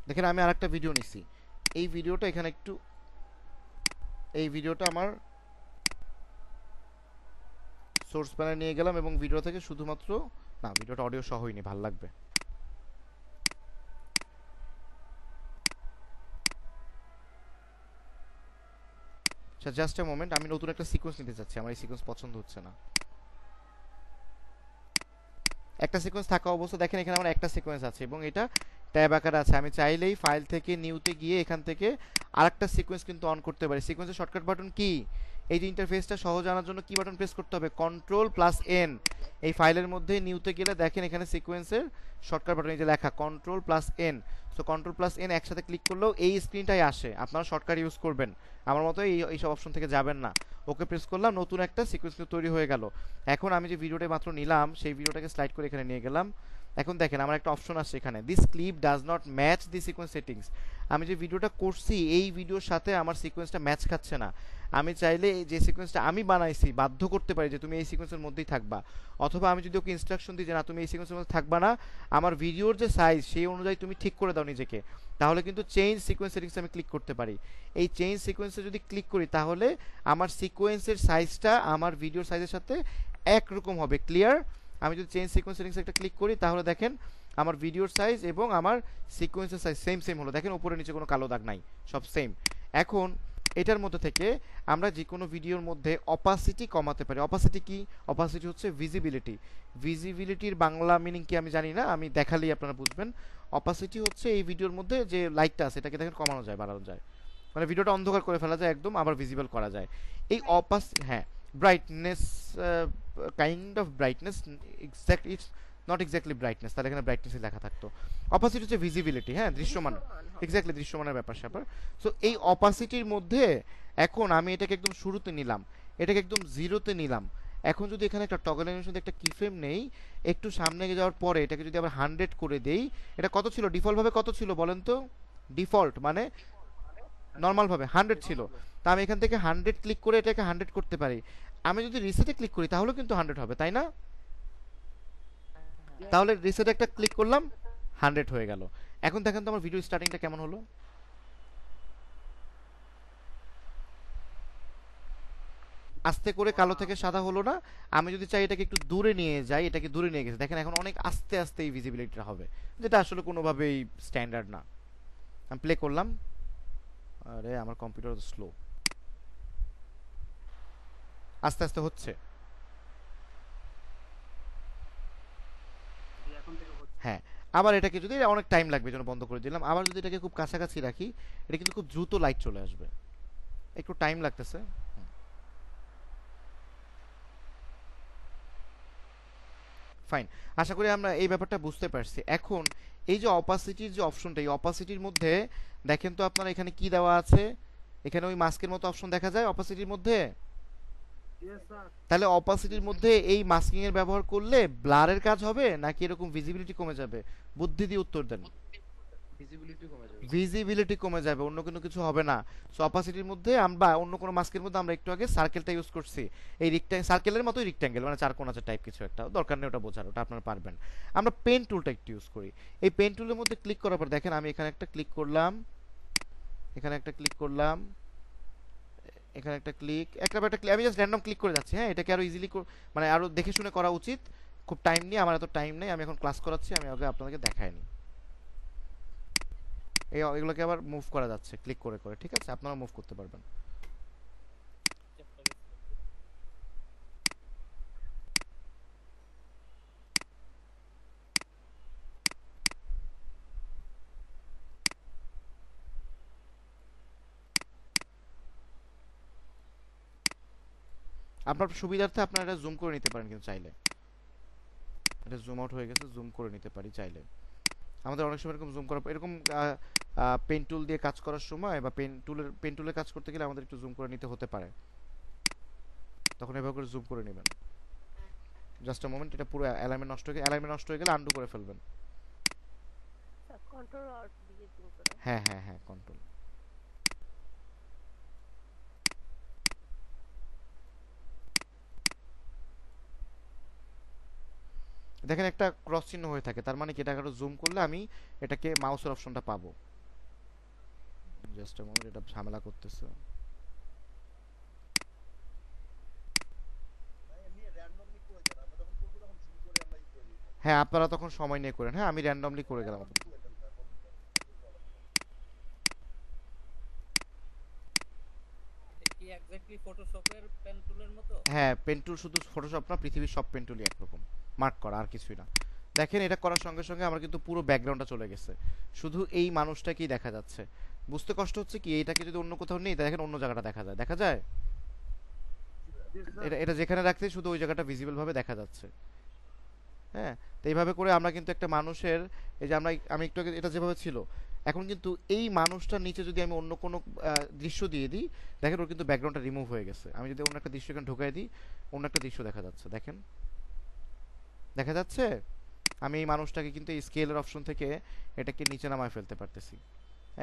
দেখেন আমি আরেকটা ভিডিও নিছি। এই ভিডিওটা এখানে একটু, এই ভিডিওটা আমার সোর্স প্যানেলে নিয়ে গেলাম এবং ভিডিও থেকে শুধুমাত্র, না ভিডিওটা অডিও সহই নি, ভালো লাগবে। আচ্ছা জাস্ট এ মোমেন্ট, আমি নতুন একটা সিকোয়েন্স নিতে চাচ্ছি, আমার এই সিকোয়েন্স পছন্দ হচ্ছে না। একটা সিকোয়েন্স থাকা অবস্থা, দেখেন এখানে আমার একটা সিকোয়েন্স আছে এবং এটা ট্যাব আকারে আছে। আমি চাইলেই ফাইল থেকে নিউতে গিয়ে এখান থেকে আরেকটা সিকোয়েন্স কিন্তু অন করতে পারি। সিকোয়েন্সের শর্টকাট বাটন কি? এই যে ইন্টারফেসটা সহজ জানার জন্য কি বাটন প্রেস করতে হবে? Ctrl+N। এই ফাইলের মধ্যে নিউতে গেলে দেখেন এখানে সিকোয়েন্সের শর্টকাট বাটন এই যে লেখা Ctrl+N। সো Ctrl+N একসাথে ক্লিক করলেও এই স্ক্রিনটাই আসে। আপনারা শর্টকাট ইউজ করবেন, আমার মতো এই সব অপশন থেকে যাবেন না। ওকে প্রেস করলাম, নতুন একটা সিকোয়েন্স তৈরি হয়ে গেল। এখন আমি যে ভিডিওটা মাত্র নিলাম সেই ভিডিওটাকে স্লাইড করে এখানে নিয়ে গেলাম। এখন দেখেন আমার একটা অপশন আসছে এখানে, this clip does not match the sequence settings. আমি যে ভিডিওটা করছি এই ভিডিওর সাথে আমার সিকোয়েন্সটা ম্যাচ খাচ্ছে না। আমি চাইলে যে সিকোয়েন্সটা আমি বানাইছি বাধ্য করতে পারি যে তুমি এই সিকোয়েন্সের মধ্যেই থাকবা, অথবা আমি যদি ওকে ইনস্ট্রাকশন দিই যে না তুমি এই সিকোয়েন্সের মধ্যে থাকবা না, আমার ভিডিওর যে সাইজ সেই অনুযায়ী তুমি ঠিক করে দাও নিজেকে, তাহলে কিন্তু চেঞ্জ সিকোয়েন্স সেটিংস আমি ক্লিক করতে পারি। এই চেঞ্জ সিকোয়েন্সে যদি ক্লিক করি তাহলে আমার সিকোয়েন্সের সাইজটা আমার ভিডিওর সাইজের সাথে একরকম হবে। ক্লিয়ার? আমি যদি চেঞ্জ সিকোয়েন্স সেটিংস একটা ক্লিক করি তাহলে দেখেন আমার ভিডিওর সাইজ এবং আমার সিকোয়েন্সের সাইজ সেম হলো। দেখেন উপরে নিচে কোনো কালো দাগ নাই, সব সেম। এখন এটার মধ্যে থেকে আমরা যে কোনো ভিডিওর মধ্যে অপাসিটি কমাতে পারি। অপাসিটি কি? অপাসিটি হচ্ছে ভিজিবিলিটি। ভিজিবিলিটির বাংলা মিনিং কি আমি জানি না, আমি দেখালেই আপনারা বুঝবেন। অপাসিটি হচ্ছে এই ভিডিওর মধ্যে যে লাইটটা আছে এটাকে দেখেন কমানো যায়, বাড়ানো যায়, মানে ভিডিওটা অন্ধকার করে ফেলা যায় একদম, আবার ভিজিবল করা যায়। এই হ্যাঁ, brightness, kind of brightness, exact it's not exactly brightness, তাহলে এখানে ব্রাইটনেসই লেখা থাকতো। অপাসিটি হচ্ছে ভিজিবিলিটি, হ্যাঁ, দৃশ্যমান, এক্স্যাক্টলি দৃশ্যমানের ব্যাপার স্যাপার। সো এই অপাসিটির মধ্যে এখন আমি এটাকে একদম শুরুতে নিলাম, এটাকে একদম জিরোতে নিলাম। এখন যদি এখানে একটা টগল অ্যানিমেশন একটা কিফ্রেম নেই, একটু সামনে যাওয়ার পরে এটাকে যদি আবার 100 করে দেই, এটা কত ছিল ডিফল্ট ভাবে? কত ছিল বলেন তো? ডিফল্ট মানে নর্মাল ভাবে 100 ছিল। তা আমি এখান থেকে 100 ক্লিক করে এটাকে 100 করতে পারি। আমি যদি রিসেটে ক্লিক করি তাহলে কিন্তু 100 হবে, তাই না? তাহলে রিসেটে একটা ক্লিক করলাম, 100 হয়ে গেল। এখন দেখেন তো আমার ভিডিও স্টার্টিংটা কেমন হলো। আস্তে করে কালো থেকে সাদা হলো না? আমি যদি চাই এটাকে একটু দূরে নিয়ে যাই, এটাকে দূরে নিয়ে গেছে, দেখেন এখন অনেক আস্তে আস্তে এই ভিজিবিলিটিটা হবে, যেটা আসলে কোনোভাবেই স্ট্যান্ডার্ড না। আমি প্লে করলাম, আরে আমার কম্পিউটার তো স্লো, আস্তে আস্তে হচ্ছে। হ্যাঁ, আবার এটাকে যদি অনেক টাইম লাগবে জন্য বন্ধ করে দিলাম, আবার যদি এটাকে খুব কাছাকাছি রাখি এটা কিন্তু খুব দ্রুত লাইট চলে আসবে, একটু টাইম লাগতেছে। ফাইন, আশা করি আমরা এই ব্যাপারটা বুঝতে পারছি। এখন এই যে অপাসিটির যে অপশনটা, এই অপাসিটির মধ্যে দেখেন তো আপনারা এখানে কি দেওয়া আছে, এখানে ওই মাস্কের মতো অপশন দেখা যায় অপাসিটির মধ্যে। তাহলে অপাসিটির মধ্যে এই মাস্কিং এর ব্যবহার করলে ব্লারের কাজ হবে নাকি এরকম ভিজিবিলিটি কমে যাবে? বুদ্ধি দিয়ে উত্তর দেন। ভিজিবিলিটি কমে যাবে, অন্য কোনো কিছু হবে না। সো অপাসিটির মধ্যে আমরা অন্য কোনো মাস্কের মধ্যে আমরা একটু আগে সার্কেলটা ইউজ করছি, এই সার্কেলের মতোই রেক্ট্যাঙ্গেল, মানে চার কোণা টাইপ কিছু একটা, দরকার নেই ওটা বোঝার, ওটা আপনারা পারবেন। আমরা পেন টুলটা একটু ইউজ করি। এই পেন টুলের মধ্যে ক্লিক করার পর দেখেন আমি এখানে একটা ক্লিক করলাম, এখানে একটা ক্লিক করলাম, এখানে একটা ক্লিক, একটা ক্লিক, আমি জাস্ট র্যান্ডম ক্লিক করে যাচ্ছি। হ্যাঁ, এটাকে আরো ইজিলি মানে আরো দেখে শুনে করা উচিত, খুব টাইম নিয়ে, আমার এত টাইম নেই, আমি এখন ক্লাস করাচ্ছি, আমি আগে আপনাদেরকে দেখাইনি। এগুলোকে আবার মুভ করা যাচ্ছে ক্লিক করে করে, ঠিক আছে, আপনারা মুভ করতে পারবেন। আপনার সুবিধার্থে আপনারা এটা জুম করে নিতে পারেন, কিন্তু চাইলে এটা জুম আউট হয়ে গেছে, জুম করে নিতে পারি চাইলে। আমাদের অনেক সময় এরকম জুম করা, এরকম পেন টুল দিয়ে কাজ করার সময় বা পেন টুলের কাজ করতে গেলে আমাদের একটু জুম করে নিতে হতে পারে, তখন এভাবে করে জুম করে নেবেন। জাস্ট আ মোমেন্ট, এটা পুরো অ্যালাইনমেন্ট নষ্ট হয়ে গেলে আনডু করে ফেলবেন।
কন্ট্রোল অল্ট দিয়ে জুম করা।
হ্যাঁ হ্যাঁ হ্যাঁ, কন্ট্রোল। দেখেন একটা ক্রস চিহ্ন হয়ে থাকে, তার মানে কি এটা আরো জুম করলে আমি এটাকে মাউসের অপশনটা পাবো। জাস্ট আ মোমেন্ট, এটা ঝামেলা করতেছে। হ্যাঁ, আপনারা তখন সময় নিয়ে করেন, হ্যাঁ আমি র্যান্ডমলি করে গেলাম।
এটা কি এক্স্যাক্টলি ফটোশপের পেন টুলের মতো?
হ্যাঁ, পেন টুল শুধু ফটোশপ না, পৃথিবীর সব পেন টুলই একরকম, মার্ক করা আর কিছুই না। দেখেন এটা করার সঙ্গে সঙ্গে আমার কিন্তু পুরো ব্যাকগ্রাউন্ডটা চলে গেছে, শুধু এই মানুষটাকেই দেখা যাচ্ছে। বুঝতে কষ্ট হচ্ছে কি, এইটাকে যদি অন্য কোথাও নেই দেখেন অন্য জায়গাটা দেখা যায়, দেখা যায় এটা এটা যেখানে রাখছি শুধু ওই জায়গাটা ভিজিবল ভাবে দেখা যাচ্ছে। হ্যাঁ, তো এইভাবে করে আমরা কিন্তু একটা মানুষের, এই যে আমি একটু আগে এটা যেভাবে ছিল, এখন কিন্তু এই মানুষটার নিচে যদি আমি অন্য কোনো দৃশ্য দিয়ে দিই, দেখেন ওর কিন্তু ব্যাকগ্রাউন্ডটা রিমুভ হয়ে গেছে। আমি যদি অন্য একটা দৃশ্য এখানে ঢুকাই দিই, অন্য একটা দৃশ্য দেখা যাচ্ছে, দেখেন দেখা যাচ্ছে। আমি এই মানুষটাকে কিন্তু এই স্কেলের অপশন থেকে এটাকে নিচে নামায় ফেলতে পারতেছি।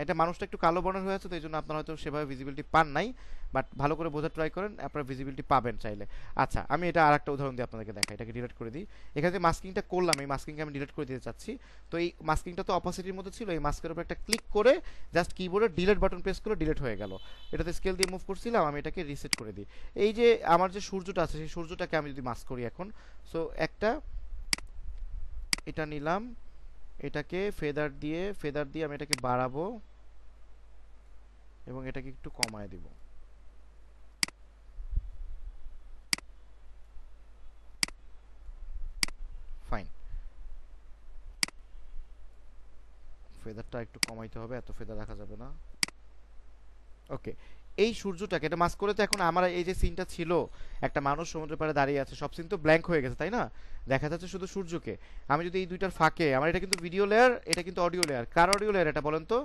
এটা মানুষটা একটু কালো বর্ণের হয়ে আছে, তো এই জন্য আপনারা হয়তো সেভাবে ভিজিবিলিটি পান নাই, বাট ভালো করে বোঝার ট্রাই করেন, আপনারা ভিজিবিলিটি পাবেন চাইলে। আচ্ছা, আমি এটা আর একটা উদাহরণ দিয়ে আপনাদেরকে দেখাই, এটাকে ডিলিট করে দিই। এখানে যে মাস্কিংটা করলাম, এই মাস্কিংকে আমি ডিলিট করে দিতে চাচ্ছি। তো এই মাস্কিংটা তো অপাসিটির মধ্যে ছিল, এই মাস্কের উপর একটা ক্লিক করে জাস্ট কিবোর্ডে ডিলিট বাটন প্রেস করে ডিলিট হয়ে গেল। এটাতে স্কেল দিয়ে মুভ করছিলাম, আমি এটাকে রিসেট করে দিই। এই যে আমার যে সূর্যটা আছে, সেই সূর্যটাকে আমি যদি মাস্ক করি এখন, সো একটা এটা নিলাম, এটাকে ফেদার দিয়ে আমি এটাকে বাড়াবো, এবং এটাকে একটু কমায় দিব। ফাইন, ফেদারটা একটু কমাইতে হবে, এত ফেদার রাখা যাবে না। ওকে, এই সূর্যটাকে এটা মাস্ক করে তো এখন আমার এই যে সিনটা ছিল, একটা মানুষ সমুদ্রের পাড়ে দাঁড়িয়ে আছে, সব সিন তো ব্ল্যাঙ্ক হয়ে গেছে তাই না, দেখা যাচ্ছে শুধু সূর্যকে। আমি যদি এই দুইটার ফাঁকে, আমার এটা কিন্তু ভিডিও লেয়ার, এটা কিন্তু অডিও লেয়ার, কার অডিও লেয়ার এটা বলেন তো?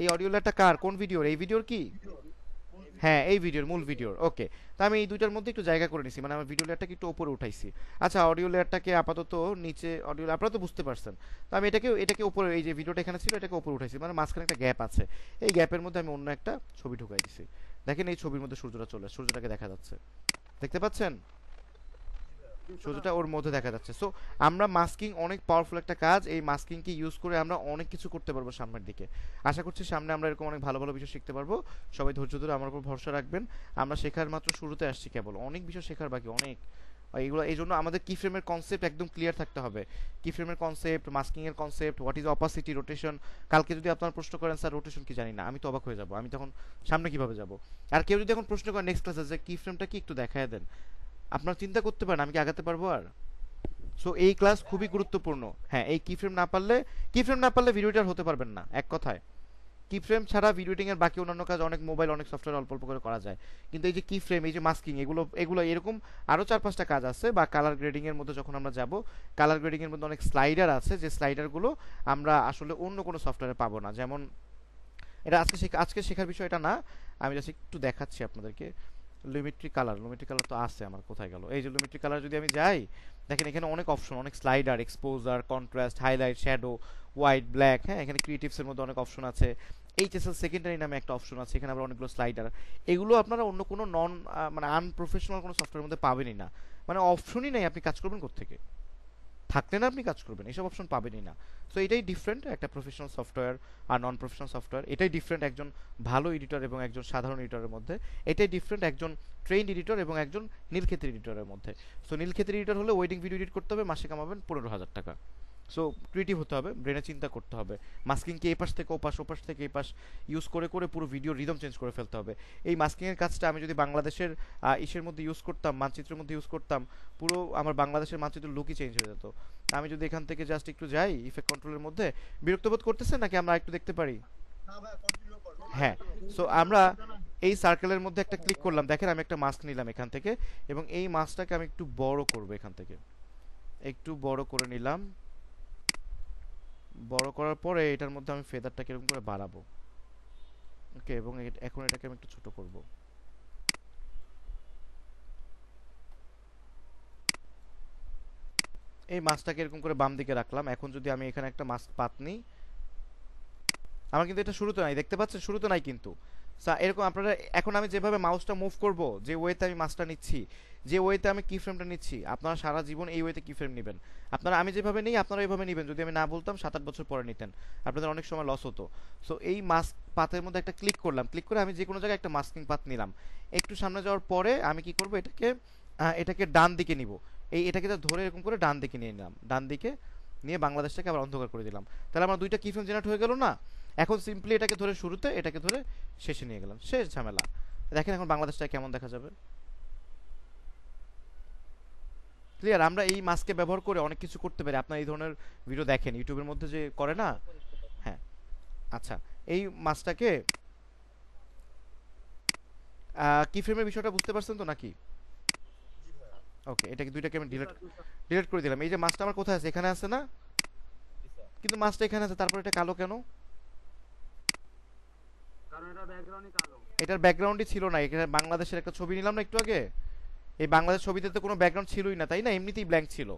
এই অডিও লেয়ারটা কার, কোন ভিডিওর? এই ভিডিওর কি? হ্যাঁ এই ভিডিওর, মূল ভিডিওর। ওকে, তো আমি এই দুইটার মধ্যে একটু জায়গা করে নিছি, মানে আমার ভিডিও লেয়ারটাকে একটু উপরে উঠাইছি। আচ্ছা, অডিও লেয়ারটাকে আপাতত নিচে, অডিও আপনারা তো বুঝতে পারছেন। তো আমি এটাকে উপরে, এই যে ভিডিওটা এখানে ছিল এটাকে উপরে উঠাইছি, মানে মাঝখানে একটা গ্যাপ আছে, এই গ্যাপের মধ্যে আমি অন্য একটা ছবি ঢুকাই দিছি। দেখেন এই ছবির মধ্যে সূর্যটা সূর্যটাকে দেখা যাচ্ছে, দেখতে পাচ্ছেন? সূর্যটা ওর মধ্যে দেখা যাচ্ছে। সো আমরা মাস্কিং অনেক পাওয়ারফুল একটা কাজ, এই মাস্কিংকে ইউজ করে আমরা অনেক কিছু করতে পারবো সামনের দিকে। আশা করছি সামনে আমরা এরকম অনেক ভালো ভালো বিষয় শিখতে পারবো। সবাই ধৈর্য ধরে আমার উপর ভরসা রাখবেন। আমরা শেখার মাত্র শুরুতে আসছি, কেবল অনেক বিষয় শেখার বাকি, অনেক। এইগুলো এই জন্য আমাদের কি ফ্রেমের কনসেপ্ট একদম ক্লিয়ার থাকতে হবে। কি ফ্রেমের কনসেপ্ট, মাস্কিং এর concept, what is opacity, rotation. কালকে যদি আপনারা প্রশ্ন করেন স্যার রোটেশন কি জানি না, আমি তো অবাক হয়ে যাব, আমি তখন সামনে কিভাবে যাব। আর কেউ যদি এখন প্রশ্ন করেন নেক্সট ক্লাসে যে কি ফ্রেমটা কি একটু দেখায় দেন, আপনারা চিন্তা করতে পারেন আমি কি আগাতে পারবো আর? সো এই ক্লাস খুবই গুরুত্বপূর্ণ। হ্যাঁ, এই কি ফ্রেম না পারলে ভিডিও এডিটর হতে পারবেন না, এক কথায়। কি ফ্রেম ছাড়া ভিডিও এডিটিং এর বাকি অন্যান্য কাজ অনেক মোবাইল, অনেক সফটওয়্যার অল্প অল্প করে করা যায়, কিন্তু এই যে কি ফ্রেম, এই যে মাস্কিং, এগুলো এরকম আরো 4-5টা কাজ আছে। বা কালার গ্রেডিং এর মধ্যে যখন আমরা যাব, কালার গ্রেডিং এর মধ্যে অনেক স্লাইডার আছে, যে স্লাইডারগুলো আমরা আসলে অন্য কোনো সফটওয়্যারে পাবো না। যেমন এটা আজকে শেখার বিষয় এটা না, আমি জাস্ট একটু দেখাচ্ছি আপনাদেরকে। লিমিট্রি কালার তো আছে আমার, কোথায় গেল? এই যে লিমিট্রি কালার যদি আমি যাই, দেখেন এখানে অনেক অপশন, অনেক slider, exposure, contrast, highlight, shadow, white, black. হ্যাঁ, এখানে ক্রিয়েটিভস এর মধ্যে অনেক অপশন আছে। এইচএসএল সেকেন্ডারি নামে একটা অপশন আছে, এখানে আবার অনেকগুলো স্লাইডার। এগুলো আপনারা অন্য কোনো মানে আনপ্রফেশনাল কোনো সফটওয়্যারের মধ্যে পাবেনই না, মানে অপশনই নাই, আপনি কাজ করবেন কোত্থেকে? থাকলে না আপনি কাজ করবেন, এইসব অপশন পাবেনই না। সো এটাই ডিফারেন্ট একটা প্রফেশনাল সফটওয়্যার আর নন প্রফেশনাল সফটওয়্যার। এটাই ডিফারেন্ট একজন ভালো এডিটর এবং একজন সাধারণ এডিটরের মধ্যে। এটাই ডিফারেন্ট একজন ট্রেন্ড এডিটর এবং একজন নীলক্ষেতের এডিটরের মধ্যে। সো নীলক্ষেতের এডিটর হলে ওয়েডিং ভিডিও এডিট করতে হবে, মাসে কামাবেন 15,000 টাকা। সো ক্রিয়েটিভ হতে হবে, ব্রেনে চিন্তা করতে হবে, মাস্কিংকে এই পাশ থেকে ওপাশ, ওপাশ থেকে এই পাশ ইউজ করে করে পুরো ভিডিও রিদম চেঞ্জ করে ফেলতে হবে। এই মাস্কিংয়ের কাজটা আমি যদি বাংলাদেশের ইসের মধ্যে ইউজ করতাম, মানচিত্রের মধ্যে ইউজ করতাম, পুরো আমার বাংলাদেশের মানচিত্রের লুকই চেঞ্জ হয়ে যেত। আমি যদি এখান থেকে জাস্ট একটু যাই ইফেক্ট কন্ট্রোলের মধ্যে, বিরক্ত বোধ করতেছেন নাকি আমরা একটু দেখতে পারি? হ্যাঁ, সো আমরা এই সার্কেলের মধ্যে একটা ক্লিক করলাম, দেখেন আমি একটা মাস্ক নিলাম এখান থেকে, এবং এই মাস্কটাকে আমি একটু বড় করব, এখান থেকে একটু বড় করে নিলাম। বড় করার পরে এটার মধ্যে আমি ফেদারটাকে এরকম করে বাড়াবো। ওকে, এবং এখন এটাকে আমি একটু ছোট করব। এই মাছটাকে এরকম করে বাম দিকে রাখলাম। এখন যদি আমি এখানে একটা মাছ পাত নিই, আমার কিন্তু এটা শুরুতে নাই, দেখতে পাচ্ছেন শুরুতে নাই কিন্তু। এরকম আপনারা এখন আমি যেভাবে মাউসটা মুভ করব, যে ওয়েতে আমি মাছটা নিচ্ছি, যে ওয়েতে আমি কি ফ্রেমটা নিচ্ছি, আপনারা সারা জীবন এই ওয়েতে কি ফ্রেম নেবেন। আপনারা আমি যেভাবে নিই আপনারা এইভাবে নেবেন। যদি আমি না বলতাম 7-8 বছর পরে নিতেন, আপনাদের অনেক সময় লস হতো। সো এই মাস্ক পাতের মধ্যে একটা ক্লিক করলাম, ক্লিক করে আমি যে কোনো জায়গায় একটা মাস্কিং পাত নিলাম। একটু সামনে যাওয়ার পরে আমি কি করব, এটাকে ডান দিকে নিব। এটাকে ধরে এরকম করে ডান দিকে নিয়ে নিলাম, ডান দিকে নিয়ে বাংলাদেশটাকে আবার অন্ধকার করে দিলাম। তাহলে আমার দুইটা কি ফ্রেম জেনারেট হয়ে গেল না? এখন সিম্পলি এটাকে ধরে শুরুতে, এটাকে ধরে শেষে নিয়ে গেলাম, শেষ ঝামেলা। দেখেন এখন বাংলাদেশটা কেমন দেখা যাবে, ক্লিয়ার? আমরা এই মাস্ককে ব্যবহার করে অনেক কিছু করতে পারি। আপনারা এই ধরনের ভিডিও দেখেন ইউটিউবের মধ্যে যে করে না। হ্যাঁ, আচ্ছা, এই মাস্কটাকে কি ফ্রেমের বিষয়টা বুঝতে পারছেন তো নাকি? ওকে, এটাকে দুইটাকে আমি ডিলিট করে দিলাম। এই যে মাছটা আমার কোথায় আছে, এখানে আছে না? কিন্তু মাছটা এখানে আছে, তারপর এটা কালো কেন?
কারণ এটা ব্যাকগ্রাউন্ডই কালো।
এটার ব্যাকগ্রাউন্ডই ছিল না। এখানে বাংলাদেশের একটা ছবি নিলাম না একটু আগে, এই বাংলাদেশ ছবিতে তো কোনো ব্যাকগ্রাউন্ড ছিলই না, তাই না? এমনিতেই ব্ল্যাঙ্ক ছিল,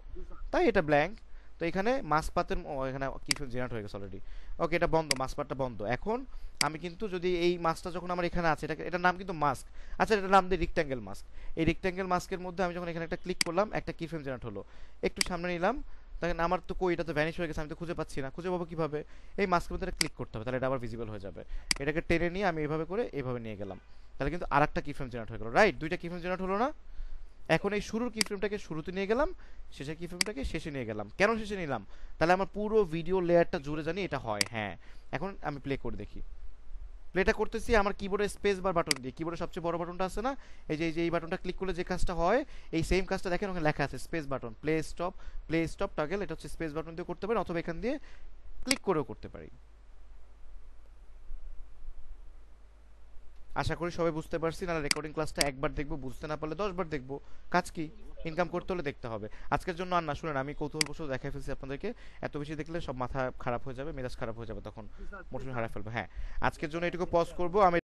তাই এটা ব্ল্যাঙ্ক। তো এখানে মাসপাতের এখানে কি জেনারেট হয়ে গেছে অলরেডি। ওকে, এটা বন্ধ, মাসপাতটা বন্ধ। এখন আমি কিন্তু যদি এই মাছটা যখন আমার এখানে আছে, এটার নাম কিন্তু মাস্ক। আচ্ছা, এটার নাম দিই রেক্ট্যাঙ্গেল মাস্ক। এই রেক্ট্যাঙ্গেল মাস্কের মধ্যে আমি যখন এখানে একটা ক্লিক করলাম, একটা কি ফ্রেম জেনারেট হলো। একটু সামনে নিলাম, দেখেন আমার তো কই, এটা তো ভ্যানিশ হয়ে গেছে, আমি তো খুঁজে পাচ্ছি না। খুঁজে পাবো কিভাবে? এই মাস্কের মধ্যে ক্লিক করতে হবে, তাহলে এটা আবার ভিজিবল হয়ে যাবে। এটাকে টেনে নিয়ে আমি এইভাবে করে এইভাবে নিয়ে গেলাম, তাহলে কিন্তু আরেকটা কি ফ্রেম জেনারেট হয়ে গেল, রাইট? দুইটা কি ফ্রেম জেনারেট হলো না? এখন এই শুরুর কি ফ্রেমটাকে শুরুতে নিয়ে গেলাম, শেষের কি ফ্রেমটাকে শেষে নিয়ে গেলাম। কেন শেষে নিলাম? তাহলে আমার পুরো ভিডিও লেয়ারটা জুড়ে জানি এটা হয়। হ্যাঁ, এখন আমি প্লে করে দেখি। প্লেটা করতেছি আমার কিবোর্ডে স্পেস বার বাটন দিয়ে, কিবোর্ডের সবচেয়ে বড় বাটনটা আছে না, এই বাটনটা ক্লিক করলে যে কাজটা হয় এই সেম কাজটা দেখেন ওখানে লেখা আছে স্পেস বাটন, প্লে স্টপ টাগেল, এটা হচ্ছে স্পেস বাটন দিয়ে করতে পারেন অথবা এখান দিয়ে ক্লিক করেও করতে পারি। আশা করি সবাই বুঝতে পারছি, না রেকর্ডিং ক্লাসটা একবার দেখবো, বুঝতে না পারলে 10 বার দেখবো, কাজ কি, ইনকাম করতে হলে দেখতে হবে। আজকের জন্য আর না, শুনেন আমি কৌতূহলবশত দেখাই ফেলছি আপনাদেরকে, এত বেশি দেখলে সব মাথা খারাপ হয়ে যাবে, মেজাজ খারাপ হয়ে যাবে, তখন মোটিভেশন হারিয়ে ফেলবে। হ্যাঁ, আজকের জন্য এটুকু পজ করবো আমি।